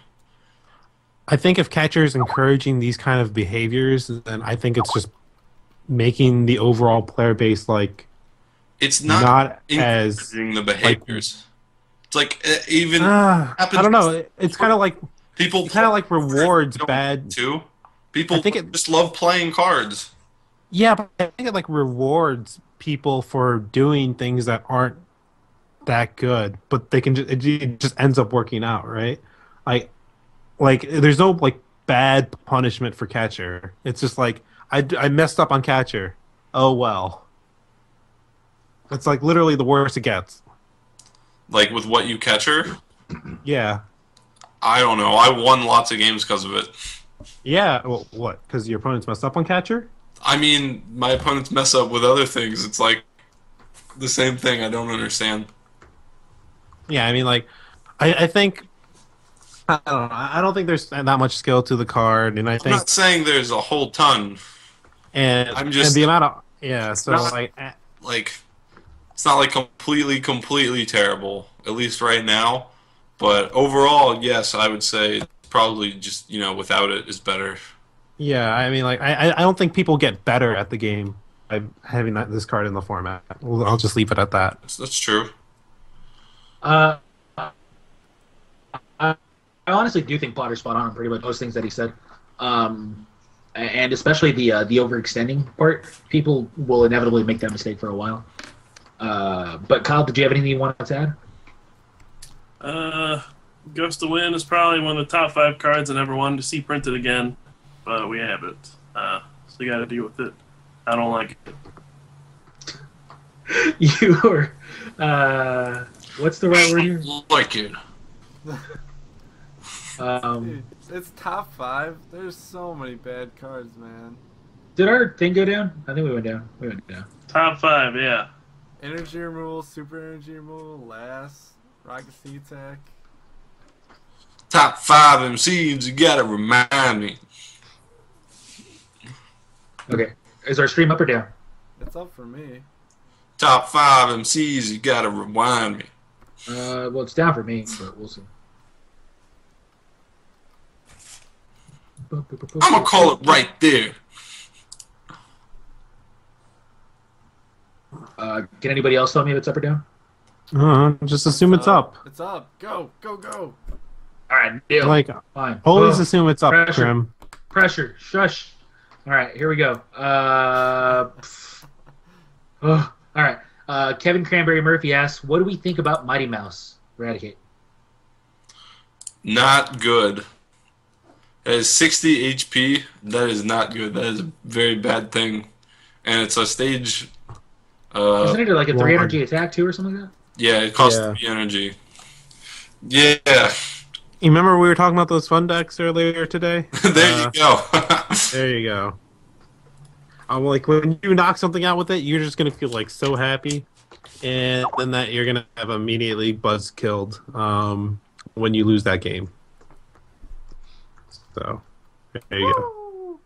I think if Catcher is encouraging these kind of behaviors, then I think it's just making the overall player base like it's not as the behaviors. It's like even I don't know. It's kind of like people kind of like rewards bad too. People I think it just love playing cards. Yeah, but I think it like rewards people for doing things that aren't that good, but they can just it just ends up working out, right? Like there's no like bad punishment for Catcher. It's just like I messed up on Catcher. Oh well. It's like literally the worst it gets. Like with what you Catcher? Yeah. I don't know. I won lots of games because of it. Yeah. Well, what? Because your opponents messed up on Catcher? I mean, my opponents mess up with other things. It's like the same thing. I don't understand. Yeah, I mean, like, I think I don't know. I don't think there's that much skill to the card, and I I'm think not saying there's a whole ton. I'm just and the amount of so not- like like it's not like completely terrible, at least right now. But overall, yes, I would say probably just without it is better. yeah, I mean like I don't think people get better at the game by having this card in the format. I'll just leave it at that. That's true. Uh, I honestly do think Potter's spot on pretty much most things that he said. And especially the overextending part, people will inevitably make that mistake for a while. But Kyle, did you have anything you wanted to add? Ghost of Wind is probably one of the top 5 cards I never wanted to see printed again, but we have it. So you got to deal with it. I don't like it. You were, what's the right word here? Like it. Dude, it's top 5. There's so many bad cards, man. Did our thing go down? I think we went down. We went down. Top 5, yeah. Energy removal, super energy removal, last, rocket sea attack. Top 5 MCs, you gotta remind me. Okay. Is our stream up or down? It's up for me. Top 5 MCs, you gotta rewind me. Well, it's down for me, but we'll see. I'm gonna call it right there. Can anybody else tell me if it's up or down? Just assume it's up. It's up. Go, go, go. All right, deal. Like Fine. always Ugh. assume it's up, Pressure. Grim. Pressure. Shush. All right, here we go. All right. Kevin Cranberry Murphy asks, what do we think about Mighty Mouse? Eradicate. Not good. It has 60 HP. That is not good. That is a very bad thing. And it's a stage. Isn't it like a 3 100. energy attack too or something like that? Yeah, it costs Yeah. 3 energy. Yeah. You remember we were talking about those fun decks earlier today? There you go. There you go. I'm like, when you knock something out with it, you're just gonna feel like so happy, and then that you're gonna have immediately buzz killed when you lose that game. So there you go.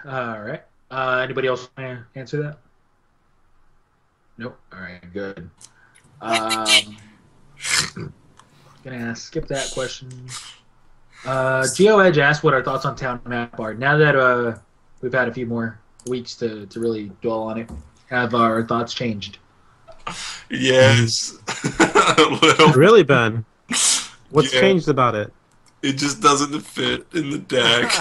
All right. Anybody else want to answer that? Nope. All right. Good. Gonna skip that question. Geo Edge asked what our thoughts on Town Map are. Now that we've had a few more weeks to really dwell on it, have our thoughts changed? Yes. A little. Really, Ben? What's Yeah. changed about it? It just doesn't fit in the deck.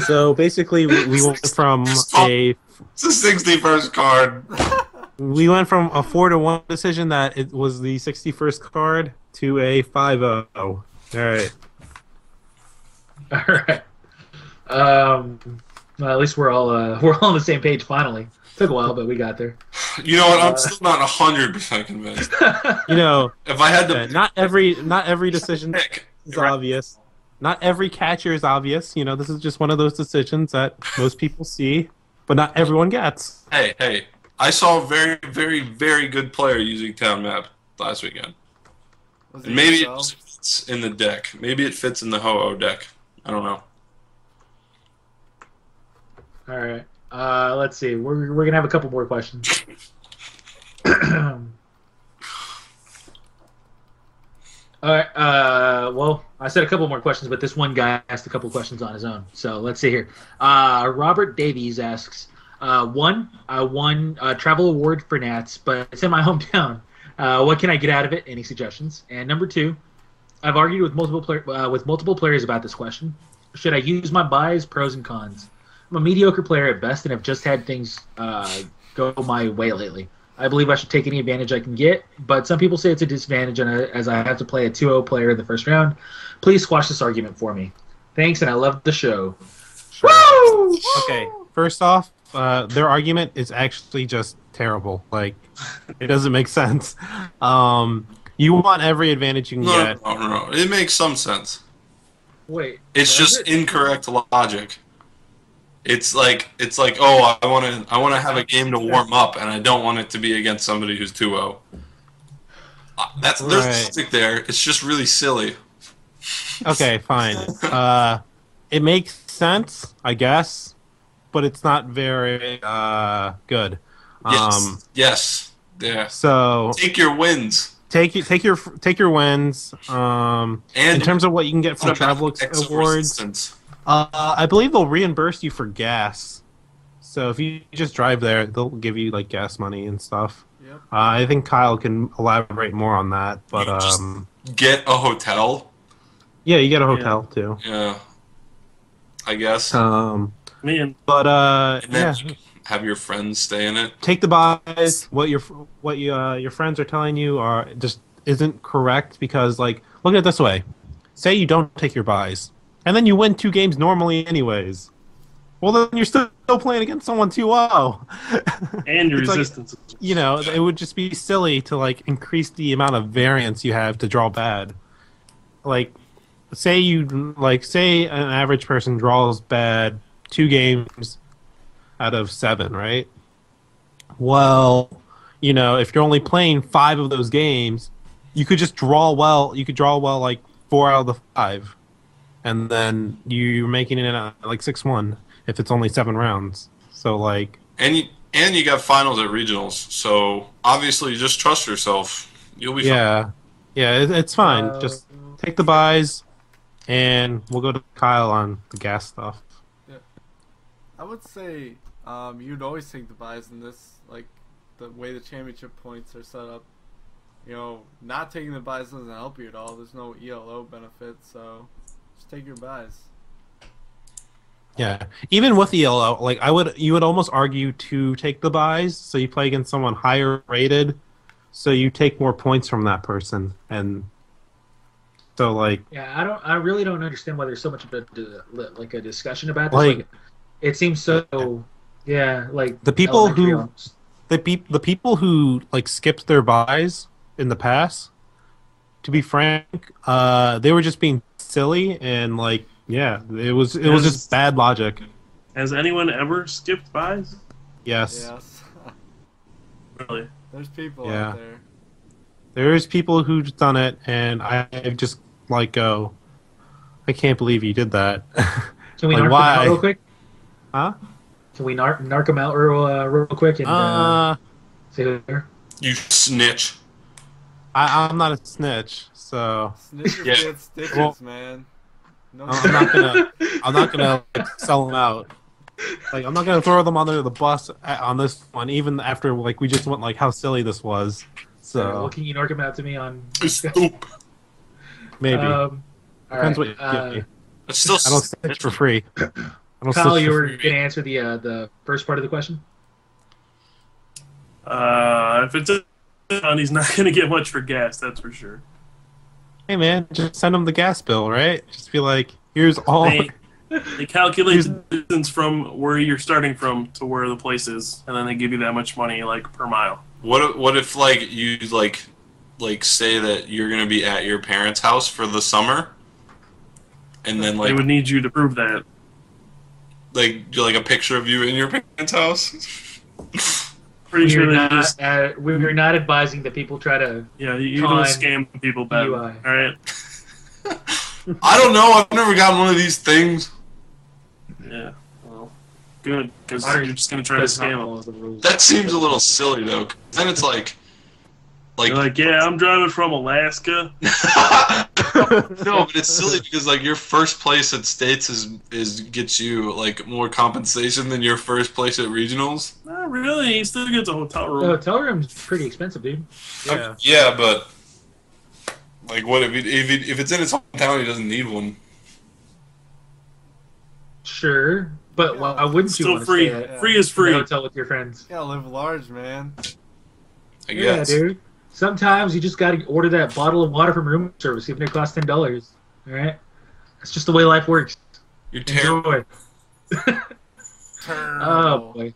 So basically, we went from It's a the 61st card. 4-1 decision that it was the 61st card to a 5-0. All right. All right. Well, at least we're all on the same page finally. Took a while, but we got there. You know what? I'm still not 100% convinced. You know, If I had to not every decision pick, is obvious. Not every catcher is obvious. You know, this is just one of those decisions that most people see, but not everyone gets. hey, I saw a very very good player using Town Map last weekend. Was And maybe it so? just fits in the deck. Maybe it fits in the Ho-Oh deck. I don't know. All right. Let's see. We're gonna have a couple more questions. All right. Well, I said a couple more questions, but this one guy asked a couple questions on his own. So let's see here. Robert Davies asks, one, I won a travel award for Nats, but it's in my hometown. What can I get out of it? Any suggestions? And number 2, I've argued with multiple players about this question. Should I use my buys, pros and cons? I'm a mediocre player at best and have just had things go my way lately. I believe I should take any advantage I can get, but some people say it's a disadvantage as I have to play a 2-0 player in the first round. Please squash this argument for me. Thanks, and I love the show. Woo! Okay, first off, their argument is actually just terrible. Like, it doesn't make sense. You want every advantage you can get. No. It makes some sense. Wait. It's does just it? incorrect logic. It's like oh, I want to have a game to warm up, and I don't want it to be against somebody who's 2-0. There's Right. logic there. It's just really silly. Okay, fine. It makes sense, I guess, but it's not very good. Yes. Yes. Yeah. So Take your wins. take your wins. And In terms of what you can get from what about travel exo awards, resistance? I believe they'll reimburse you for gas. So if you just drive there, they'll give you like gas money and stuff. Yep. I think Kyle can elaborate more on that, but You just- Get a hotel. yeah, you get a hotel too. Yeah. I guess. Man, But And then yeah, you can have your friends stay in it. take the buys. What your friends are telling you are just isn't correct because like look at it this way: say you don't take your buys, and then you win 2 games normally anyways. Well, then you're still playing against someone 2-0. and your It's like, resistance. you know, it would just be silly to like increase the amount of variance you have to draw bad. Like, say an average person draws bad 2 games out of 7, right? Well, you know, if you're only playing 5 of those games, you could just draw well. You could draw well like 4 out of the 5, and then you're making it like 6-1 if it's only 7 rounds. So like, And you got finals at regionals. So obviously just trust yourself. You'll be fine. yeah, it's fine. Just take the buys, and we'll go to Kyle on the gas stuff. I would say you'd always take the buys in this, like the way the championship points are set up. You know, not taking the buys doesn't help you at all. There's no ELO benefit, so just take your buys. Yeah, even with ELO, like you would almost argue to take the buys, so you play against someone higher rated, so you take more points from that person, and so like Yeah, I really don't understand why there's so much of a discussion about this. Like- It seems so. Yeah, like the people elementary who almost. the people who like skipped their buys in the past, to be frank, they were just being silly and like yeah, it was just bad logic. Has anyone ever skipped buys? Yes. Yes. Really? There's people Yeah. out there. There's people who've done it, and I just like go, I can't believe you did that. Can we like, narc them why? out real quick? Huh? Can we narc them out real quick and say who they are? You snitch. I'm not a snitch, so Snitches Yeah. get stitches, Well, man. No, I'm not gonna like, sell them out. Like I'm not gonna throw them under the bus on this one, even after like we just went like how silly this was. Well, So can you narc them out to me on? Stoop. maybe All depends right, what you give me. It's still I don't snitch for free. I don't Kyle, snitch you for were free. gonna answer the first part of the question. If it's a he's not gonna get much for gas, that's for sure. Hey man, just send them the gas bill, right? Just be like, here's all. They calculate the distance from where you're starting from to where the place is, and then they give you that much money like per mile. What if like you like say that you're gonna be at your parents' house for the summer, and then They like would need you to prove that. do like a picture of you in your parents' house. Pretty sure We're they not, just we're not advising that people try to. you Con don't scam people bad. UI. All right. I don't know. I've never gotten one of these things. Yeah. Well, good because Ours you're just gonna try to does not scam them. follow the rules. That seems a little silly though. 'Cause then it's like You're like, yeah, I'm driving from Alaska. no, but it's silly because like your first place at states is gets you like more compensation than your first place at regionals. Not really. He still gets a hotel The room. hotel room's pretty expensive, dude. Yeah. Yeah, but like what if it's in his hometown, he doesn't need one. Sure, but Yeah. why wouldn't you Still want free. to stay at Free is a free. hotel with your friends? You gotta live large, man. I Yeah, guess. dude. Sometimes you just gotta order that bottle of water from room service, even if it costs $10. All right, that's just the way life works. You're terrible. Enjoy. Oh boy.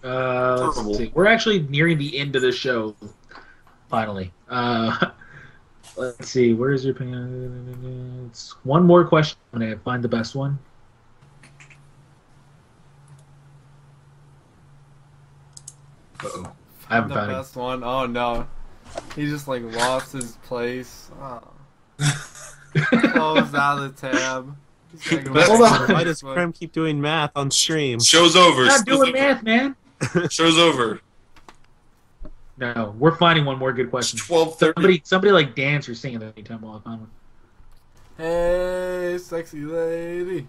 Let's Terrible. see. We're actually nearing the end of the show. Finally. Let's see. Where's your opinion? It's one more question. I'm gonna find the best one. I haven't The found it. best one. Oh no. He just like lost his place. Oh. Closed out of the tab. He's gotta go Hold back on. to Why does Facebook. Crim keep doing math on stream? Show's over. I'm not Show's doing over. math, man. Show's over. No, we're finding one more good It's question. 12:30. Somebody like dance or sing at any time while I find one. Hey, sexy lady.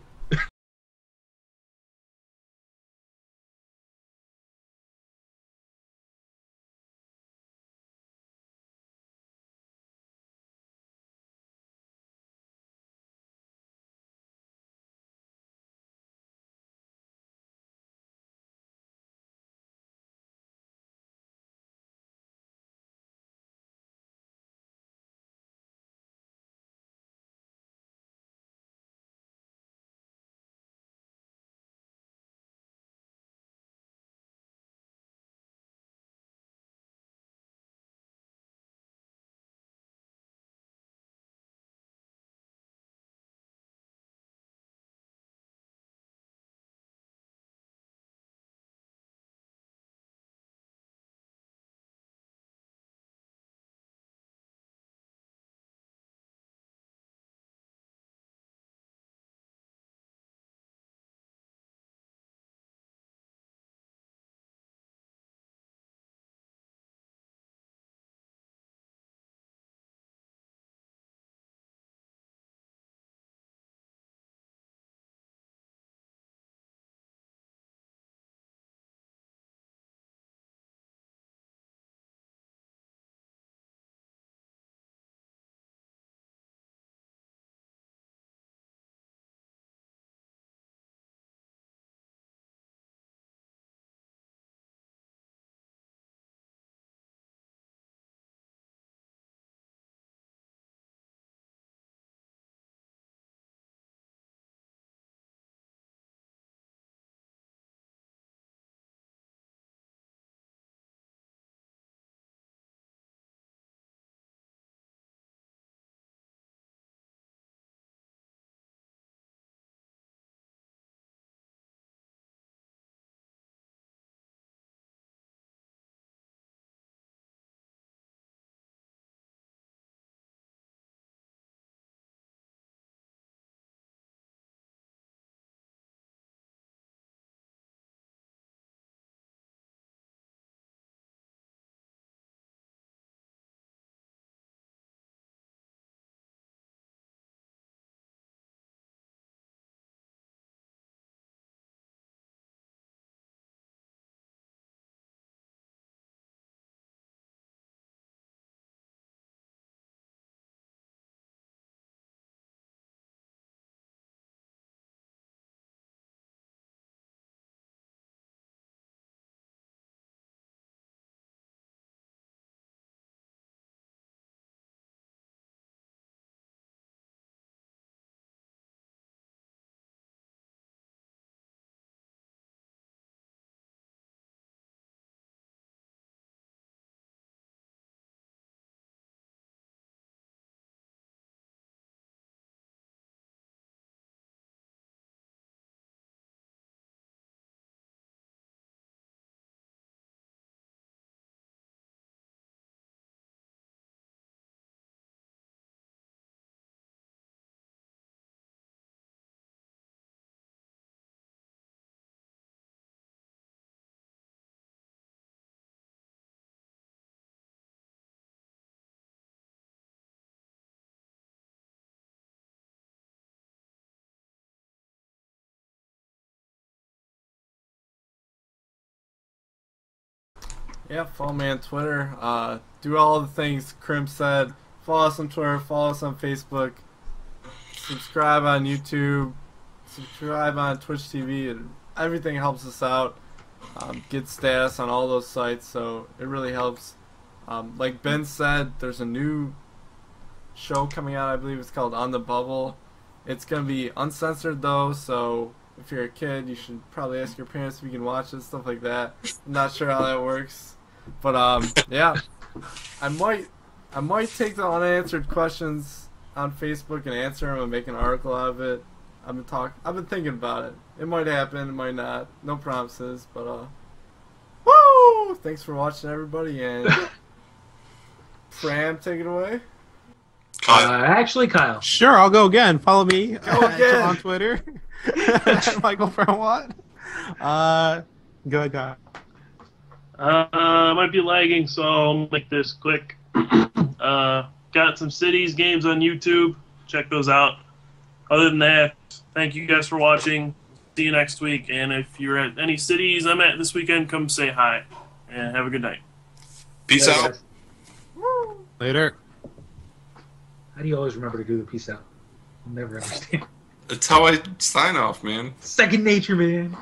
Yeah, follow me on Twitter. Do all the things Crim said. Follow us on Twitter. Follow us on Facebook. Subscribe on YouTube. Subscribe on Twitch TV. And everything helps us out. Get status on all those sites, so it really helps. Like Ben said, there's a new show coming out. I believe it's called On the Bubble. It's gonna be uncensored though, so if you're a kid, you should probably ask your parents if you can watch it, stuff like that. I'm not sure how that works, but yeah, I might take the unanswered questions on Facebook and answer them and make an article out of it. I've been thinking about it. It might happen, it might not. No promises, but woo! Thanks for watching, everybody, and Fran, take it away. Kyle. Actually, Kyle. Sure, I'll go again. Follow me Go again. on Twitter. Michael Frenwatt. Go ahead, Kyle. I might be lagging, so I'll make this quick. Got some Cities games on YouTube. Check those out. Other than that, thank you guys for watching. See you next week. And if you're at any cities I'm at this weekend, come say hi. And have a good night. Peace Later, out. guys. Later. How do you always remember to do the peace out? I'll never understand. That's how I sign off, man. Second nature, man.